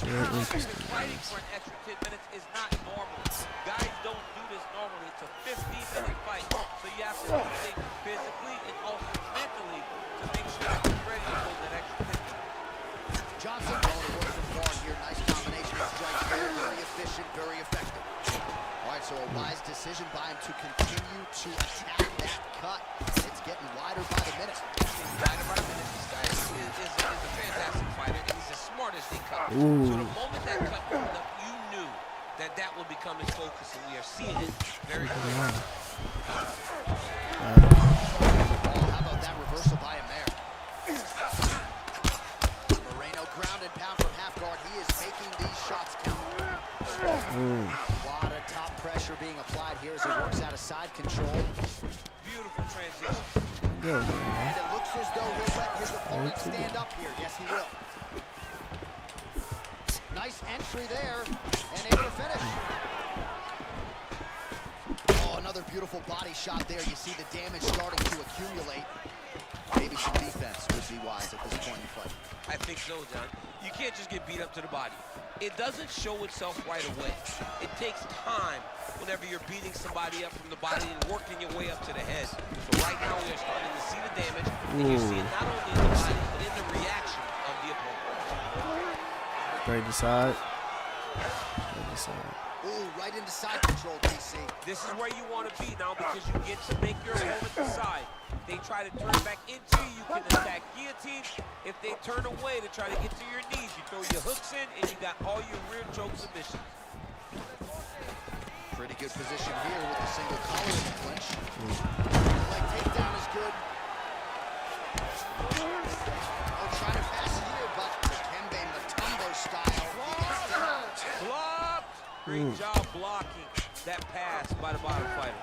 Very interesting. Fighting for an extra 10 minutes is not normal. Guys don't do this normally. It's a 15-minute fight, so you have to do things physically and also mentally to make sure you're ready to hold that extra 10 minutes. Johnson works hard here. Nice combination of strikes there. Very efficient, very effective. All right, so a wise decision by him to continue to attack that cut. It's getting wider by the minute. Wider by the minute. This guy is a fantastic fighter, and he's as smart as they come. Ooh. So the moment that cut moved up, you knew that would become his focus, and we are seeing it very clearly. How about that reversal by him there? Moreno ground and pound from half guard. He is making these shots count. A lot of top pressure being applied here as he works out of side control. Beautiful transition. Good, man. And it looks as though he'll let his opponent stand up here. Yes, he will. Nice entry there, and able to finish. Oh, another beautiful body shot there. You see the damage starting to accumulate. Maybe some defense would be wise at this point in the fight. I think so, John. You can't just get beat up to the body. It doesn't show itself right away. It takes time whenever you're beating somebody up from the body and working your way up to the head. So right now we are starting to see the damage, and you see it not only in the body, but in the reaction of the opponent. Straight to side. Straight to side. Ooh, right into side control, DC. This is where you want to be now because you get to make your opponent decide. They try to turn back into you, you can attack guillotine. If they turn away to try to get to your knees, you throw your hooks in and you got all your rear choke submissions. Pretty good position here with the single collar in the clinch. Leg takedown is good. Oh, trying to pass it here, but Dikembe Mutombo style. Blocked! Great job blocking that pass by the bottom fighter.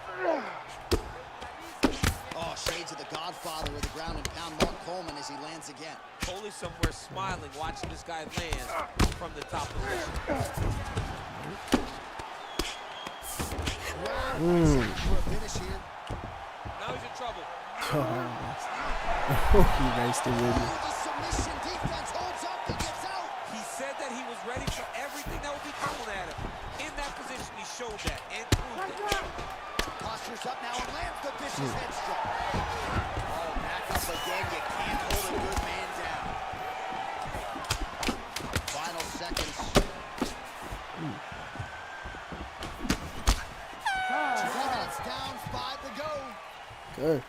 Oh, shades of the Godfather of the ground and pound, Mark Coleman, as he lands again. Coley somewhere smiling, watching this guy land from the top position. For a finish here. Now he's in trouble. He raced it with me. The submission defense holds up. He gets out. He said that he was ready for everything that would be thrown at him. In that position, he showed that and proved it. Postures up now and lands the vicious headstrong. Oh, back up again. You can't hold a good man down. Final seconds. 2 minutes down, 5 to go. Good.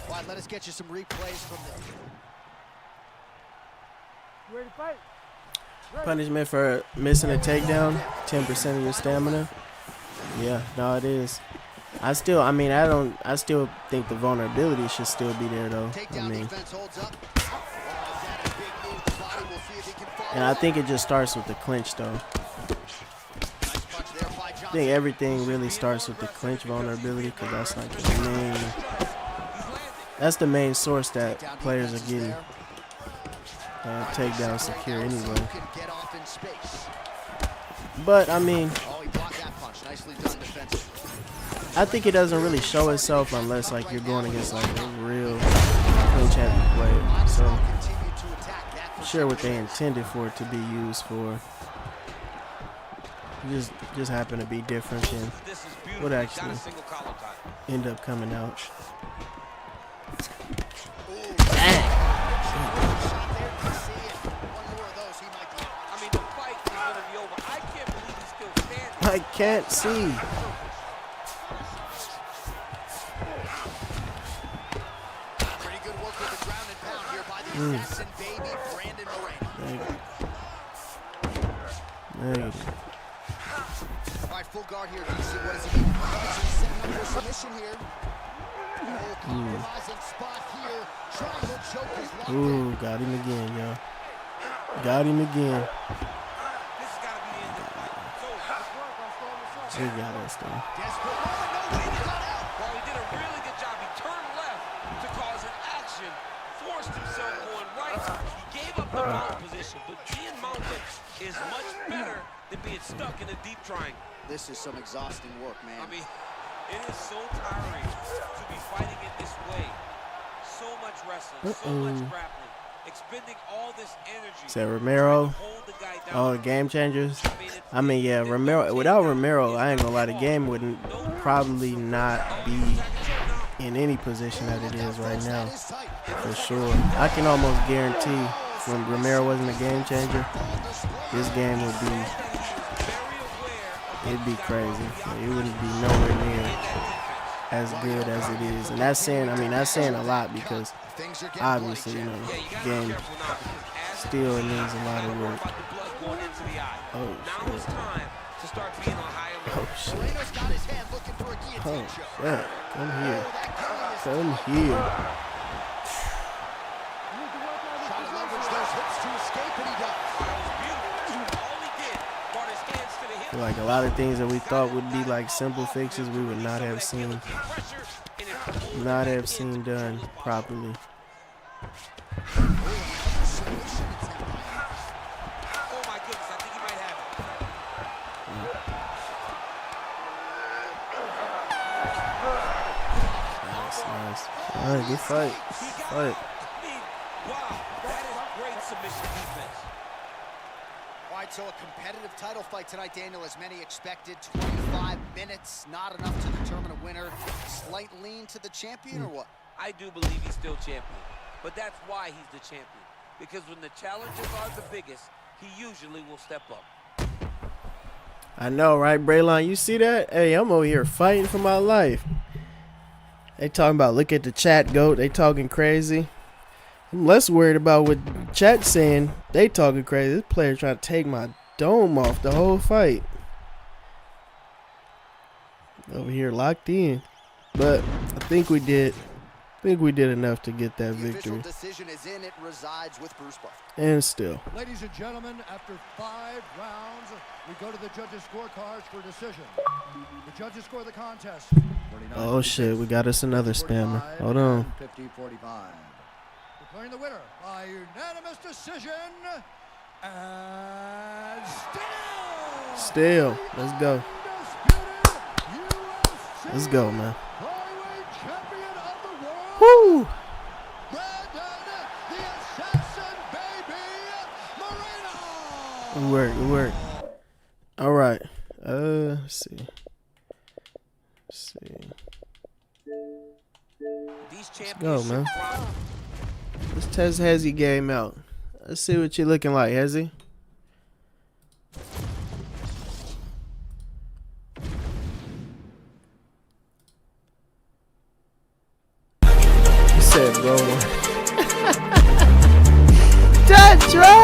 All right, let us get you some replays from this. Ready to fight? Punishment for missing a takedown, 10% of your stamina. Yeah, no, it is. I still think the vulnerability should still be there though. Takedown defense holds up. And I think it just starts with the clinch though. I think everything really starts with the clinch vulnerability because that's like the main source that players are getting takedown secure anyway. But I mean, I think it doesn't really show itself unless like you're going against like a real clinch heavy player. So I'm sure what they intended for it to be used for just happen to be different than what actually end up coming out. Dang. I can't see. Pretty good work with the ground and pound here by the assassin baby, Brandon Moreno. All right, full guard here, DC. What does he mean? Setting up for submission here. Oh, compromising spot here. Triangle choke is locked in. Ooh, got him again, y'all. Got him again. He got us though. Well, he did a really good job. He turned left to cause an action, forced himself going right. He gave up the mount position, but being mounted is much better than being stuck in a deep triangle. This is some exhausting work, man. I mean, it is so tiring to be fighting it this way. So much wrestling, so much grappling, expending all this energy. Say Romero. Oh, game changers. I mean, yeah, Romero. Without Romero, I ain't gonna lie, the game wouldn't probably not be in any position that it is right now, for sure. I can almost guarantee when Romero wasn't a game changer, this game would be, it'd be crazy. It wouldn't be nowhere near as good as it is. And that's saying, I mean, that's saying a lot because obviously, you know, the game still needs a lot of work. Oh, shit. Oh, shit. Oh, shit. Come here. Come here. I feel like a lot of things that we thought would be like simple fixes, we would not have seen done properly. All right, good fight. Fight. Wow, that is great submission defense. All right, so a competitive title fight tonight, Daniel, as many expected. 25 minutes, not enough to determine a winner. Slight lean to the champion, or what? I do believe he's still champion, but that's why he's the champion. Because when the challenges are the biggest, he usually will step up. I know, right, Braylon? You see that? Hey, I'm over here fighting for my life. They talking about, look at the chat, GOAT. They talking crazy. I'm less worried about what chat's saying. They talking crazy. This player trying to take my dome off the whole fight. Over here locked in. But I think we did enough to get that victory. Decision is in. It resides with Bruce Buffer. And still. Ladies and gentlemen, after 5 rounds, we go to the judges' scorecards for decision. The judges score the contest. Oh shit, we got us another spammer. Hold on. 50-45. Declaring the winner by unanimous decision, and still. Let's go. Let's go, man. Woo! It worked. It worked. All right. Let's see. Let's go, man. Let's test Hezzy game out. Let's see what you're looking like, Hezzy. You said, bro. Tetro!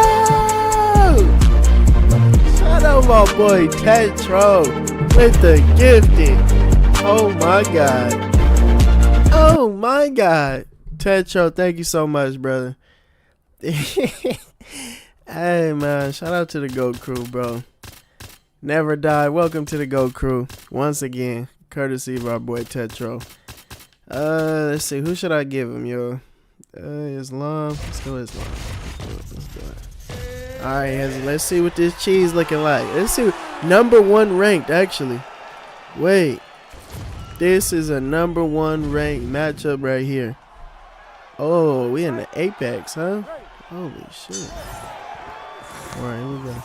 Shout out my boy Tetro with the gifted. Oh my god. Oh my god. Tetro, thank you so much, brother. Hey man, shout out to the GOAT crew, bro. Never die. Welcome to the GOAT crew. Once again, courtesy of our boy Tetro. Let's see, who should I give him, yo? Islam. Let's go Islam. Let's do it. Alright, let's see what this cheese looking like. Let's see. #1 ranked, actually. Wait. This is a #1 ranked matchup right here. Oh, we in the Apex, huh? Holy shit. Alright, here we go.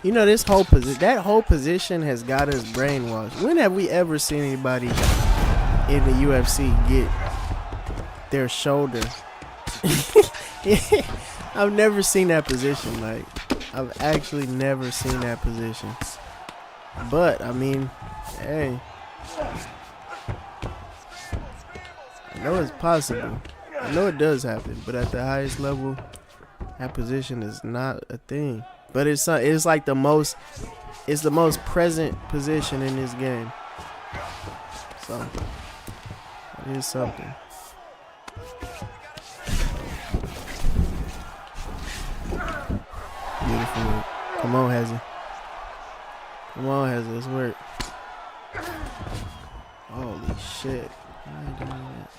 You know, this whole position has got us brainwashed. When have we ever seen anybody in the UFC get their shoulder? I've never seen that position. Like, I've actually never seen that position. But I mean, hey, I know it's possible. I know it does happen, but at the highest level, that position is not a thing. But it's like the most present position in this game. So it is something. Beautiful work. Come on, Hezzy. Come on, Hezzy. Let's work. Holy shit. Why are you doing that?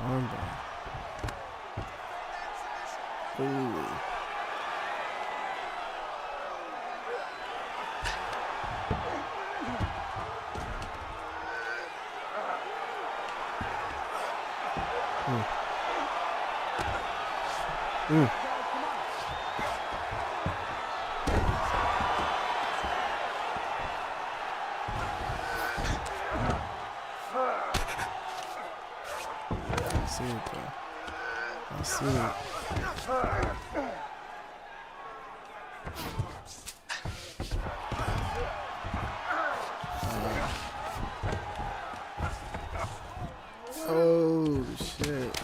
Armbar. Ooh. See it, bro. Let's see. Oh shit.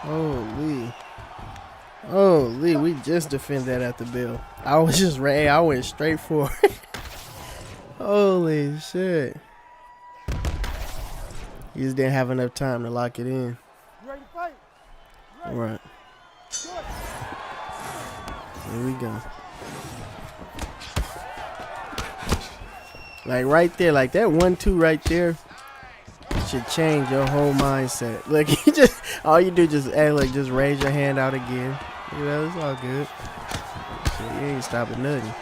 Holy. Holy, we just defended that at the bell. I was just ready. I went straight for it. Holy shit. You just didn't have enough time to lock it in. You ready to fight? All right. Here we go. Like right there, like that 1-2 right there should change your whole mindset. Like you just, all you do just, hey, like just raise your hand out again. You know, it's all good. Shit, you ain't stopping nothing.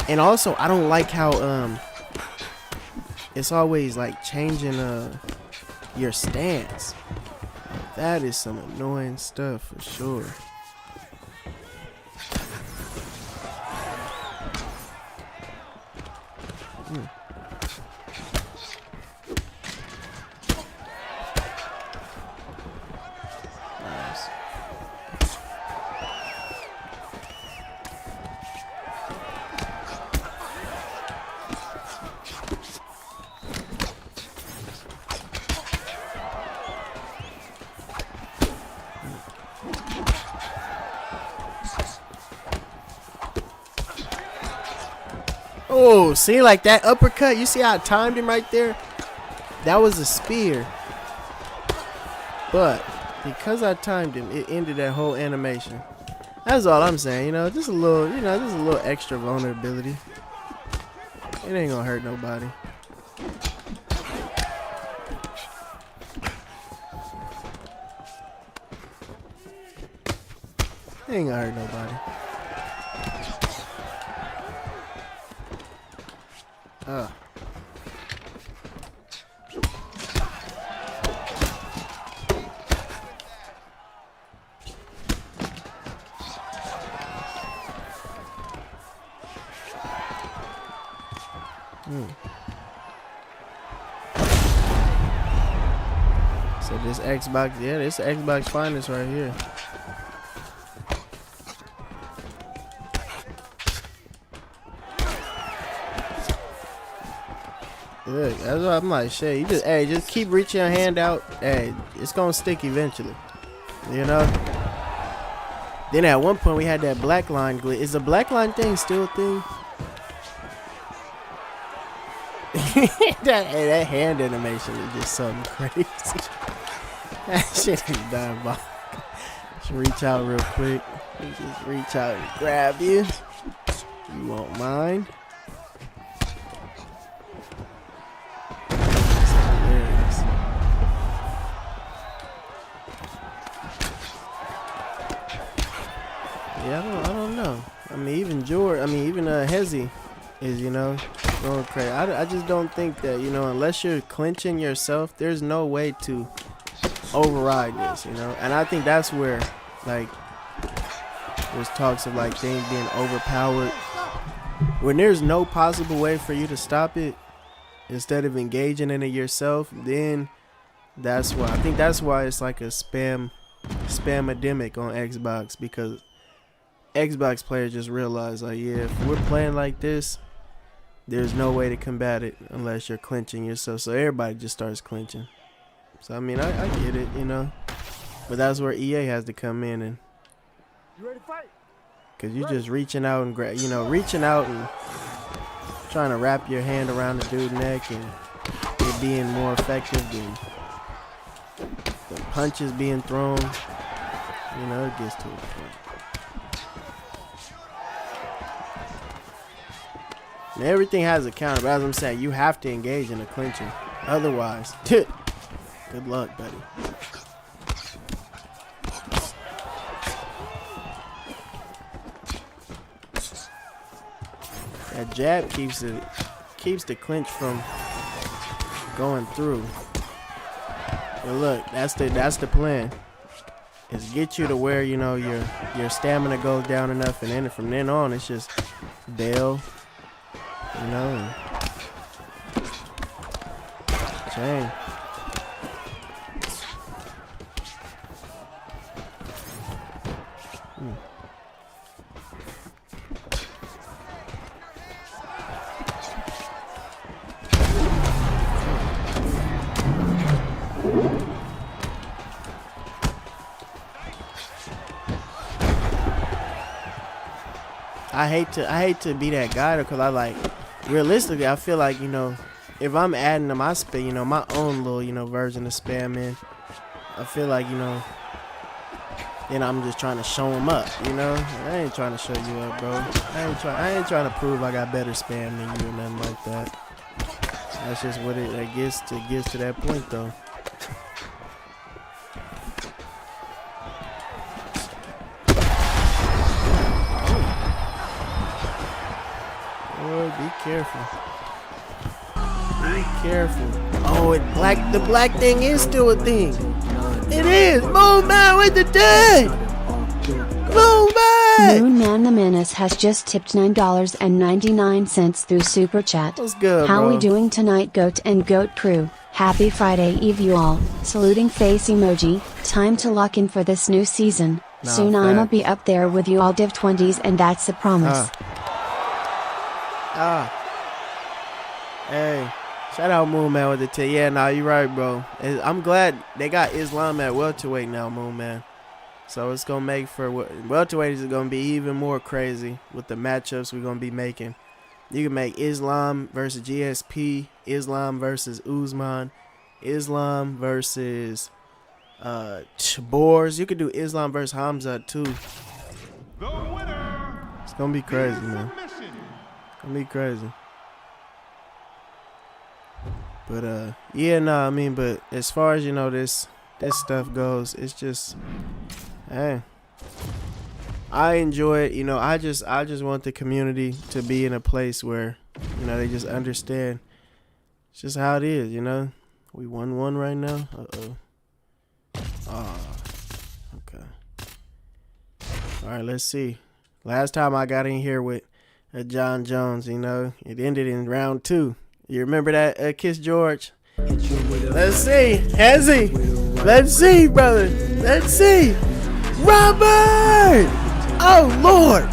And also, I don't like how it's always like changing your stance. That is some annoying stuff for sure. Nice. Oh, see, like that uppercut, you see how I timed him right there? That was a spear. But because I timed him, it ended that whole animation. That's all I'm saying, you know, just a little, you know, just a little extra vulnerability. It ain't gonna hurt nobody. It ain't gonna hurt nobody. So this Xbox, yeah, this Xbox finest right here. Look, that's what I'm like, shit, you just, hey, just keep reaching your hand out. Hey, it's gonna stick eventually. You know? Then at one point we had that black line glitch. Is the black line thing still a thing? that hand animation is just something crazy. That shit is diabolical. Just reach out real quick. Just reach out and grab you. You won't mind. Yeah, I don't know. I mean, even Hezi is, you know, going crazy. I just don't think that, you know, unless you're clinching yourself, there's no way to override this, you know. And I think that's where, like, there's talks of, like, things being overpowered. When there's no possible way for you to stop it, instead of engaging in it yourself, then that's why. I think that's why it's like a spam-ademic on Xbox, because Xbox players just realize, like, yeah, if we're playing like this, there's no way to combat it unless you're clinching yourself. So everybody just starts clinching. So I mean, I get it, you know, but that's where EA has to come in, and You ready to fight? cause you're just reaching out and reaching out and trying to wrap your hand around the dude's neck, and it being more effective than the punches being thrown. You know, it gets to a point. And everything has a counter, but as I'm saying, you have to engage in the clinching. Otherwise, good luck, buddy. That jab keeps the clinch from going through. But look, that's the plan. is get you to where, you know, your stamina goes down enough, and then from then on it's just bail, you know, and chain. I hate to be that guy, because I like, realistically, I feel like, you know, if I'm adding to my spam, you know, my own little, you know, version of spamming, I feel like, you know, then I'm just trying to show them up, you know. I ain't trying to show you up, bro. I ain't trying to prove I got better spam than you or nothing like that. That's just what it gets to that point, though. Be careful. Be careful. Oh, the black thing is still a thing. It is. Moon Man with the day. Moon Man. Moon Man the Menace has just tipped $9.99 through Super Chat. What's good, How bro? we doing tonight, Goat and Goat crew? Happy Friday Eve, you all. Saluting face emoji. Time to lock in for this new season. Soon I'ma be up there with you all Div 20s, and that's a promise. Hey, shout out Moon Man with the T. Yeah, nah, you right, bro. I'm glad they got Islam at welterweight now, Moon Man. So it's gonna make for welterweight is gonna be even more crazy with the matchups we're gonna be making. You can make Islam versus GSP, Islam versus Usman, Islam versus Boers. You could do Islam versus Hamza too. It's gonna be crazy, man. Gonna be crazy. But yeah, nah, I mean, but as far as, you know, this stuff goes, it's just, hey, I enjoy it. You know, I just want the community to be in a place where, you know, they just understand it's just how it is, you know. We 1-1 right now. Okay. All right, let's see. Last time I got in here with John Jones, you know, it ended in round 2. You remember that, Kiss George? Let's see. Has he? Let's see, brother. Let's see. Robert! Oh, Lord.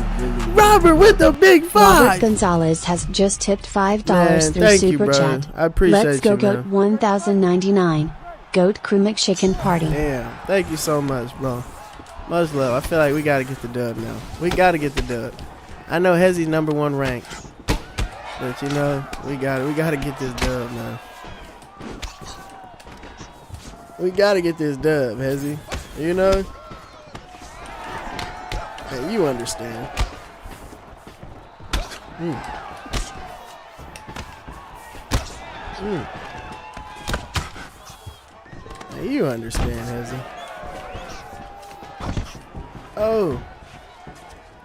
Robert with the big 5. Robert Gonzalez has just tipped $5 Man, through thank you, Super brother. Chat. I appreciate Let's go, you, Goat man. 1099. Goat Crew McChicken Party. Damn. Thank you so much, bro. Much love. I feel like we got to get the dub now. We got to get the dub. I know Hezzy's #1 ranked. But, you know, we gotta get this dub, man. We gotta get this dub, Hezzy. You know? Man, you understand. Man, you understand, Hezzy.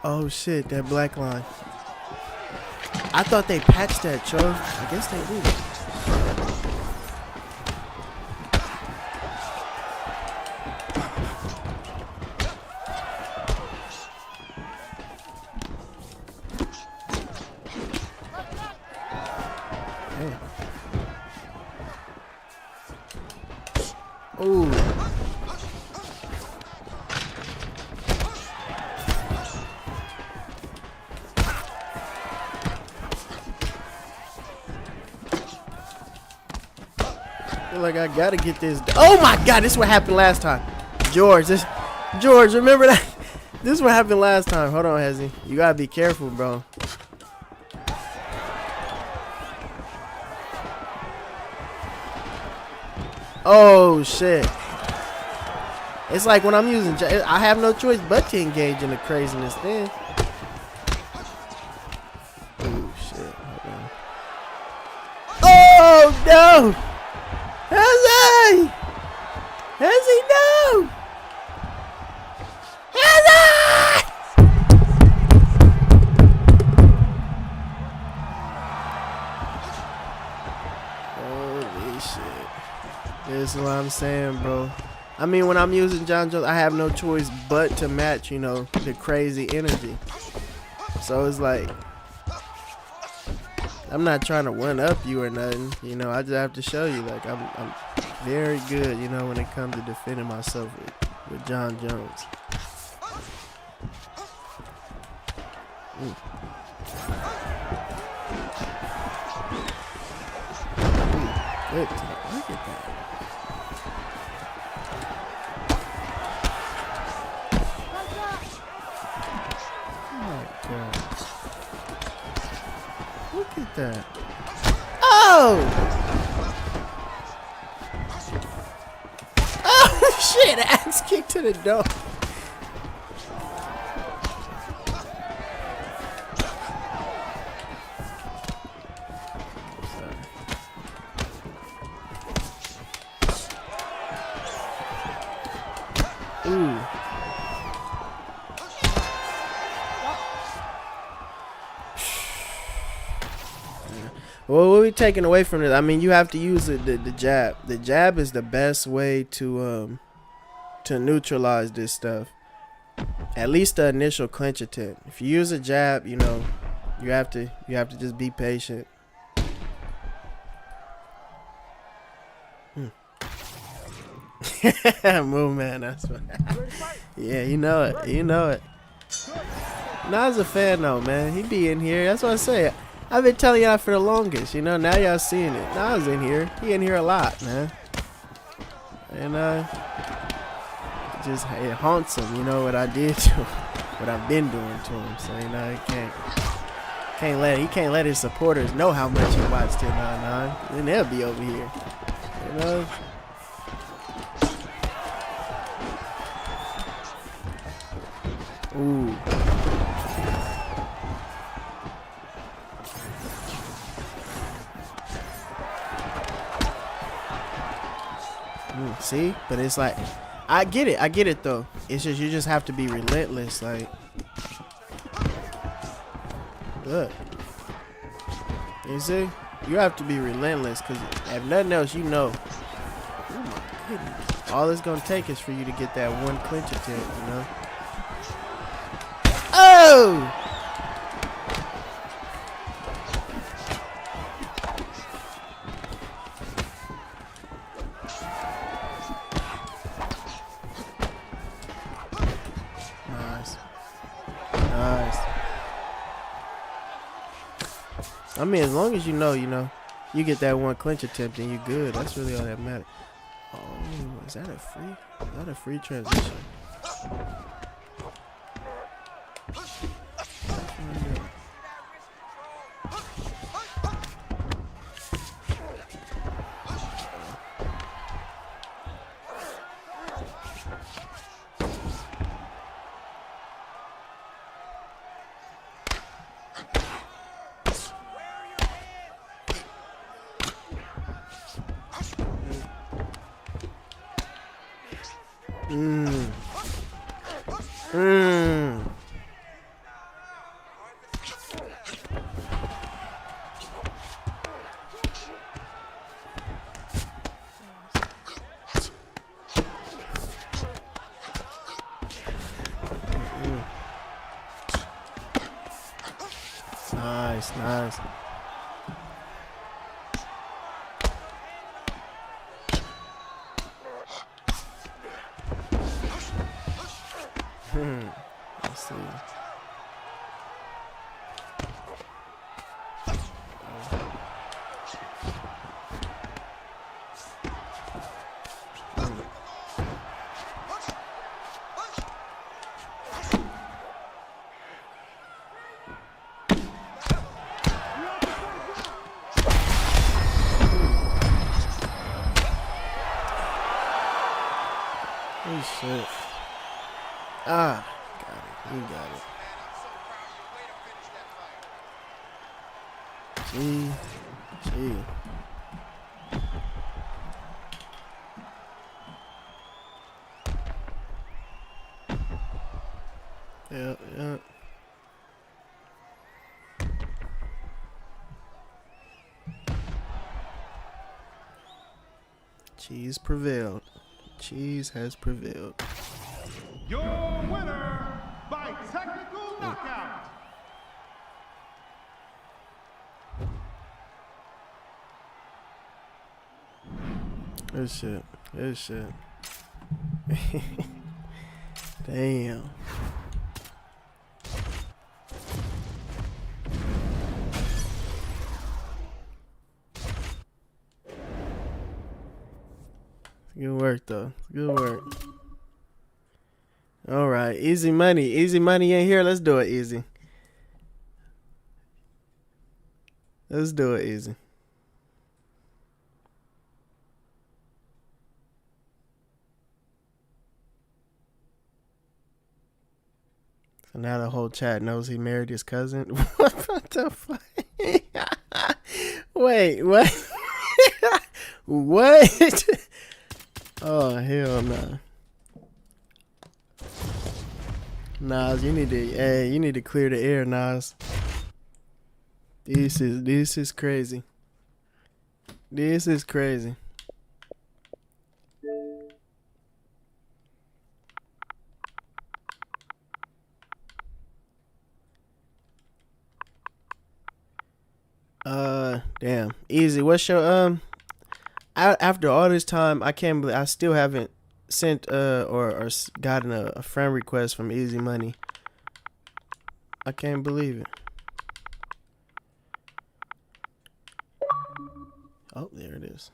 Oh shit, that black line. I thought they patched that, Cho. I guess they did. Ooh. Feel like I gotta get this. Oh my God, this is what happened last time. George, remember that? This is what happened last time. Hold on, Hezzy. You gotta be careful, bro. Oh shit. It's like when I'm using, I have no choice but to engage in the craziness then. Oh shit. Hold on. Oh no! Hezzy! Hezzy, no! Hezzy! Holy shit. This is what I'm saying, bro. I mean, when I'm using John Jones, I have no choice but to match, you know, the crazy energy. So it's like, I'm not trying to one up you or nothing, you know. I just have to show you, like, I'm very good, you know, when it comes to defending myself with John Jones. Ooh. Good. Look at that. Oh my God. Look at that. Oh! Oh shit! Axe kick to the dome. Ooh. Well, what are we taking away from this? I mean, you have to use the jab. The jab is the best way to neutralize this stuff. At least the initial clinch attempt. If you use a jab, you know, you have to just be patient. Move, man. That's right. Yeah, you know it. You know it. Nas a fan though, man. He be in here. That's what I say. I've been telling y'all for the longest, you know. Now y'all seeing it. Nas in here. He in here a lot, man. And it haunts him, you know, what I did to him, what I've been doing to him. So you know, he can't let his supporters know how much he watched 1099. Then they'll be over here, you know. Ooh. See? But it's like, I get it though. It's just, you just have to be relentless, like, look. You see? You have to be relentless, because if nothing else, you know. Oh my goodness. All it's going to take is for you to get that one clinch attempt, you know? Oh! Nice. Nice. I mean, as long as you know, you get that one clinch attempt and you're good. That's really all that matters. Oh, is that a free transition? Nice, nice. Let's see. Oh shit. Ah, got it. You got it. Gee. Yeah. Cheese prevailed. Cheese has prevailed. Your winner by technical knockout. Good shit. Good shit. Damn. Good work, though. Good work. All right. Easy money. Easy money in here. Let's do it easy. Let's do it easy. So now the whole chat knows he married his cousin. What the fuck? Wait, what? What? Oh, hell no. Nas, you need to clear the air, Nas. This is crazy. This is crazy. Damn. Easy. What's your after all this time, I can't believe I still haven't sent or gotten a friend request from Easy Money. I can't believe it. Oh, there it is.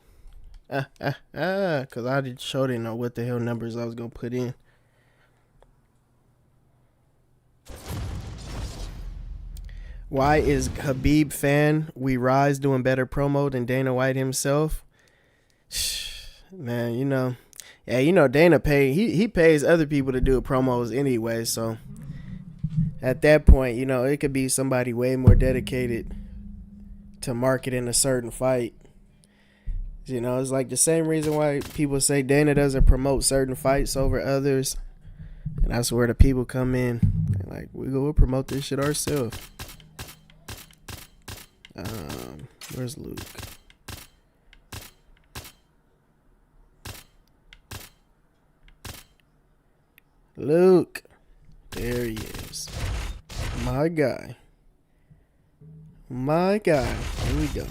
Cause I sure didn't know what the hell numbers I was gonna put in. Why is Habib fan We Rise doing better promo than Dana White himself? Man, Dana he pays other people to do promos anyway, so at that point, it could be somebody way more dedicated to marketing a certain fight. It's like the same reason why people say Dana doesn't promote certain fights over others. And that's where the people come in. They're like, we'll promote this shit ourselves. Where's Luke? Luke. There he is. My guy. My guy. Here we go.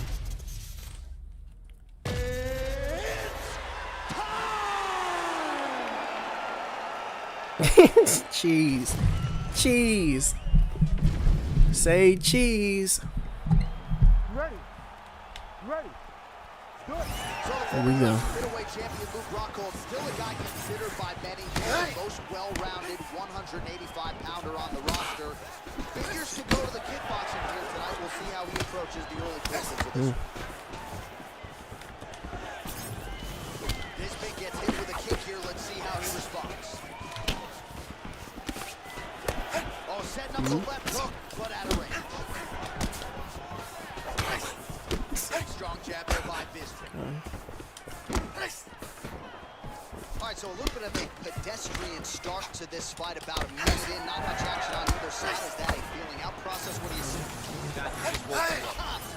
Cheese. Cheese. Say cheese. Ready. Ready. Good. There we go. Middleweight champion Luke Rockhold, still a guy considered by many the most well-rounded 185-pounder on the roster. Figures to go to the kickboxing here tonight. We'll see how he approaches the early portions of this. Bisping gets hit with a kick here. Let's see how he responds. Oh, setting up the left hook, but out of range. Strong jab there by Bisping. All right, so a little bit of a pedestrian start to this fight, about a minute in, not much action on either side. Is that a feeling out process? What do you see?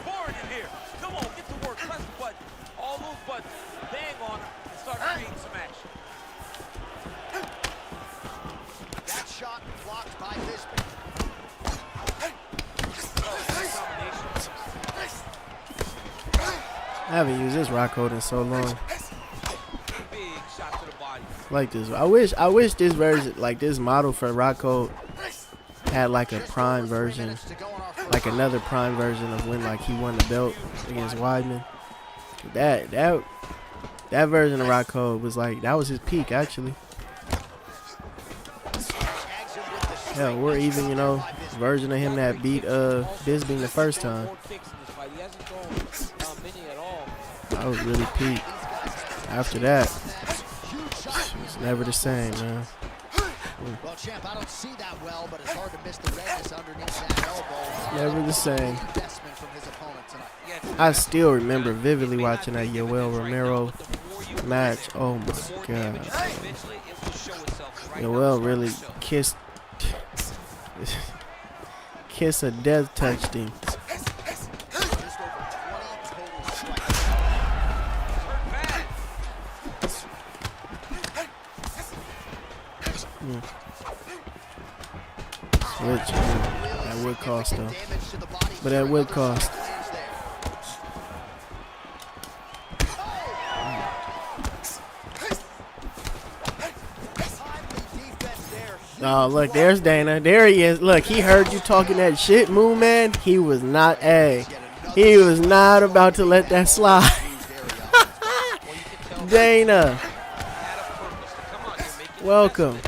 Sparring in here. Come on, get to work. Press the button. All those buttons. Bang on them and start creating some action. That shot blocked by Bisping. I haven't used this Rockhold in so long. Big shot to the body. Like this. I wish this version, like this model for Rockhold, had like a prime version, like another prime version of when like he won the belt against Weidman. That version of Rockhold was like, that was his peak actually. Hell, we're even, version of him that beat Bisping the first time. That was really peak. After that, it's never the same, man. Well, champ, I don't see that well, but it's hard to miss the redness underneath that elbow. Never the same. I still remember vividly watching that Yoel Romero match. Oh my god. Yoel really kissed a death touched him. Which that would cost though. But that would cost. Oh, look, there's Dana. There he is. Look, he heard you talking that shit, Moon Man. He was not he was not about to let that slide. Dana. Welcome.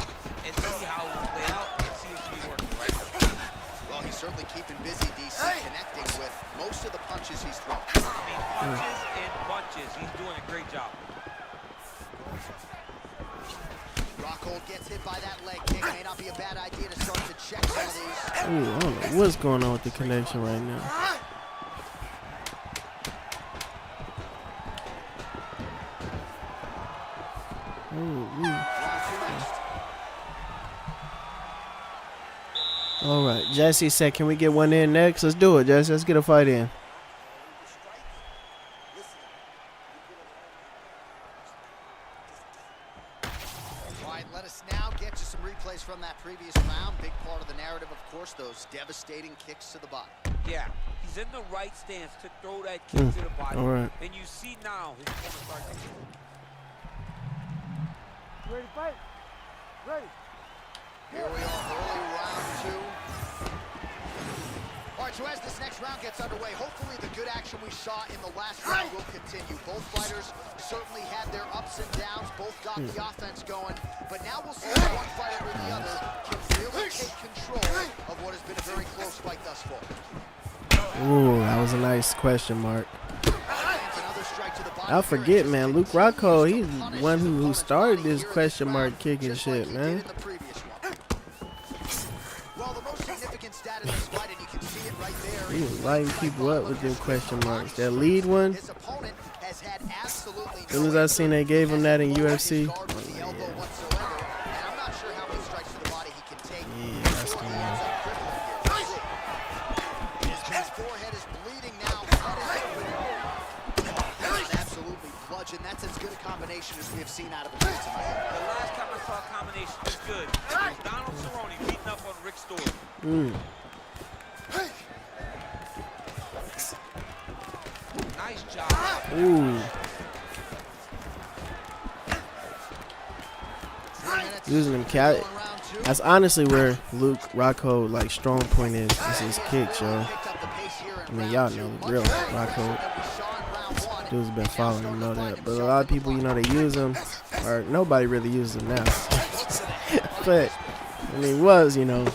Well, he's certainly keeping busy, DC, connecting with most of the punches he's thrown. Punches and bunches. He's doing a great job. Rockhold gets hit by that leg kick. May not be a bad idea to start to check some of these. Ooh, I don't know what's going on with the connection right now. All right, Jesse said, can we get one in next? Let's do it, Jesse. Let's get a fight in. All right, let us now get to some replays from that previous round. Big part of the narrative, of course, those devastating kicks to the body. Yeah, he's in the right stance to throw that kick to the body. All right. And you see now his opponent starts to... Ready to fight? Ready. Here we are, early round 2. All right, so as this next round gets underway, hopefully the good action we saw in the last round will continue. Both fighters certainly had their ups and downs. Both got the offense going. But now we'll see if one fighter or the other can really take control of what has been a very close fight thus far. Ooh, that was a nice question mark. I forget, man. Luke Rockhold, he's the one who started this question mark kicking shit, man. He was lighting people up with them question marks. That lead one, as soon as I seen they gave him that in UFC, oh, yeah, that's the one. And that's as good a combination as we have seen out of him tonight. The last time I saw a combination was good. It was Donald Cerrone beating up on Rick Story. Nice job. Ooh. Using them cat. That's honestly where Luke Rockhold like strong point is his kicks, yo. I mean, y'all know real Rockhold. Dudes been following him, know that. But a lot of people, you know, they use them, or nobody really uses them now. But I mean, was, you know,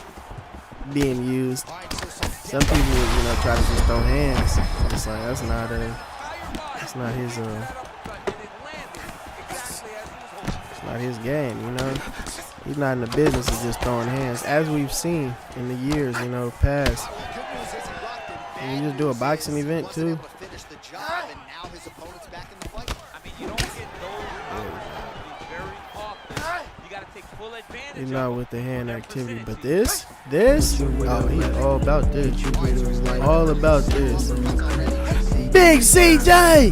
being used. Some people, you know, try to just throw hands. It's like that's not his it's not his game, you know. He's not in the business of just throwing hands, as we've seen in the years, you know, past. And you just do a boxing event too. He's not with the hand activity, but this, oh, he's all about this. All about this. Big CJ!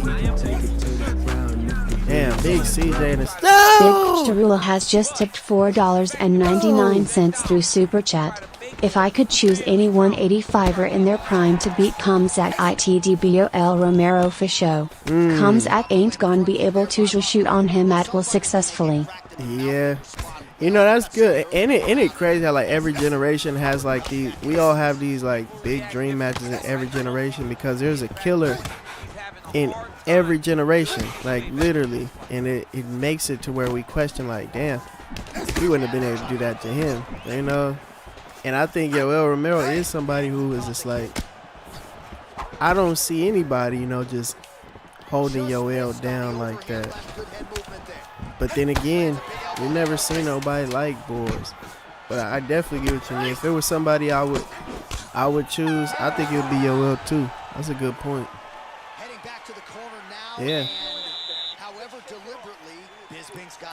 Damn, Big CJ in the Big Tarula has just tipped $4.99 through Super Chat. If I could choose any 185er in their prime to beat Kamzat Itdbol Romero for show, Kamzat ain't gonna be able to shoot on him at will successfully. Yeah. You know, that's good. Ain't it crazy how like every generation has like these, we all have these like big dream matches in every generation because there's a killer in every generation, like literally, and it makes it to where we question like, damn, we wouldn't have been able to do that to him, you know. And I think Yoel Romero is somebody who is just like, I don't see anybody, you know, just holding Yoel down like that. But then again, we never seen nobody like Boris. But I definitely give it to me. If it was somebody I would choose, I think it would be Yoel too. That's a good point. Yeah.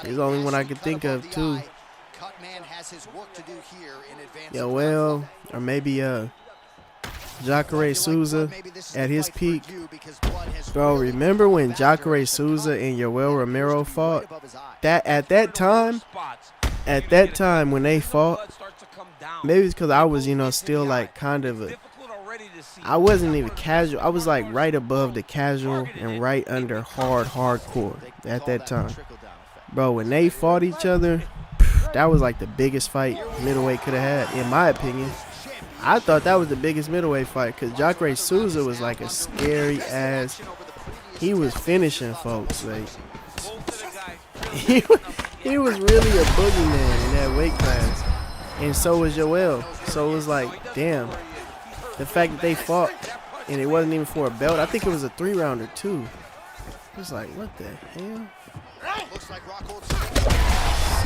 He's the only one I could think of too. Yoel, or maybe Jacare Souza at his peak. Bro, remember when Jacare Souza and Yoel Romero fought? At that time when they fought, maybe it's because I was, you know, still like kind of a, I wasn't even casual. I was like right above the casual and right under hardcore at that time. Bro, when they fought each other, that was like the biggest fight middleweight could have had, in my opinion. I thought that was the biggest middleweight fight because Jacare Souza was like a scary ass. He was finishing folks. Like he was really a boogeyman in that weight class, and so was Joel. So it was like, damn, the fact that they fought and it wasn't even for a belt. I think it was a 3-rounder too. It was like, what the hell? Looks like Rockhold's So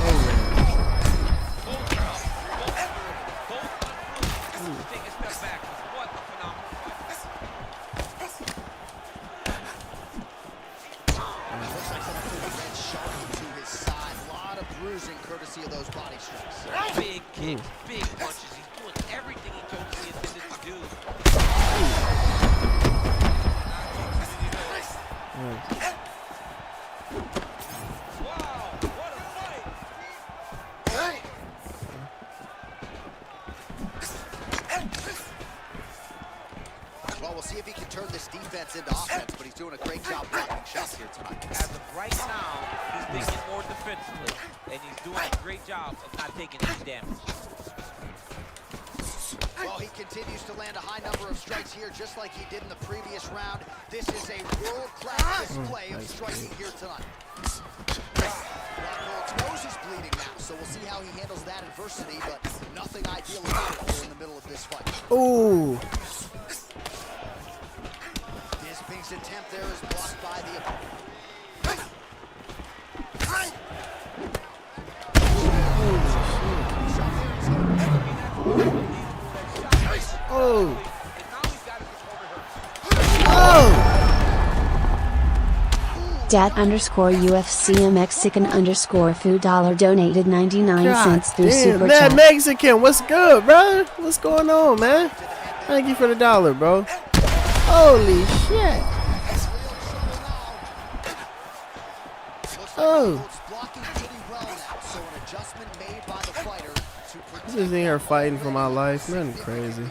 random. courtesy of those body strikes. Big kicks, big punches. He's doing everything he told me he intended to do. Wow, what a fight! Well, we'll see if he can turn this defense into offense, but he's doing a great job blocking shots here tonight. As of right now, he's thinking more defensively, and he's doing a great job of not taking any damage. Well, he continues to land a high number of strikes here, just like he did in the previous round. This is a world-class display of striking here tonight. Rockhold's nose is bleeding now, so we'll see how he handles that adversity, but nothing ideal about it here in the middle of this fight. Ooh. Bisping's attempt there is blocked by the opponent. Oh. Oh. Dat_UFC Mexican _ $4 donated 99 cents through Damn, Super that Chat. Mexican, what's good, bro? What's going on, man? Thank you for the $1, bro. Holy shit. Oh. I'm just in here fighting for my life. Nothing crazy.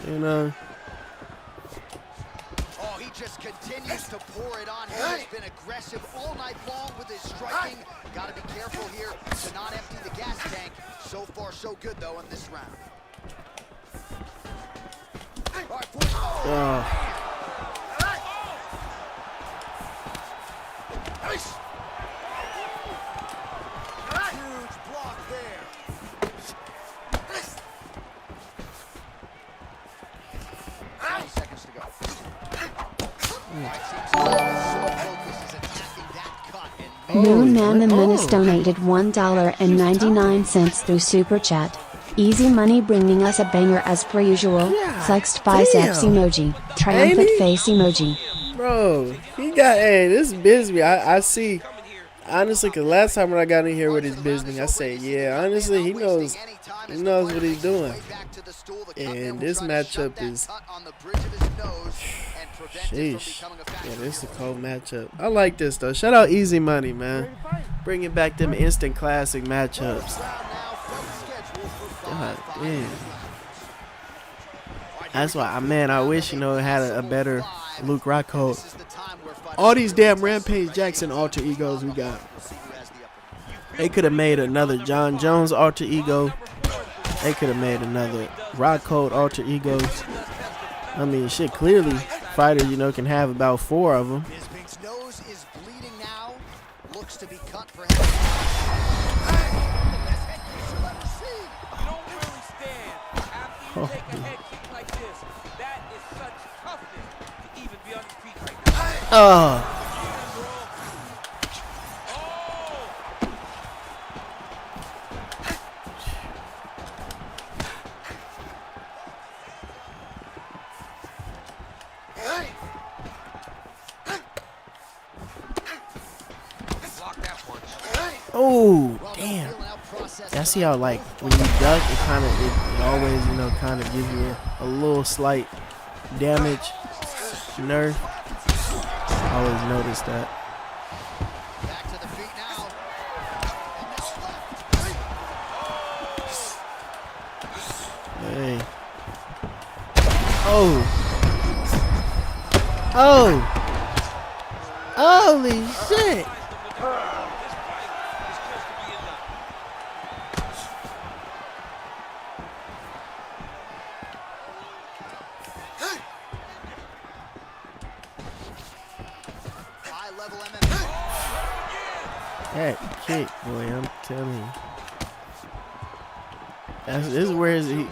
You know. Oh, he just continues to pour it on. He has been aggressive all night long with his striking. Got to be careful here to not empty the gas tank. So far, so good, though, in this round. Oh. Huge block there. 20 seconds to go. Moon Man the Menace donated $1.99 through Super Chat. Easy money bringing us a banger as per usual. Flexed biceps emoji. Triumphant face emoji. Bro, he got, hey, this Bisbee, I see, honestly, because last time when I got in here with his Bisbee, I say, yeah, honestly, he knows what he's doing. And this matchup is, sheesh, yeah, this is a cold matchup. I like this, though. Shout out Easy Money, man. Bringing back them instant classic matchups. God damn. That's why, man, I wish, you know, it had a better Luke Rockhold. All these damn Rampage Jackson alter egos we got. They could have made another John Jones alter ego. They could have made another Rockhold alter ego. I mean, shit, clearly fighters, you know, can have about 4 of them. Bisping's nose is bleeding now. Looks to be cut for him. You don't really stand after you take a head kick like this. That is such toughness to even be on your feet right now. Oh. Oh, damn. I see how, like, when you duck, it kind of, it always, you know, kind of gives you a little slight damage, nerf. I always notice that. Back to the feet now. Oh. Oh. Holy shit. High-level MMA. That kick, boy, I'm telling you.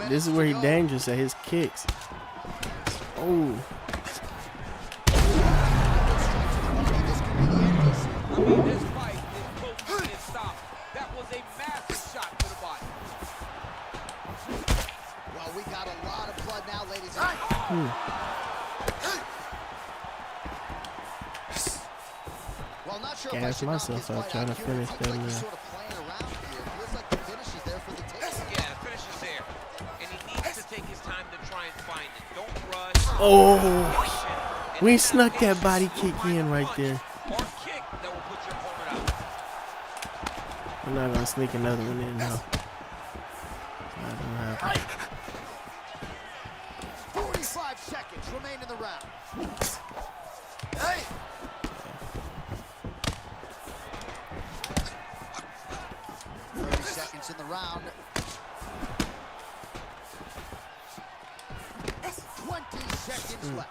This is where he dangerous at his kicks. Oh. I mean, this fight is close to being stopped. That was a massive shot to the body. Well, we got a lot of blood now, ladies and gentlemen. Well, not sure if I Gas should knock myself his out fight trying to out here. finish It seems that like he's man. sort of playing around here. It feels like the finish is there for the taking. Yeah, the finish is there. And he needs to take his time to try and find it. Don't rush. Oh. We snuck that body kick in right there. Or kick that will put your opponent out. I'm not gonna sneak another one in now. Not gonna happen. 45 seconds remain in the round. Hey! 30 seconds in the round. 20 seconds left.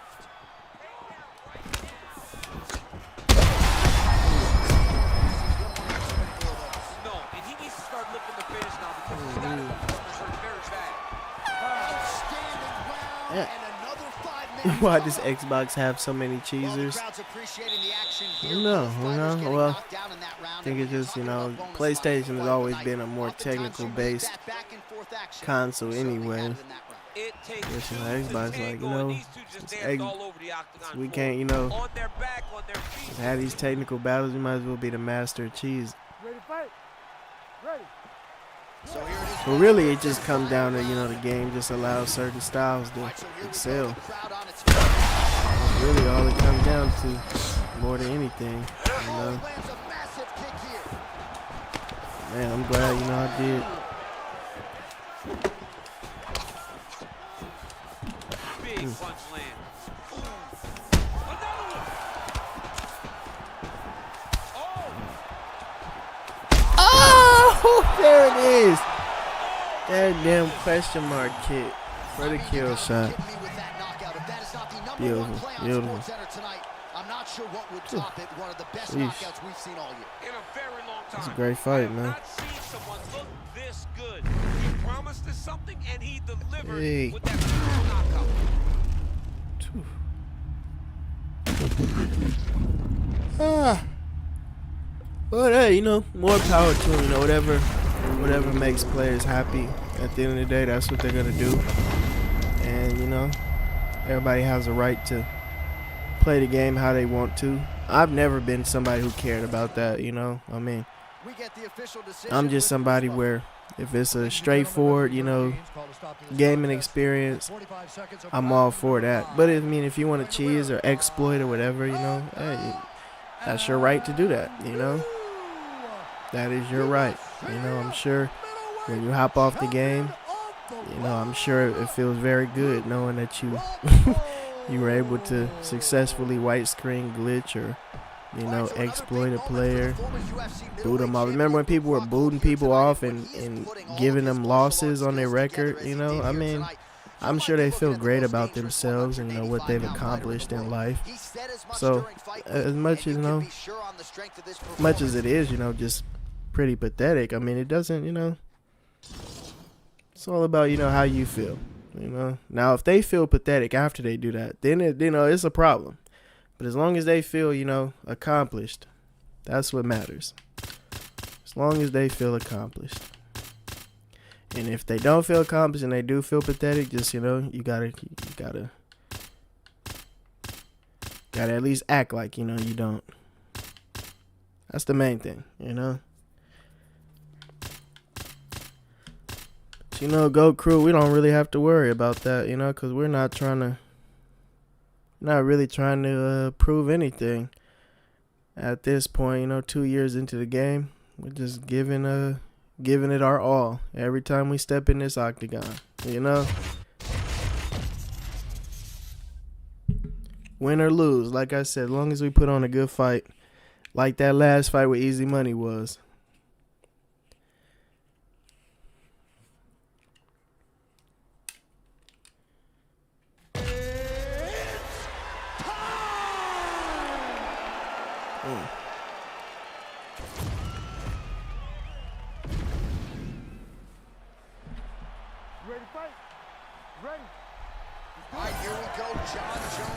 No, and he needs to start looking to finish now because he's got his opponents hurt very bad. Outstanding round Yeah. and another 5 minutes. Why does Xbox have so many Well, the cheesers? crowd's appreciating the action here. No, Both fighters getting well, knocked down in that round, I think and it's when just, you're you talking know, about bonus PlayStation lines has for always fight been a more oftentimes you technical need based that back-and-forth action. console We certainly anyway. had it in that round. It takes Yes, two you know, to Xbox, like, tango, you know, and these two just it's danced egg- all over the octagon we floor. can't, you know, On their back, on their feet. have these technical battles. You might as well be the master of cheese. Ready to fight? Ready. So here it is. But really, it just comes down to, you know, the game just allows certain styles to Alright, so here we go. excel. The crowd on its feet. That's really all it comes down to, more than anything. You Oh, know, he lands a massive kick here. man, I'm glad, you know, I did. Big punch land. Another one. Oh, there it is. That damn question mark kick for the kill shot. Hit me with that knockout. If that is not the number Beautiful, one play on beautiful. SportsCenter tonight, I'm not sure what would top it. One of the best Sheesh. knockouts we've seen all year. In a very long time. It's a great fight, I have man. not seen someone look this good. He promised us something and he delivered Hey. with that beautiful knockout. But hey, you know, more power to them. You know, whatever makes players happy. At the end of the day, that's what they're gonna do. And you know, everybody has a right to play the game how they want to. I've never been somebody who cared about that. You know, I mean, We get the official decision I'm just with somebody the where if it's a straightforward, you know, gaming experience, I'm all for that. But if you want to cheese or exploit or whatever, you know, hey, that's your right to do that. You know, that is your right. You know, I'm sure when you hop off the game, you know, I'm sure it feels very good knowing that you you were able to successfully white screen glitch or, you know, exploit a player, boot them off. Remember when people were booting people off and giving them losses on their record? You know, I mean, I'm sure they feel great about themselves and, you know, what they've accomplished in life. So, as much as, you know, much as it is, you know, just pretty pathetic, I mean, it doesn't, you know, it's all about, you know, how you feel, you know. Now, if they feel pathetic after they do that, then, it, you know, it's a problem. But as long as they feel, you know, accomplished, that's what matters. As long as they feel accomplished. And if they don't feel accomplished and they do feel pathetic, just, you know, you gotta at least act like, you know, you don't. That's the main thing, you know. But, you know, GOAT Crew, we don't really have to worry about that, you know, because we're not really trying to prove anything at this point. You know, 2 years into the game, we're just giving it our all every time we step in this octagon, you know. Win or lose, like I said, as long as we put on a good fight, like that last fight with Easy Money was.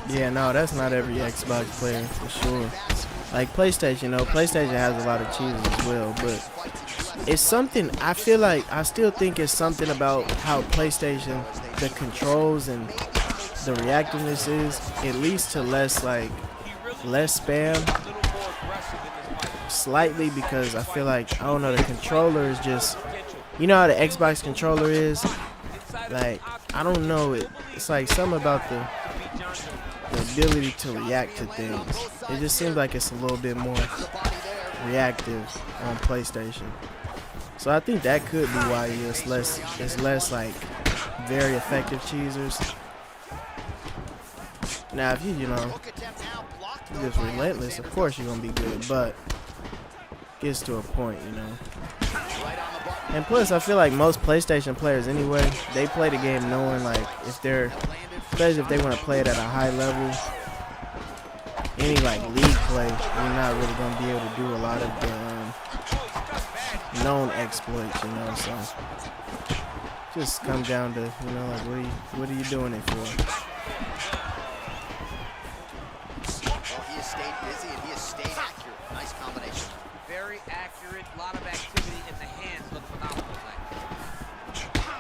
Yeah, no, that's not every Xbox player for sure. Like PlayStation, you know, PlayStation has a lot of cheeses as well, but it's something, I feel like, I still think it's something about how PlayStation, the controls and the reactiveness is, it leads to less spam, slightly, because I feel like, I don't know, the controller is just, you know how the Xbox controller is? Like, I don't know, it's like something about the ability to react to things. It just seems like it's a little bit more reactive on PlayStation. So I think that could be why it's less like very effective cheesers. Now if you know, you're just relentless, of course you're gonna be good, but gets to a point, you know. And plus I feel like most PlayStation players anyway, they play the game knowing like especially if they want to play it at a high level, any like league play, you're not really gonna be able to do a lot of the known exploits, you know. So just comes down to, you know, like what are you doing it for? Well, he has stayed busy and he has stayed accurate. Nice combination. Very accurate. A lot of activity in the hands. Look phenomenal.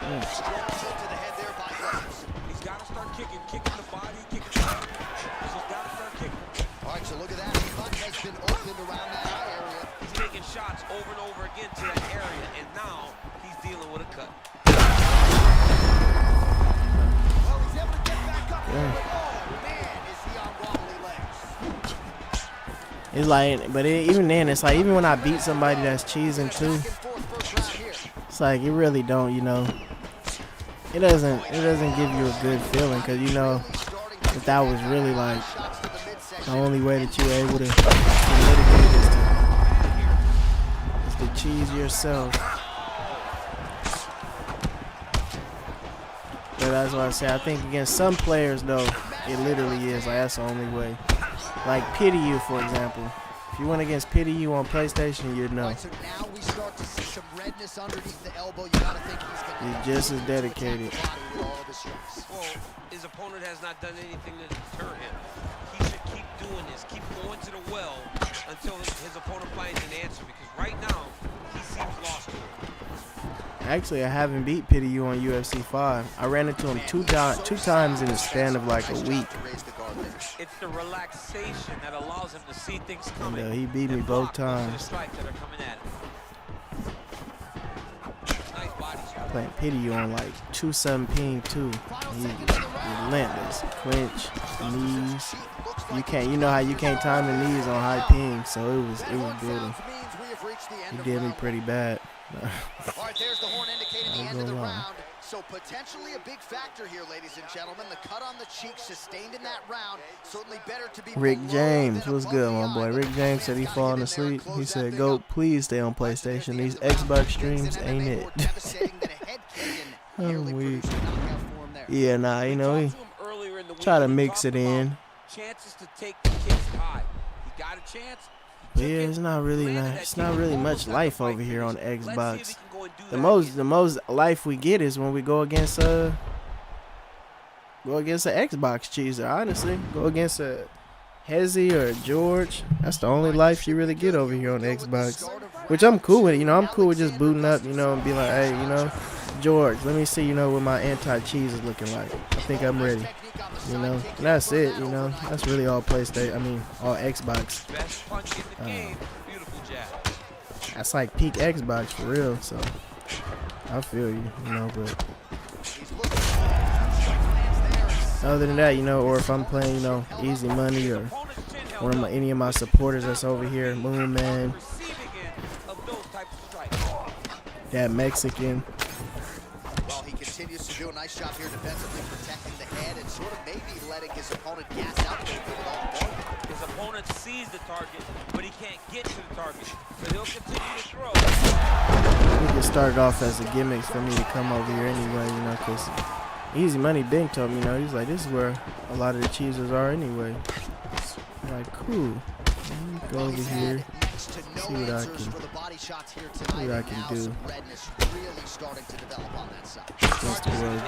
Strong kick to the head there by Legs. He's got to start kicking the body, kicking the body. He's got to start kicking. All right, so look at that. The cut has been opened around that eye area. He's taking shots over and over again to that area, and now he's dealing with a cut. Well, he's able to get back up. Oh, man, is he on wobbly legs. It's like, but even then, it's like, even when I beat somebody that's cheesing too, it's like, it really don't, you know, it doesn't give you a good feeling, because, you know, if that was really like the only way that you were able to mitigate is to cheese yourself. But that's what I say. I think against some players though, it literally is like that's the only way. Like Pity You, for example. If you went against Pity You on PlayStation, you'd know. So now we start to see some redness underneath the elbow. You gotta think he's just as dedicated. Well, his opponent has not done anything to deter him. He should keep doing this, keep going to the well until his opponent finds an answer, because right now he seems lost to it. Actually, I haven't beat Pity You on UFC 5. I ran into him two times in the span of like a week. It's the relaxation that allows him to see things coming. And, he beat me both times. Playing Pity You on like 2-7 ping too. He's relentless. Clinch, knees. You can't. You know how you can't time the knees on high ping, so it was brutal. He did me pretty bad. All right, there's the horn indicating the end of the round. So potentially a big factor here, ladies and gentlemen. The cut on the cheek sustained in that round. Certainly better to be. Rick James, what's good, my boy? Rick James said he falling asleep. He said, "Go, please stay on PlayStation. These Xbox streams ain't it." I'm weak. Yeah, nah, you know, he try to mix it in. Chances to take the kicks high. He got a chance. But yeah, it's not really much life over here on Xbox. The most life we get is when we go against an Xbox cheeser. Honestly, go against a Hezzy or a George. That's the only life you really get over here on Xbox. Which I'm cool with. You know, I'm cool with just booting up, you know, and be like, hey, you know, George, let me see, you know, what my anti-cheese is looking like. I think I'm ready. You know, and that's it. You know, that's really all PlayStation. I mean, all Xbox. That's like peak Xbox for real. So I feel you. You know, but other than that, you know, or if I'm playing, you know, Easy Money or one of any of my supporters that's over here, Moon Man, that Mexican. Well, he continues to do a nice job here defensively, protecting the head and sort of maybe letting his opponent gas out a little bit. target, but he can't get to the target. So he'll continue to throw. I think it started off as a gimmick for me to come over here anyway, you know, because Easy Money Bing told me, you know, he's like, this is where a lot of the cheesers are anyway. I'm like, cool. Let me go over here, see what I can do. Against the world's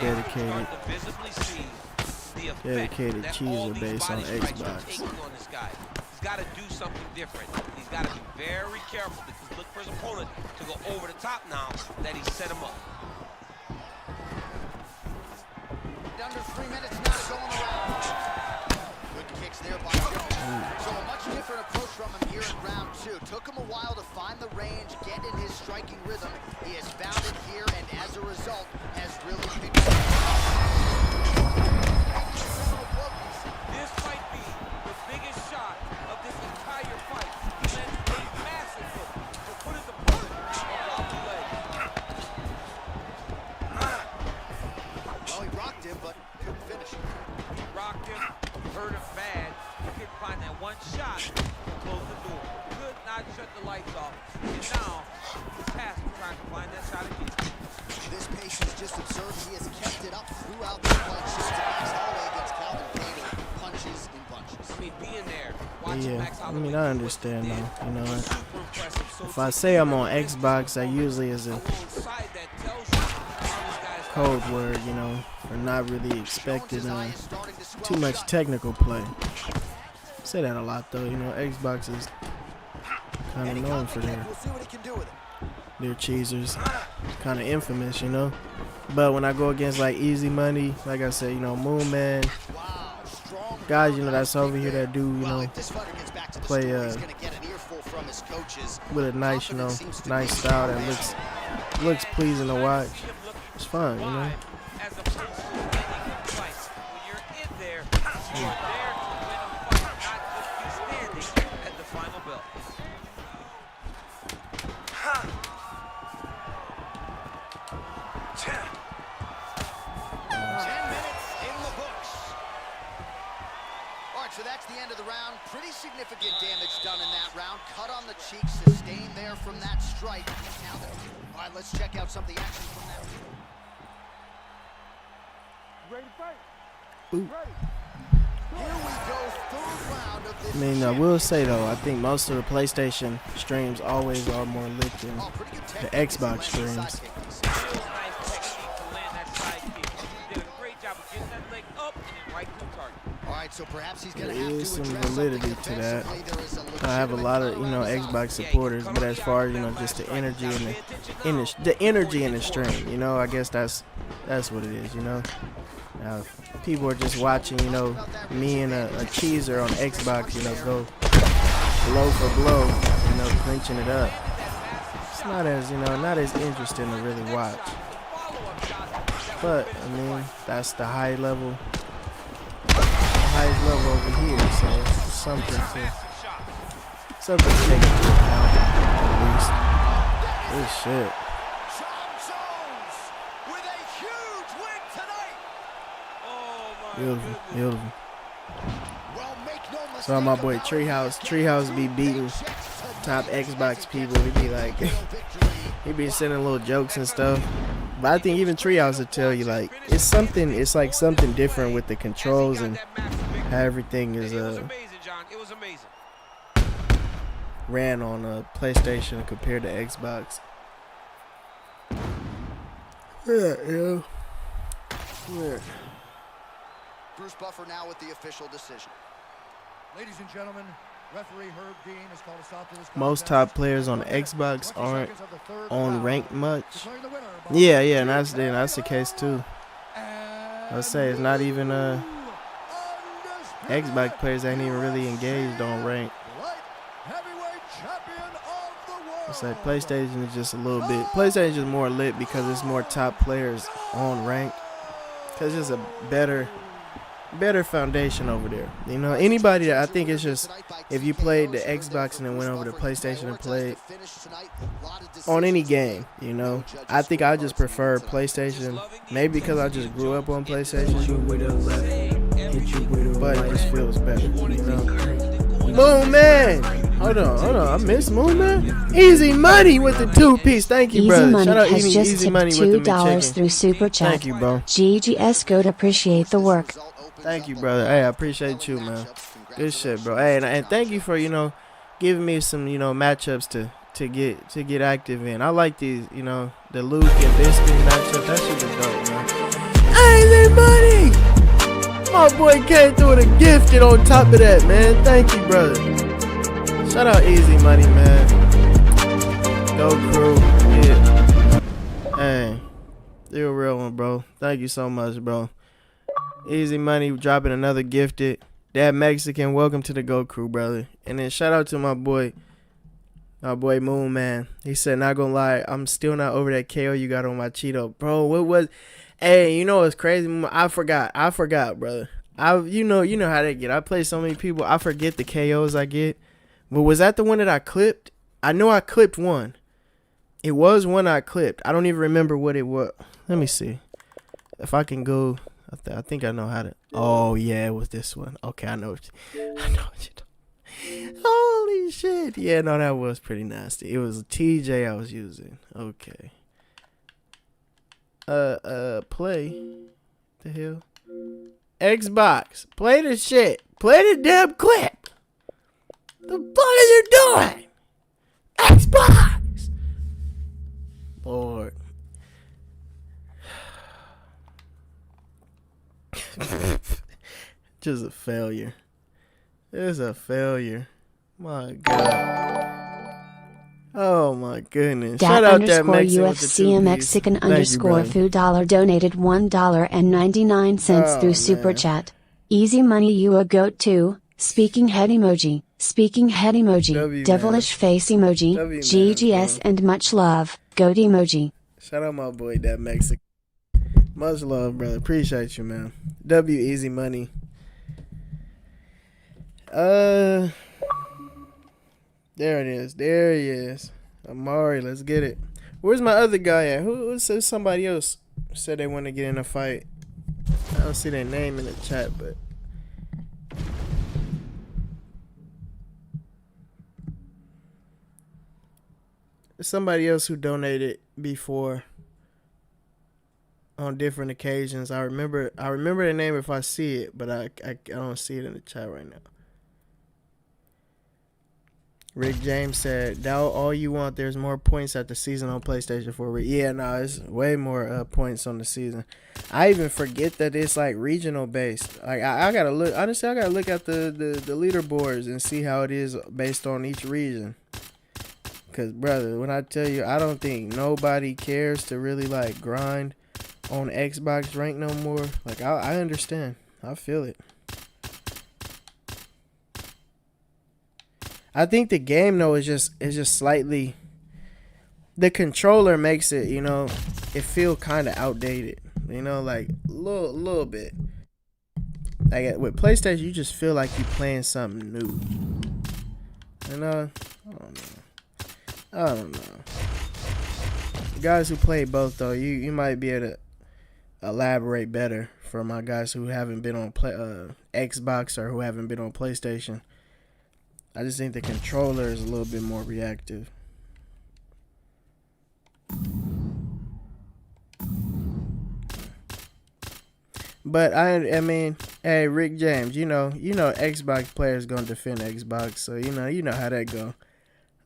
dedicated cheeser base on Xbox. He's got to do something different. He's got to be very careful because look for his opponent to go over the top now that he set him up. Under 3 minutes now to go on the round. Good kicks there by Jones. So a much different approach from him here in round 2. Took him a while to find the range, get in his striking rhythm. He has found it here, and as a result, has really picked it up. This might be the biggest shot of this entire fight. He lands a massive hook to put his opponent off the leg. Well, he rocked him, but couldn't finish him. He rocked him, hurt him bad. He couldn't find that one shot to close the door. Could not shut the lights off. And now, his task is trying to find that shot again. This patience just observed. He has kept it up throughout the fight. Just Max Holloway against Calvin Kattar. Punches in bunches. I mean, being there, watching Max Yeah, I Holloway. mean, I understand though, you know. Super impressive. So If I say I'm on Xbox, that usually is a alongside that tells you how this guy's code word, you know, for not really expecting too much technical play. I say that a lot though, you know. Xbox is kind of known for their cheesers, kind of infamous, you know. But when I go against like Easy Money, like I said, you know, Moon Man, guys, you know, that's over here that do, you know, play with a nice, you know, nice style that looks pleasing to watch. It's fun, you know. as opposed to winning the fight. When you're in there, you're there to win a fight, not just be standing at the final bell. 10 minutes in the books. All right, so that's the end of the round. Pretty significant damage done in that round. Cut on the cheek, sustained there from that strike. All right, let's check out some of the action from that. Ready to fight? Ooh. Ready. Here we go, third round of this. I mean, I will say though, I think most of the PlayStation streams always are more lit than Oh, pretty good the technique. Xbox He's landing streams. that side kick. Real nice technique to land that side kick. He did a great job of getting that leg up and then right to the target. All right, so perhaps he's going to There have to is some address validity something to that. defensively. There is a I have a lot of, you know, Xbox supporters, but as far as, you know, just the energy and the energy in the stream, you know, I guess that's what it is, you know. Now, if people are just watching, you know, me and a cheeser on Xbox, you know, go blow for blow, you know, clinching it up. It's not as, you know, not as interesting to really watch. But I mean, that's the highest level over here, so it's something to take into account, at least. This shit. with a huge win tonight. Beautiful, beautiful. Well, make no mistake So my boy about it, Treehouse be beating top Xbox people. He be like, he be sending little jokes and stuff. But I think even Treehouse would tell you, like, it's like something different with the controls and how everything is It was amazing, John. It was amazing. ran on a PlayStation compared to Xbox. Yeah. Bruce Buffer now with the official decision. Ladies and gentlemen, referee Herb Dean has called a stop to this Most contest. top players on Xbox 20 aren't seconds of the third on round. rank much. Declaring the winner by Yeah, and that's the case too. And I'd say it's not even undisputed Xbox players ain't even really engaged on rank. light heavyweight champion of the world. It's like PlayStation is just a little bit. PlayStation is just more lit because it's more top players on rank. Cause it's a better foundation over there. You know, anybody that I think it's just if you played the Xbox and then went over to PlayStation and played on any game, you know, I think I just prefer PlayStation. Maybe because I just grew up on PlayStation, With a left, hit you with a but it right. just feels better. You know. Moon Man. Hold on. I missed Moon Man. Easy Money with the 2-piece. Thank you, Easy brother. Money Shout out has just Easy tipped Money with the $2 McChicken. through Super Chat. Thank you, bro. GGS Goat appreciate the work. Thank you, brother. Hey, I appreciate you, man. Good shit, bro. Hey, and thank you for, giving me some, matchups to get active in. I like these, the Luke and Bisping matchup. That shit is dope, man. Easy Money. My boy came through with a gifted on top of that, man. Thank you, brother. Shout out Easy Money, man. Go Crew. Yeah. Hey, you're a real one, bro. Thank you so much, bro. Easy Money dropping another gifted. That Mexican, welcome to the Go Crew, brother. And then shout out to my boy Moon Man. He said, not gonna lie, I'm still not over that KO you got on my Cheeto. Bro, what was... Hey, you know what's crazy? I forgot, brother. You know how they get. I play so many people, I forget the KOs I get. But was that the one that I clipped? I know I clipped one. It was one I clipped. I don't even remember what it was. Let me see. If I can go, I think I know how to. Oh yeah, it was this one. Okay, I know what you're doing. Holy shit. Yeah, no, that was pretty nasty. It was a TJ I was using. Okay. Play. The hell? Xbox. Play the shit. Play the damn clip. The fuck are you doing? Xbox. Lord. Just a failure. It's a failure. My God. Oh my goodness. Dat Shout out that underscore Mexican with the UFC 2-piece. Mexican Thank you, underscore brother. food dollar donated $1.99 Oh, through Super man. Chat. Easy Money you a goat too. Speaking head emoji. Speaking head emoji. W, Devilish face emoji. W, man, GGS bro. and much love. Goat emoji. Shout out my boy, that Mexican. Much love, brother. Appreciate you, man. W Easy Money. There it is. There he is. Amari, let's get it. Where's my other guy at? Who said somebody else said they want to get in a fight? I don't see their name in the chat, but there's somebody else who donated before on different occasions. I remember the name if I see it, but I don't see it in the chat right now. Rick James said, "Doubt all you want. There's more points at the season on PlayStation 4." Yeah, no, it's way more points on the season. I even forget that it's like regional based. Like I gotta look. Honestly, I gotta look at the leaderboards and see how it is based on each region. Cause brother, when I tell you, I don't think nobody cares to really like grind on Xbox rank no more. Like I understand. I feel it. I think the game though is just slightly, the controller makes it, it feel kind of outdated, like little bit. Like with PlayStation, you just feel like you're playing something new. I don't know. The guys who play both though, you might be able to elaborate better for my guys who haven't been on Xbox or who haven't been on PlayStation. I just think the controller is a little bit more reactive. But I mean, hey, Rick James, you know Xbox players gonna defend Xbox, so you know how that go.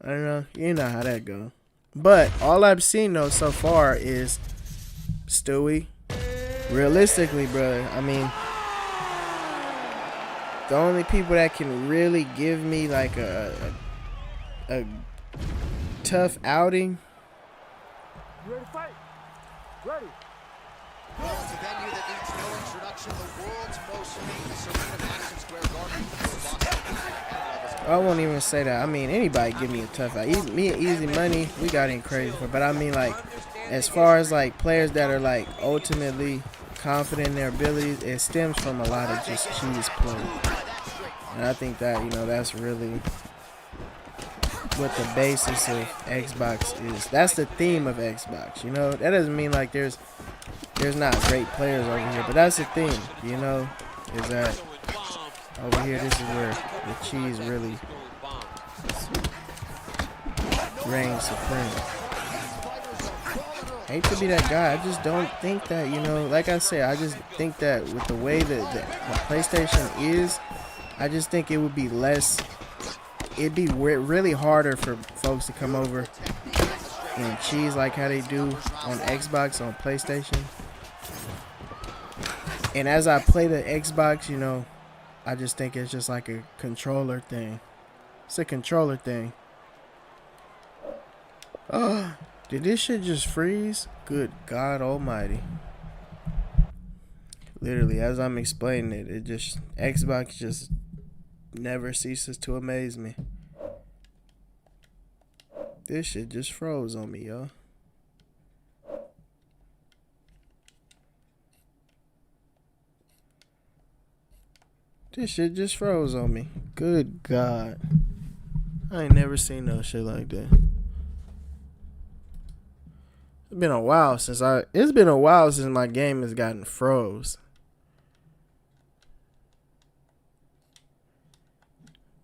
I don't know, you know how that go. But all I've seen though so far is Stewie. Realistically, brother, I mean, the only people that can really give me like a tough outing. You ready to fight? Ready. Well, it's a venue that needs no introduction. The world's most famous arena, Madison Square Garden. I won't even say that. I mean, anybody give me a tough out. Me and Easy Money, we got in crazy for. But I mean, like, as far as like players that are like ultimately confident in their abilities, it stems from a lot of just cheese play. And I think that, that's really what the basis of Xbox is. That's the theme of Xbox, That doesn't mean like there's not great players over here, but that's the theme, is that Over here, this is where the cheese really reigns supreme. Hate to be that guy. I just don't think that, you know, like I said, I just think that with the way that the PlayStation is, I just think it would be it'd be really harder for folks to come over and cheese like how they do on Xbox, on PlayStation. And as I play the Xbox, you know, I just think it's just like a controller thing. It's a controller thing. Oh, did this shit just freeze? Good God Almighty. Literally, as I'm explaining it, Xbox just never ceases to amaze me. This shit just froze on me, y'all. This shit just froze on me. Good God. I ain't never seen no shit like that. It's been a while since my game has gotten froze.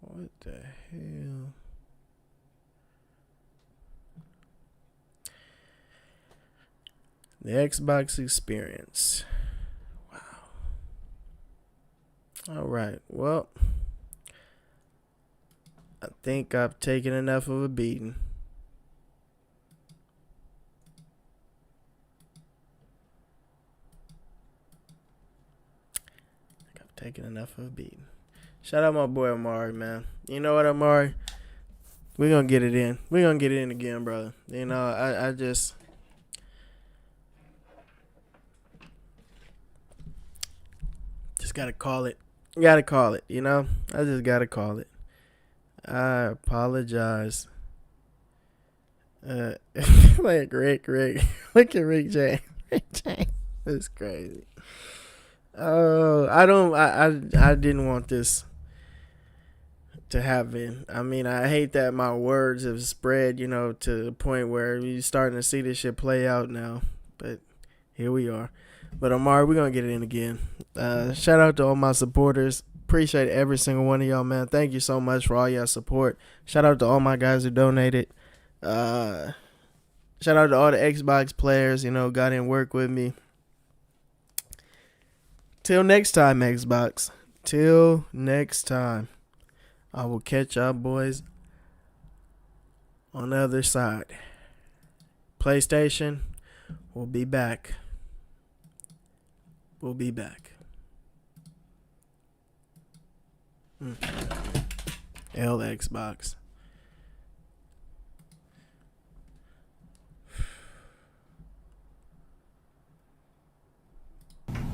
What the hell? The Xbox experience. Wow. All right. Well, I think I've taken enough of a beating. Taking enough of a beating. Shout out my boy Amari, man. You know what, Amari? We're gonna get it in. We're gonna get it in again, brother. You know, I just gotta call it. Gotta call it, you know? I just gotta call it. I apologize. Like Rick. Look at Rick James. Rick James. That's crazy. Oh, I didn't want this to happen. I mean, I hate that my words have spread, you know, to the point where you're starting to see this shit play out now. But here we are. But Amari, we're going to get it in again. Shout out to all my supporters. Appreciate every single one of y'all, man. Thank you so much for all y'all support. Shout out to all my guys who donated. Shout out to all the Xbox players, you know, got in work with me. Till next time, Xbox. Till next time. I will catch y'all boys on the other side. PlayStation, we'll be back. We'll be back. L Xbox.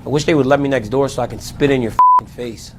I wish they would let me next door so I can spit in your f***ing face.